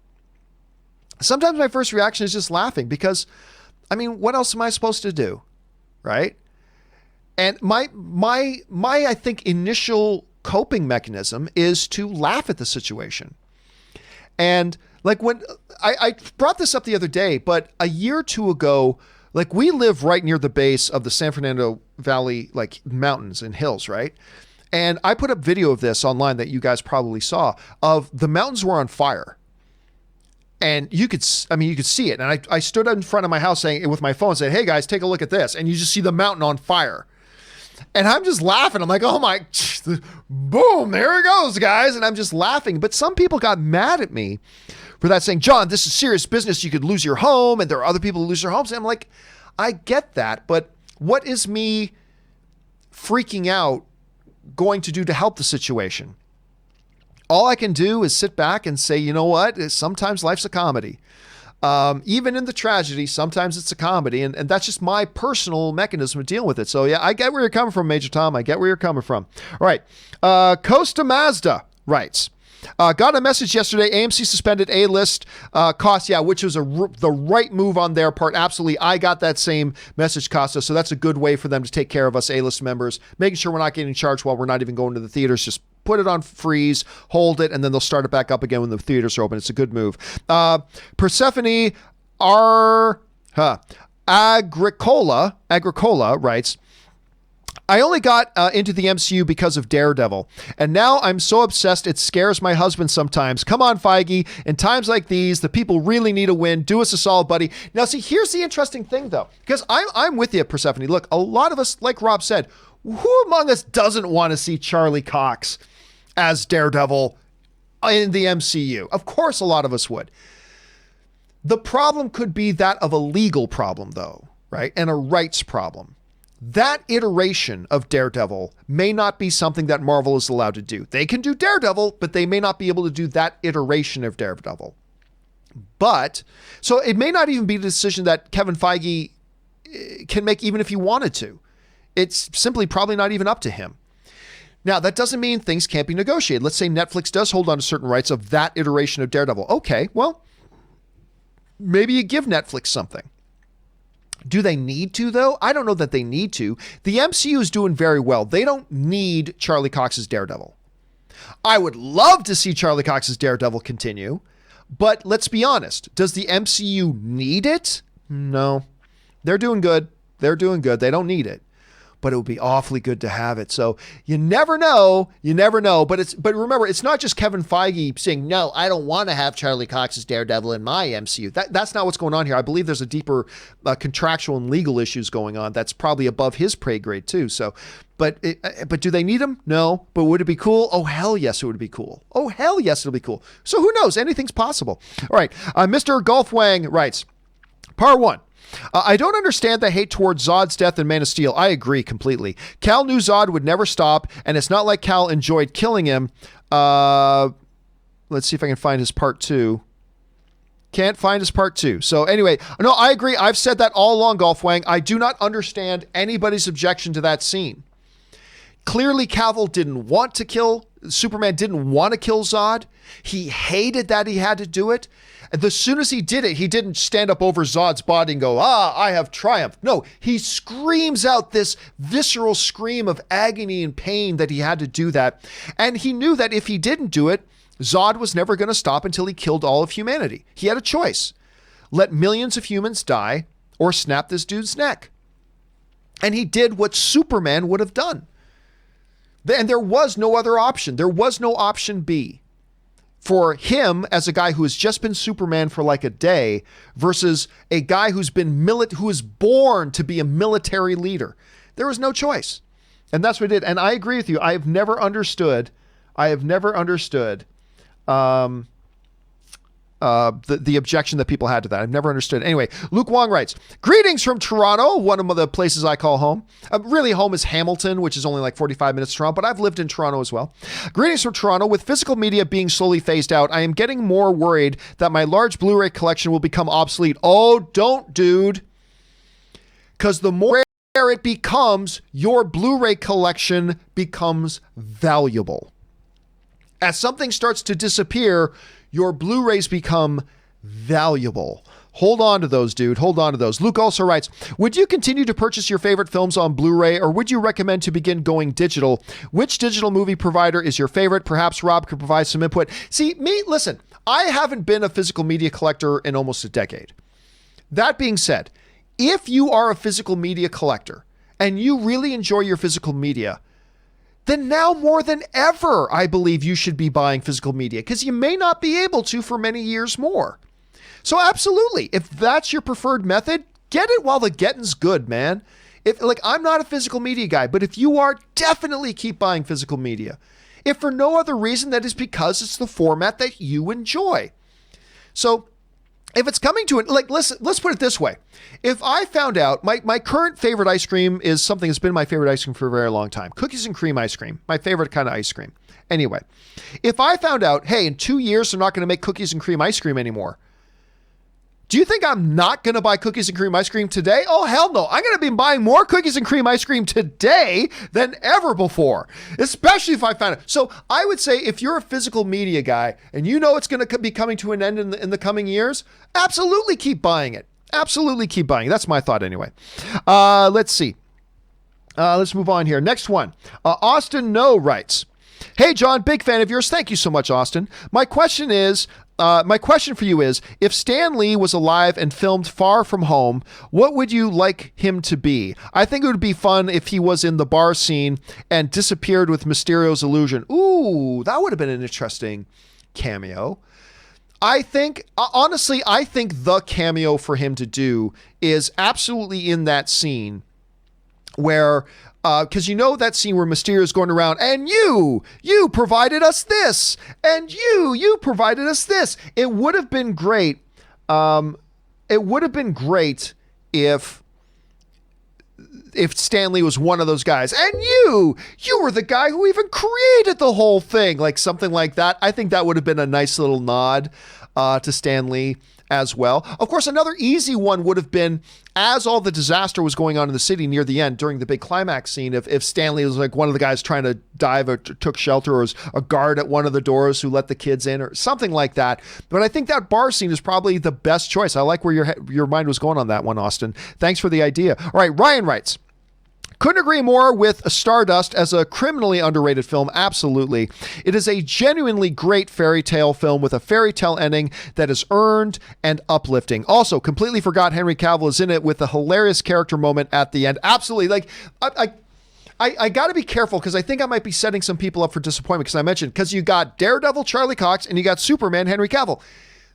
Speaker 1: Sometimes my first reaction is just laughing because, I mean, what else am I supposed to do? Right? And my I think initial coping mechanism is to laugh at the situation. And like when I brought this up the other day, but a year or two ago, like we live right near the base of the San Fernando Valley, like mountains and hills, right? And I put up video of this online that you guys probably saw of the mountains were on fire. And you could see it. And I stood in front of my house saying with my phone, saying, hey guys, take a look at this. And you just see the mountain on fire. And I'm just laughing. I'm like, oh my, boom, there it goes, guys. And I'm just laughing. But some people got mad at me for that, saying, John, this is serious business. You could lose your home, and there are other people who lose their homes. And I'm like, I get that, but what is me freaking out going to do to help the situation? All I can do is sit back and say, you know what? Sometimes life's a comedy. Even in the tragedy, sometimes it's a comedy, and that's just my personal mechanism of dealing with it. So yeah, I get where you're coming from, Major Tom. I get where you're coming from. All right. Costa Mazda writes, got a message yesterday. AMC suspended A-list costs. Yeah, which was the right move on their part. Absolutely. I got that same message, Costa. So that's a good way for them to take care of us A-list members, making sure we're not getting charged while we're not even going to the theaters. Just put it on freeze, hold it, and then they'll start it back up again when the theaters are open. It's a good move. Persephone Agricola writes, I only got into the MCU because of Daredevil, and now I'm so obsessed it scares my husband sometimes. Come on, Feige. In times like these, the people really need a win. Do us a solid, buddy. Now, see, here's the interesting thing, though, because I'm with you, Persephone. Look, a lot of us, like Rob said, who among us doesn't want to see Charlie Cox as Daredevil in the MCU? Of course, a lot of us would. The problem could be that of a legal problem, though, right? And a rights problem. That iteration of Daredevil may not be something that Marvel is allowed to do. They can do Daredevil, but they may not be able to do that iteration of Daredevil. But, so it may not even be a decision that Kevin Feige can make even if he wanted to. It's simply probably not even up to him. Now, that doesn't mean things can't be negotiated. Let's say Netflix does hold on to certain rights of that iteration of Daredevil. Okay, well, maybe you give Netflix something. Do they need to, though? I don't know that they need to. The MCU is doing very well. They don't need Charlie Cox's Daredevil. I would love to see Charlie Cox's Daredevil continue, but let's be honest. Does the MCU need it? No. They're doing good. They're doing good. They don't need it. but it would be awfully good to have it. So you never know. But remember, it's not just Kevin Feige saying, no, I don't want to have Charlie Cox's Daredevil in my MCU. That's not what's going on here. I believe there's a deeper contractual and legal issues going on that's probably above his pay grade too. So, but do they need him? No. But would it be cool? Oh, hell yes, it would be cool. Oh, hell yes, it'll be cool. So who knows? Anything's possible. All right. Mr. Golf Wang writes, Par 1. I don't understand the hate towards Zod's death in Man of Steel. I agree completely. Cal knew Zod would never stop, and it's not like Cal enjoyed killing him. Let's see if I can find his part 2. Can't find his part 2. So anyway, no, I agree. I've said that all along, Golf Wang. I do not understand anybody's objection to that scene. Clearly, Cavill didn't want to kill, Superman didn't want to kill Zod. He hated that he had to do it. And as soon as he did it, he didn't stand up over Zod's body and go, I have triumphed. No, he screams out this visceral scream of agony and pain that he had to do that. And he knew that if he didn't do it, Zod was never going to stop until he killed all of humanity. He had a choice. Let millions of humans die or snap this dude's neck. And he did what Superman would have done. And there was no other option. There was no option B for him as a guy who has just been Superman for like a day versus a guy who is born to be a military leader. There was no choice. And that's what he did. And I agree with you. I have never understood the objection that people had to that. I've never understood. Anyway, Luke Wong writes, greetings from Toronto, one of the places I call home. Really, home is Hamilton, which is only like 45 minutes to Toronto, but I've lived in Toronto as well. Greetings from Toronto. With physical media being slowly phased out, I am getting more worried that my large Blu-ray collection will become obsolete. Oh, don't, dude. Because the more it becomes, your Blu-ray collection becomes valuable. As something starts to disappear, your Blu-rays become valuable. Hold on to those, dude. Hold on to those. Luke also writes, would you continue to purchase your favorite films on Blu-ray, or would you recommend to begin going digital? Which digital movie provider is your favorite? Perhaps Rob could provide some input. See, listen, I haven't been a physical media collector in almost a decade. That being said, if you are a physical media collector and you really enjoy your physical media, then now more than ever, I believe you should be buying physical media, because you may not be able to for many years more. So absolutely, if that's your preferred method, get it while the getting's good, man. I'm not a physical media guy, but if you are, definitely keep buying physical media. If for no other reason, that is because it's the format that you enjoy. So if it's coming to it, let's put it this way. If I found out my current favorite ice cream is something that's been my favorite ice cream for a very long time, cookies and cream ice cream, my favorite kind of ice cream. Anyway, if I found out, hey, in 2 years, they're not going to make cookies and cream ice cream anymore, do you think I'm not going to buy cookies and cream ice cream today? Oh, hell no. I'm going to be buying more cookies and cream ice cream today than ever before, especially if I found it. So I would say if you're a physical media guy and you know it's going to be coming to an end in the coming years, absolutely keep buying it. Absolutely keep buying it. That's my thought anyway. Let's see. Let's move on here. Next one. Austin No writes, hey, John, big fan of yours. Thank you so much, Austin. My question for you is, if Stan Lee was alive and filmed Far From Home, what would you like him to be? I think it would be fun if he was in the bar scene and disappeared with Mysterio's illusion. Ooh, that would have been an interesting cameo. I think the cameo for him to do is absolutely in that scene where, because you know that scene where Mysterio's going around, and you provided us this, and you provided us this. It would have been great. It would have been great if Stan Lee was one of those guys, and you were the guy who even created the whole thing, like something like that. I think that would have been a nice little nod to Stan Lee as well. Of course, another easy one would have been, as all the disaster was going on in the city near the end during the big climax scene, if Stanley was like one of the guys trying to dive or took shelter, or was a guard at one of the doors who let the kids in, or something like that. But I think that bar scene is probably the best choice. I like where your mind was going on that one, Austin. Thanks for the idea. All right, Ryan writes, couldn't agree more with Stardust as a criminally underrated film. Absolutely. It is a genuinely great fairy tale film with a fairy tale ending that is earned and uplifting. Also, completely forgot Henry Cavill is in it with a hilarious character moment at the end. Absolutely. I got to be careful because I think I might be setting some people up for disappointment because I mentioned, because you got Daredevil, Charlie Cox, and you got Superman, Henry Cavill.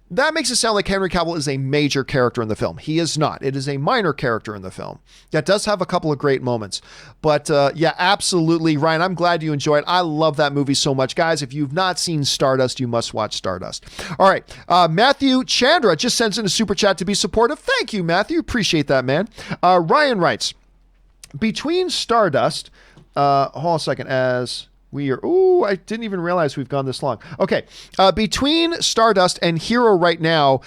Speaker 1: That makes it sound like Henry Cavill is a major character in the film. He is not. It is a minor character in the film. That does have a couple of great moments. But yeah, absolutely, Ryan, I'm glad you enjoy it. I love that movie so much. Guys, if you've not seen Stardust, you must watch Stardust. All right. Matthew Chandra just sends in a super chat to be supportive. Thank you, Matthew. Appreciate that, man. Ryan writes, between Stardust, hold on a second, as... I didn't even realize we've gone this long. Okay. Between Stardust and Hero right now,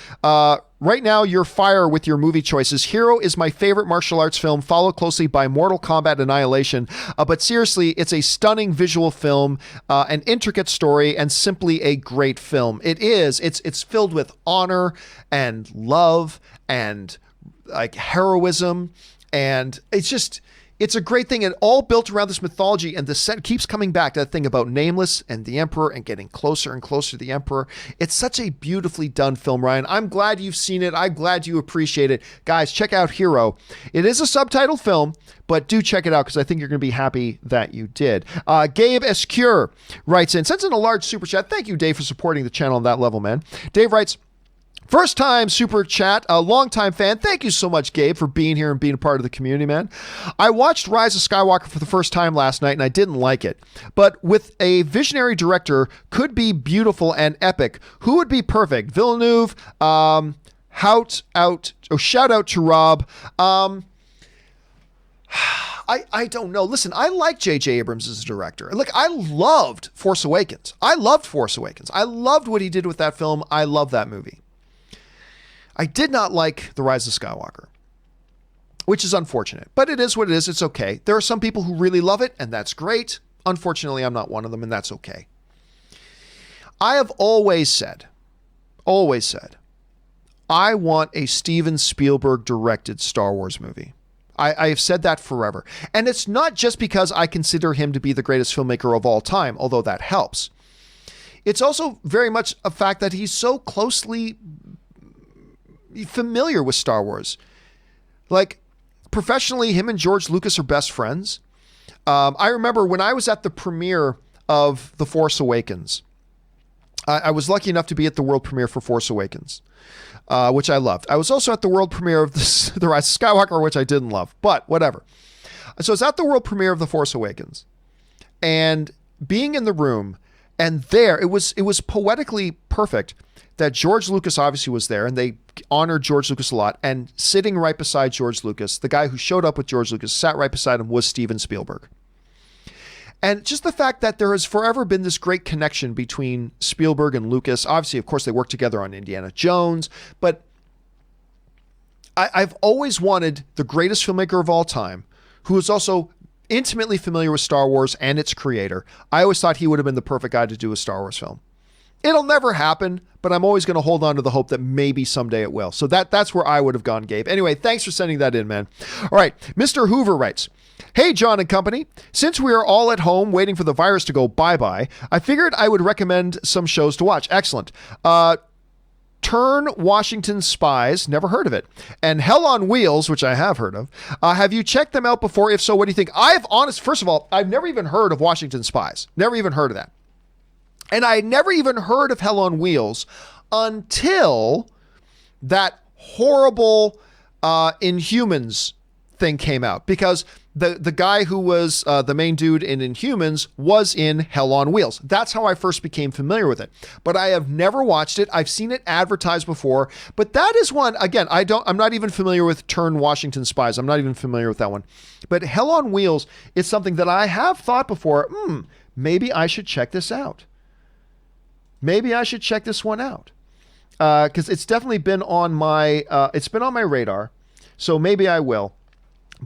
Speaker 1: you're fire with your movie choices. Hero is my favorite martial arts film, followed closely by Mortal Kombat Annihilation. But seriously, it's a stunning visual film, an intricate story, and simply a great film. It is. It's filled with honor and love and like heroism, and it's a great thing, and all built around this mythology, and the set keeps coming back to that thing about Nameless and the Emperor and getting closer and closer to the Emperor. It's such a beautifully done film, Ryan. I'm glad you've seen it. I'm glad you appreciate it. Guys, check out Hero. It is a subtitled film, but do check it out because I think you're going to be happy that you did. Gabe Escure writes in, sends in a large super chat. Thank you, Dave, for supporting the channel on that level, man. Dave writes, first time super chat, a longtime fan. Thank you so much, Gabe, for being here and being a part of the community, man. I watched Rise of Skywalker for the first time last night and I didn't like it. But with a visionary director, could be beautiful and epic. Who would be perfect? Villeneuve, shout out to Rob. I don't know. Listen, I like J.J. Abrams as a director. Look, I loved Force Awakens. I loved what he did with that film. I love that movie. I did not like The Rise of Skywalker, which is unfortunate, but it is what it is. It's okay. There are some people who really love it, and that's great. Unfortunately, I'm not one of them, and that's okay. I have always said, I want a Steven Spielberg directed Star Wars movie. I have said that forever. And it's not just because I consider him to be the greatest filmmaker of all time, although that helps. It's also very much a fact that he's so closely familiar with Star Wars. Like, professionally, him and George Lucas are best friends. I remember when I was at the premiere of The Force Awakens, I was lucky enough to be at the world premiere for Force Awakens, which I loved. I was also at the world premiere of The Rise of Skywalker, which I didn't love, but whatever. So I was at the world premiere of The Force Awakens, and being in the room, and there, it was poetically perfect that George Lucas obviously was there, and they honored George Lucas a lot, and sitting right beside George Lucas, the guy who showed up with George Lucas, sat right beside him, was Steven Spielberg. And just the fact that there has forever been this great connection between Spielberg and Lucas. Obviously, of course, they worked together on Indiana Jones, but I've always wanted the greatest filmmaker of all time, who is also intimately familiar with Star Wars and its creator. I always thought he would have been the perfect guy to do a Star Wars film. It'll never happen, but I'm always going to hold on to the hope that maybe someday it will. So that's where I would have gone, Gabe. Anyway, thanks for sending that in, man. All right. Mr. Hoover writes, hey, John and company. Since we are all at home waiting for the virus to go bye-bye, I figured I would recommend some shows to watch. Excellent. Turn Washington Spies, never heard of it, and Hell on Wheels, which I have heard of. Have you checked them out before? If so, what do you think? First of all, I've never even heard of Washington Spies. Never even heard of that. And I never even heard of Hell on Wheels until that horrible Inhumans thing came out, because the guy who was the main dude in Inhumans was in Hell on Wheels. That's how I first became familiar with it. But I have never watched it. I've seen it advertised before, but that is one, again, I'm not even familiar with Turn Washington Spies. I'm not even familiar with that one. But Hell on Wheels is something that I have thought before, maybe I should check this out. Maybe I should check this one out. Because it's definitely been on my radar. So maybe I will.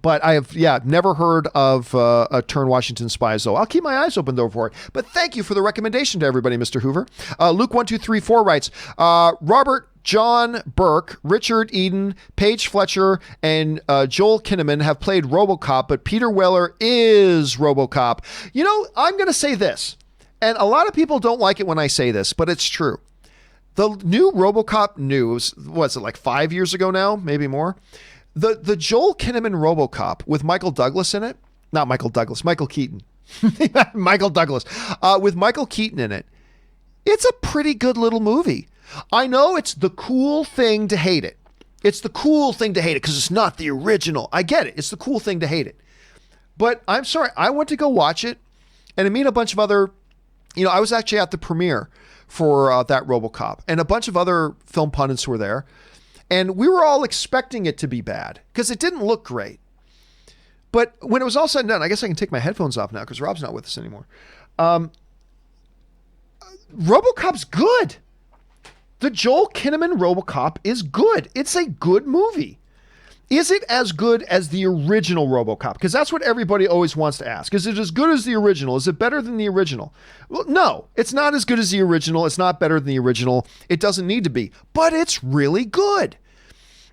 Speaker 1: But I have, never heard of a Turn Washington Spies, though. I'll keep my eyes open, though, for it. But thank you for the recommendation to everybody, Mr. Hoover. Luke1234 writes, Robert John Burke, Richard Eden, Paige Fletcher, and Joel Kinnaman have played RoboCop, but Peter Weller is RoboCop. You know, I'm going to say this, and a lot of people don't like it when I say this, but it's true. The new RoboCop news, what's it, like 5 years ago now? Maybe more? The Joel Kinnaman RoboCop with Michael Douglas in it, Not Michael Douglas, Michael Keaton. Michael Douglas. With Michael Keaton in it. It's a pretty good little movie. I know it's the cool thing to hate it. It's the cool thing to hate it because it's not the original. I get it. It's the cool thing to hate it. But I'm sorry, I went to go watch it and I meet a bunch of other, I was actually at the premiere for that RoboCop and a bunch of other film pundits were there. And we were all expecting it to be bad because it didn't look great. But when it was all said and done, I guess I can take my headphones off now because Rob's not with us anymore. RoboCop's good. The Joel Kinnaman RoboCop is good. It's a good movie. Is it as good as the original RoboCop? Because that's what everybody always wants to ask. Is it as good as the original? Is it better than the original? Well, no, it's not as good as the original. It's not better than the original. It doesn't need to be, but it's really good.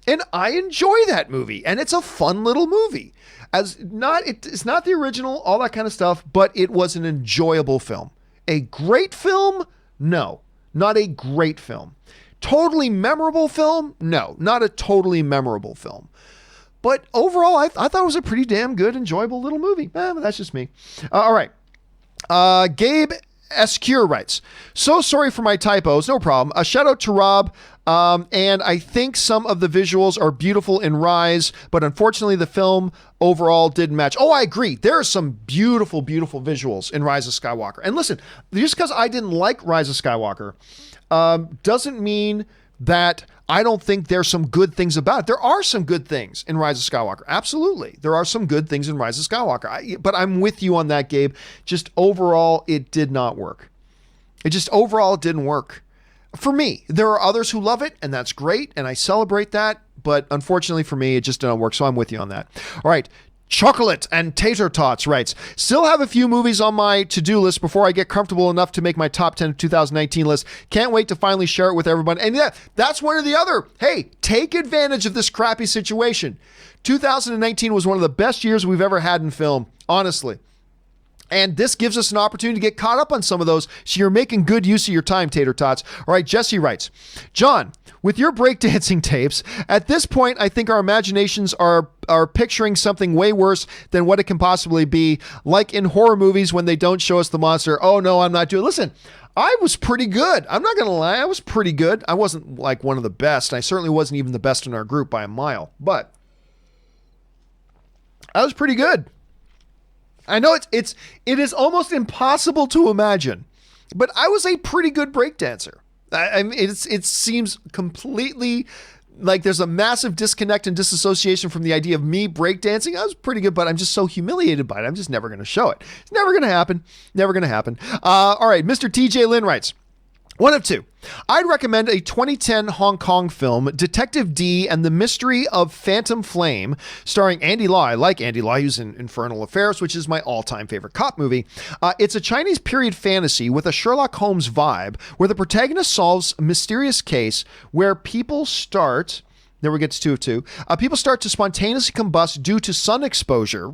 Speaker 1: And I enjoy that movie, and it's a fun little movie. It's not the original, all that kind of stuff, but it was an enjoyable film. A great film? No, not a great film. Totally memorable film? No, not a totally memorable film. But overall, I thought it was a pretty damn good, enjoyable little movie. That's just me. All right. Gabe Escure writes, so sorry for my typos. No problem. A shout out to Rob. And I think some of the visuals are beautiful in Rise, but unfortunately the film overall didn't match. Oh, I agree. There are some beautiful, beautiful visuals in Rise of Skywalker. And listen, just because I didn't like Rise of Skywalker, doesn't mean that I don't think there's some good things about it. There are some good things in Rise of Skywalker. Absolutely. There are some good things in Rise of Skywalker. But I'm with you on that, Gabe. Just overall, it did not work. It didn't work. For me, there are others who love it, and that's great, and I celebrate that. But unfortunately for me, it just didn't work. So I'm with you on that. All right. Chocolate and Tater Tots writes, still have a few movies on my to-do list before I get comfortable enough to make my top 10 of 2019 list. Can't wait to finally share it with everyone. And yeah, that's one or the other. Hey, take advantage of this crappy situation. 2019 was one of the best years we've ever had in film, honestly. And this gives us an opportunity to get caught up on some of those. So you're making good use of your time, Tater Tots. All right, Jesse writes, John, with your breakdancing tapes, at this point, I think our imaginations are picturing something way worse than what it can possibly be. Like in horror movies when they don't show us the monster. Oh, no, I'm not doing it. Listen, I was pretty good. I'm not going to lie. I was pretty good. I wasn't like one of the best. I certainly wasn't even the best in our group by a mile. But I was pretty good. I know it is almost impossible to imagine, but I was a pretty good breakdancer. I mean, it seems completely like there's a massive disconnect and disassociation from the idea of me breakdancing. I was pretty good, but I'm just so humiliated by it. I'm just never going to show it. It's never going to happen. Never going to happen. All right. Mr. TJ Lynn writes, one of two. I'd recommend a 2010 Hong Kong film, Detective D and the Mystery of Phantom Flame, starring Andy Lau. I like Andy Lau, who's in Infernal Affairs, which is my all-time favorite cop movie. It's a Chinese period fantasy with a Sherlock Holmes vibe, where the protagonist solves a mysterious case where people start... There we get to 2 of 2. People start to spontaneously combust due to sun exposure.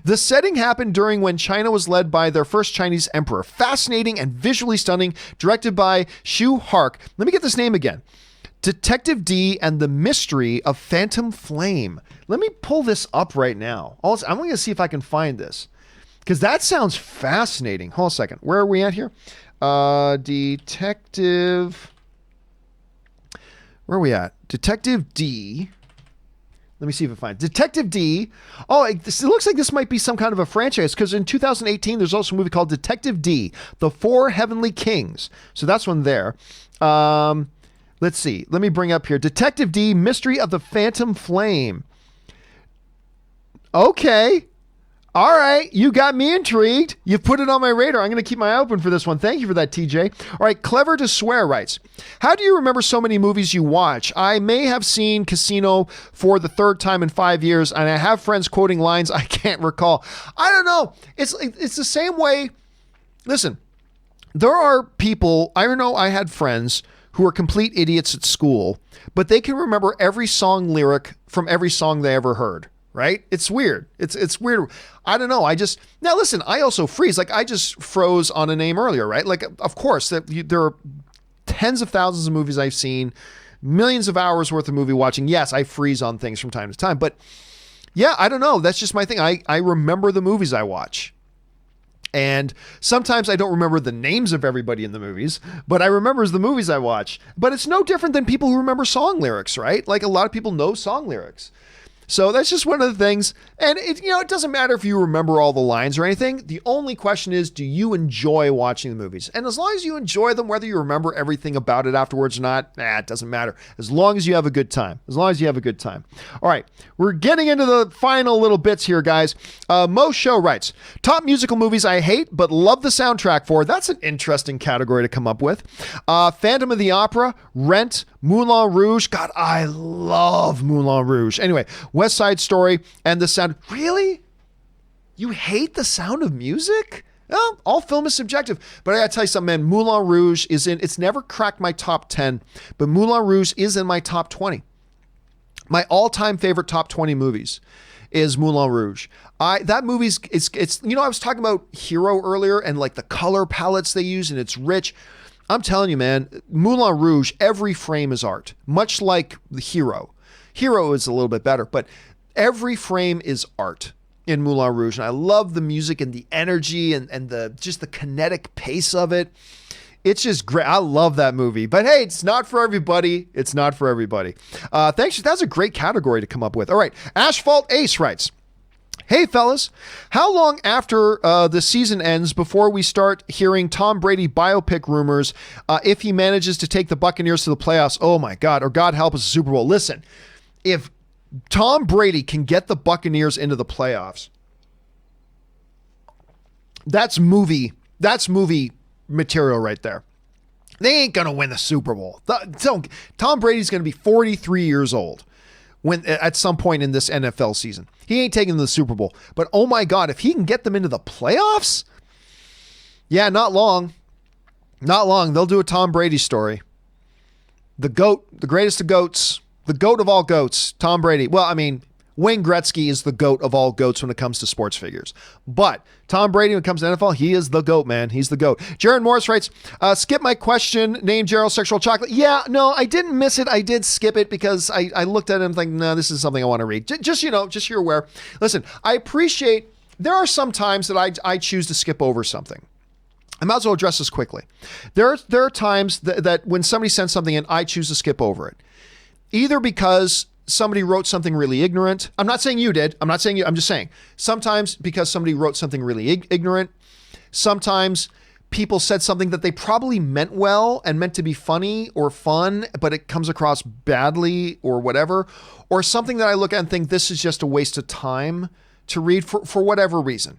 Speaker 1: The setting happened during when China was led by their first Chinese emperor. Fascinating and visually stunning, directed by Xu Hark. Let me get this name again. Detective D and the Mystery of Phantom Flame. Let me pull this up right now. I'm going to see if I can find this, because that sounds fascinating. Hold on a second. Where are we at here? Detective... Where are we at? Detective D. Let me see if I find Detective D. Oh, it looks like this might be some kind of a franchise, because in 2018, there's also a movie called Detective D, The Four Heavenly Kings. So that's one there. Let's see. Let me bring up here. Detective D, Mystery of the Phantom Flame. Okay. All right, you got me intrigued. You've put it on my radar. I'm going to keep my eye open for this one. Thank you for that, TJ. All right, Clever to Swear writes, how do you remember so many movies you watch? I may have seen Casino for the 3rd time in 5 years, and I have friends quoting lines I can't recall. I don't know. It's the same way. Listen, there are people, I know I had friends who are complete idiots at school, but they can remember every song lyric from every song they ever heard. Right? It's weird. It's weird. I don't know. Now listen, I also freeze. Like I just froze on a name earlier, right? Like, of course, there are tens of thousands of movies I've seen, millions of hours worth of movie watching. Yes, I freeze on things from time to time, but Yeah, I don't know. That's just my thing. I remember the movies I watch. And sometimes I don't remember the names of everybody in the movies, but I remember the movies I watch. But it's no different than people who remember song lyrics, right? Like a lot of people know song lyrics. So that's just one of the things. And it doesn't matter if you remember all the lines or anything. The only question is, do you enjoy watching the movies? And as long as you enjoy them, whether you remember everything about it afterwards or not, it doesn't matter. As long as you have a good time. All right. We're getting into the final little bits here, guys. Mo Show writes, top musical movies I hate, but love the soundtrack for. That's an interesting category to come up with. Phantom of the Opera, Rent, Moulin Rouge. God, I love Moulin Rouge. Anyway, West Side Story and the sound. Really? You hate the sound of music? Well, all film is subjective. But I gotta tell you something, man. Moulin Rouge it's never cracked my top 10, but Moulin Rouge is in my top 20. My all-time favorite top 20 movies is Moulin Rouge. That movie's, it's I was talking about Hero earlier and like the color palettes they use, and it's rich. I'm telling you, man, Moulin Rouge, every frame is art, much like the Hero. Hero is a little bit better, but every frame is art in Moulin Rouge. And I love the music and the energy and just the kinetic pace of it. It's just great. I love that movie. But hey, it's not for everybody. Thanks. That's a great category to come up with. All right. Asphalt Ace writes, hey, fellas, how long after the season ends before we start hearing Tom Brady biopic rumors if he manages to take the Buccaneers to the playoffs? Oh, my God. Or God help us, Super Bowl. Listen, if Tom Brady can get the Buccaneers into the playoffs, that's movie material right there. They ain't going to win the Super Bowl. Tom Brady's going to be 43 years old at some point in this NFL season. He ain't taking the Super Bowl. But oh my God, if he can get them into the playoffs, yeah, not long. They'll do a Tom Brady story. The GOAT, the greatest of GOATs, the GOAT of all GOATs, Tom Brady. Well, I mean, Wayne Gretzky is the GOAT of all GOATs when it comes to sports figures. But Tom Brady, when it comes to NFL, he is the GOAT, man. He's the GOAT. Jaron Morris writes, skip my question, name Gerald Sexual Chocolate. Yeah, no, I didn't miss it. I did skip it because I looked at it and think, no, this is something I want to read. Just so you're aware. Listen, I appreciate, there are some times that I choose to skip over something. I might as well address this quickly. There are times that when somebody sends something in, I choose to skip over it. Either because somebody wrote something really ignorant. I'm not saying you did. I'm not saying you. I'm just saying sometimes because somebody wrote something really ignorant. Sometimes people said something that they probably meant well and meant to be funny or fun, but it comes across badly or whatever. Or something that I look at and think this is just a waste of time to read for whatever reason.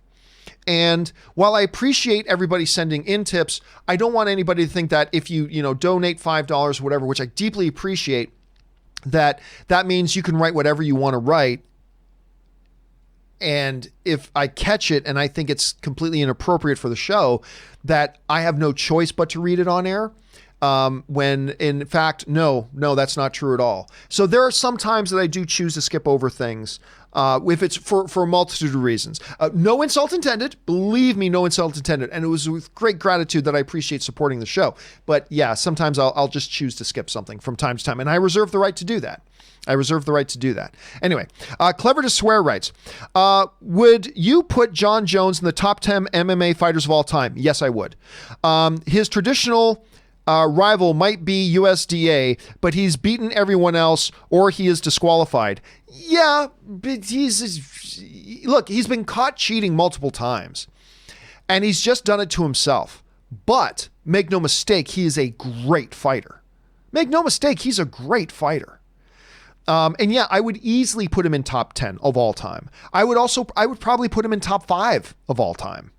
Speaker 1: And while I appreciate everybody sending in tips, I don't want anybody to think that if you donate $5 or whatever, which I deeply appreciate, that means you can write whatever you want to write. And if I catch it and I think it's completely inappropriate for the show, that I have no choice but to read it on air. When in fact, no, that's not true at all. So there are some times that I do choose to skip over things, if it's for a multitude of reasons. No insult intended, believe me, no insult intended. And it was with great gratitude that I appreciate supporting the show. But yeah, sometimes I'll just choose to skip something from time to time, and I reserve the right to do that. Anyway, Clever to Swear writes, would you put John Jones in the top 10 MMA fighters of all time? Yes, I would. His traditional rival might be USDA, but he's beaten everyone else or he is disqualified. Yeah, but he's been caught cheating multiple times and he's just done it to himself. But make no mistake, he is a great fighter. And yeah, I would easily put him in top 10 of all time. I would probably put him in top 5 of all time.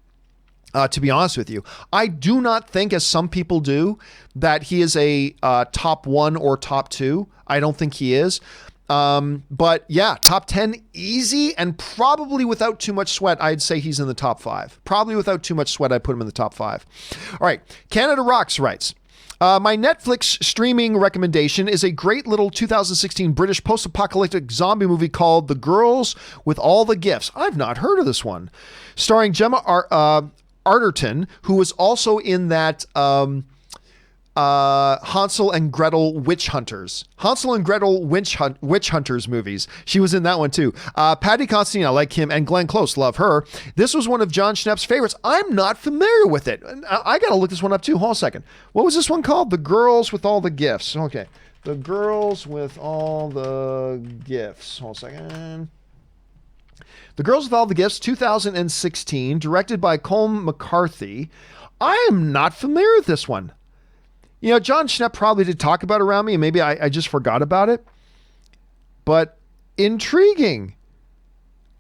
Speaker 1: To be honest with you, I do not think, as some people do, that he is a top 1 or top 2. I don't think he is. But yeah, top 10 easy, and probably without too much sweat, I'd say he's in the top 5. Probably without too much sweat, I'd put him in the top 5. All right. Canada Rocks writes, my Netflix streaming recommendation is a great little 2016 British post-apocalyptic zombie movie called The Girls with All the Gifts. I've not heard of this one. Starring Gemma Arterton, who was also in that Hansel and Gretel Witch Hunters. Hansel and Gretel Witch Hunters movies. She was in that one too. Patty Constantine, I like him, and Glenn Close, love her. This was one of John Schnepp's favorites. I'm not familiar with it. I got to look this one up too. Hold on a second. What was this one called? The Girls with All the Gifts. Okay. The Girls with All the Gifts. Hold on a second. The Girls with All the Gifts, 2016, directed by Colm McCarthy. I am not familiar with this one. You know, John Schnepp probably did talk about it around me, and maybe I just forgot about it. But intriguing.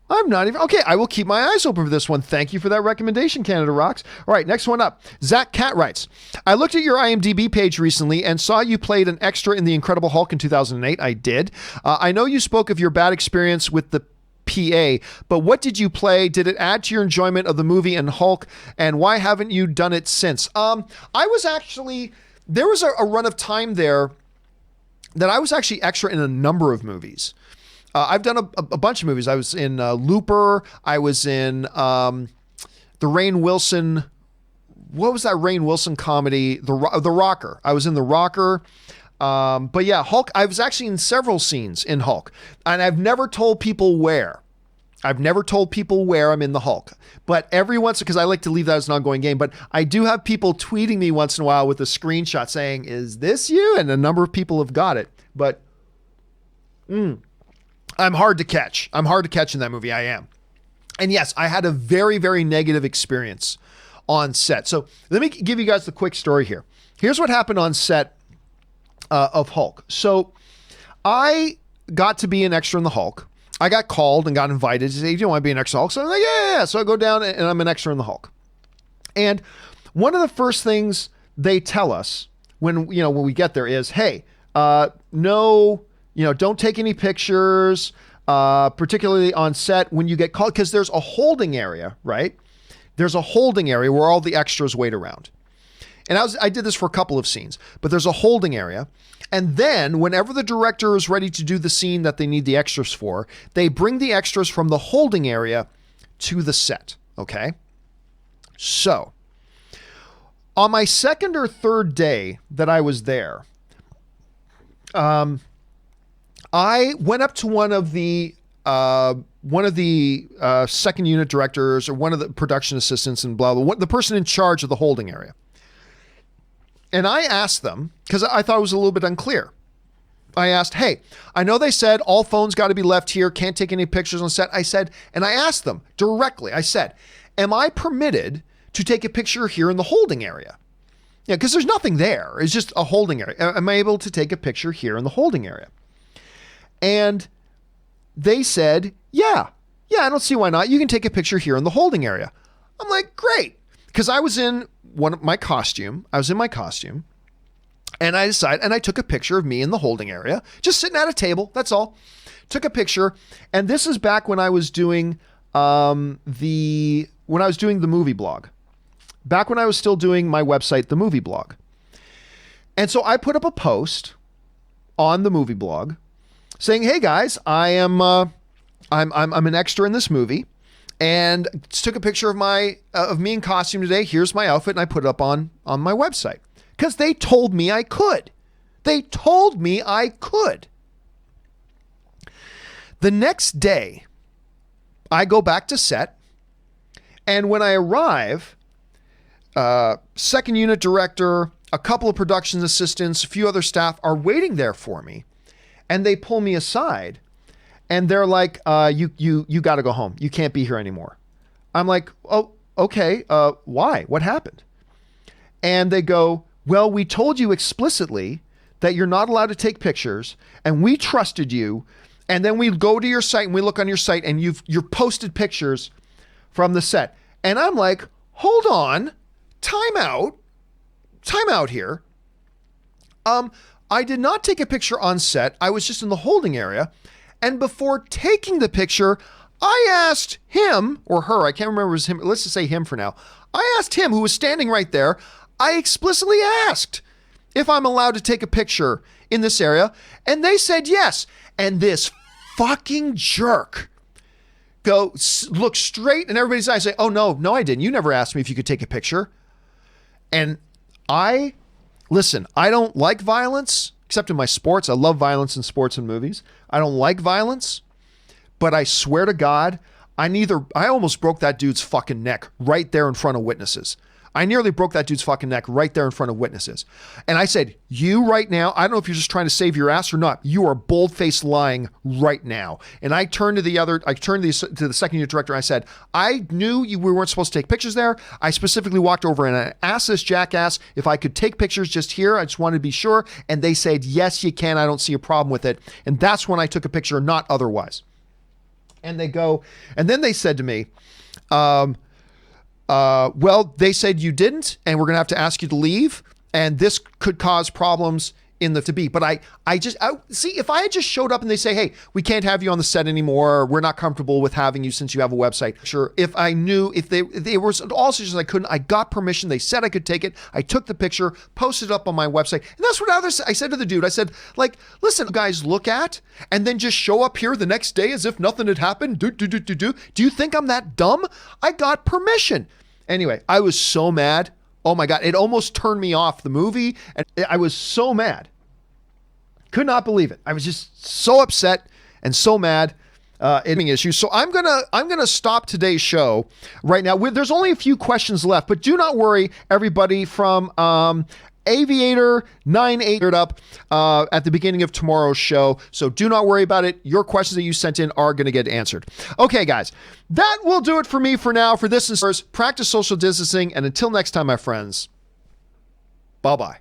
Speaker 1: I'm not even... Okay, I will keep my eyes open for this one. Thank you for that recommendation, Canada Rocks. All right, next one up. Zach Cat writes, I looked at your IMDb page recently and saw you played an extra in The Incredible Hulk in 2008. I did. I know you spoke of your bad experience with the PA, but what did you play? Did it add to your enjoyment of the movie and Hulk? And why haven't you done it since? I was actually... There was a run of time there that I was actually extra in a number of movies. I've done a bunch of movies. I was in Looper. I was in the Rainn Wilson. What was that Rainn Wilson comedy? The Rocker. I was in The Rocker. But yeah, Hulk. I was actually in several scenes in Hulk, and I've never told people where. I'm in the Hulk, but every once, because I like to leave that as an ongoing game, but I do have people tweeting me once in a while with a screenshot saying, is this you? And a number of people have got it, but I'm hard to catch. I'm hard to catch in that movie. I am. And yes, I had a very, very negative experience on set. So let me give you guys the quick story here. Here's what happened on set of Hulk. So I got to be an extra in the Hulk. I got called and got invited to say, do you want to be an extra Hulk? So I'm like, yeah. So I go down and I'm an extra in the Hulk. And one of the first things they tell us when we get there is, hey, no, don't take any pictures, particularly on set when you get called, because there's a holding area, right? There's a holding area where all the extras wait around. And I did this for a couple of scenes, but there's a holding area. And then whenever the director is ready to do the scene that they need the extras for, they bring the extras from the holding area to the set. Okay. So on my second or third day that I was there, I went up to one of the second unit directors or one of the production assistants and blah, blah, the person in charge of the holding area. And I asked them, because I thought it was a little bit unclear. I asked, hey, I know they said all phones got to be left here, can't take any pictures on set. I said, and I asked them directly, I said, am I permitted to take a picture here in the holding area? Yeah, because there's nothing there. It's just a holding area. Am I able to take a picture here in the holding area? And they said, yeah, I don't see why not. You can take a picture here in the holding area. I'm like, great. Because I was in my costume, and I decided, and I took a picture of me in the holding area, just sitting at a table. That's all. Took a picture. And this is back when I was doing the movie blog, back when I was still doing my website, the movie blog. And so I put up a post on the movie blog saying, hey guys, I'm an extra in this movie. And took a picture of me in costume today. Here's my outfit, and I put it up on my website because they told me I could. The next day, I go back to set, and when I arrive, second unit director, a couple of production assistants, a few other staff are waiting there for me, and they pull me aside. And they're like, you got to go home. You can't be here anymore. I'm like, oh, okay. Why? What happened? And they go, well, we told you explicitly that you're not allowed to take pictures, and we trusted you. And then we go to your site and we look on your site, and you're posted pictures from the set. And I'm like, hold on, time out here. I did not take a picture on set. I was just in the holding area. And before taking the picture, I asked him or her, I can't remember, it was him. Let's just say him for now. I asked him, who was standing right there. I explicitly asked if I'm allowed to take a picture in this area. And they said yes. And this fucking jerk look straight in everybody's eyes, say, oh no, I didn't. You never asked me if you could take a picture. And I listen, I don't like violence, except in my sports. I love violence in sports and movies. I don't like violence, but I swear to God, I almost broke that dude's fucking neck right there in front of witnesses. I nearly broke that dude's fucking neck right there in front of witnesses. And I said, you right now, I don't know if you're just trying to save your ass or not. You are bold-faced lying right now. And I turned to the second unit director and I said, I knew we weren't supposed to take pictures there. I specifically walked over and I asked this jackass if I could take pictures just here. I just wanted to be sure. And they said, yes, you can. I don't see a problem with it. And that's when I took a picture, not otherwise. And then they said to me, well, they said you didn't, and we're going to have to ask you to leave, and this could cause problems in the to-be. But I see, if I had just showed up and they say, hey, we can't have you on the set anymore, we're not comfortable with having you since you have a website. Sure, if I knew, if they were all situations I couldn't, I got permission, they said I could take it, I took the picture, posted it up on my website, and that's what I said to the dude. I said, like, listen, guys, look at, and then just show up here the next day as if nothing had happened. Do you think I'm that dumb? I got permission. Anyway, I was so mad. Oh my God, it almost turned me off the movie. And I was so mad. Could not believe it. I was just so upset and so mad. Issues. So I'm gonna stop today's show right now. There's only a few questions left, but do not worry, everybody from Aviator 98 up at the beginning of tomorrow's show. So do not worry about it. Your questions that you sent in are going to get answered. Okay, guys, that will do it for me for now. For this and practice social distancing. And until next time, my friends, bye-bye.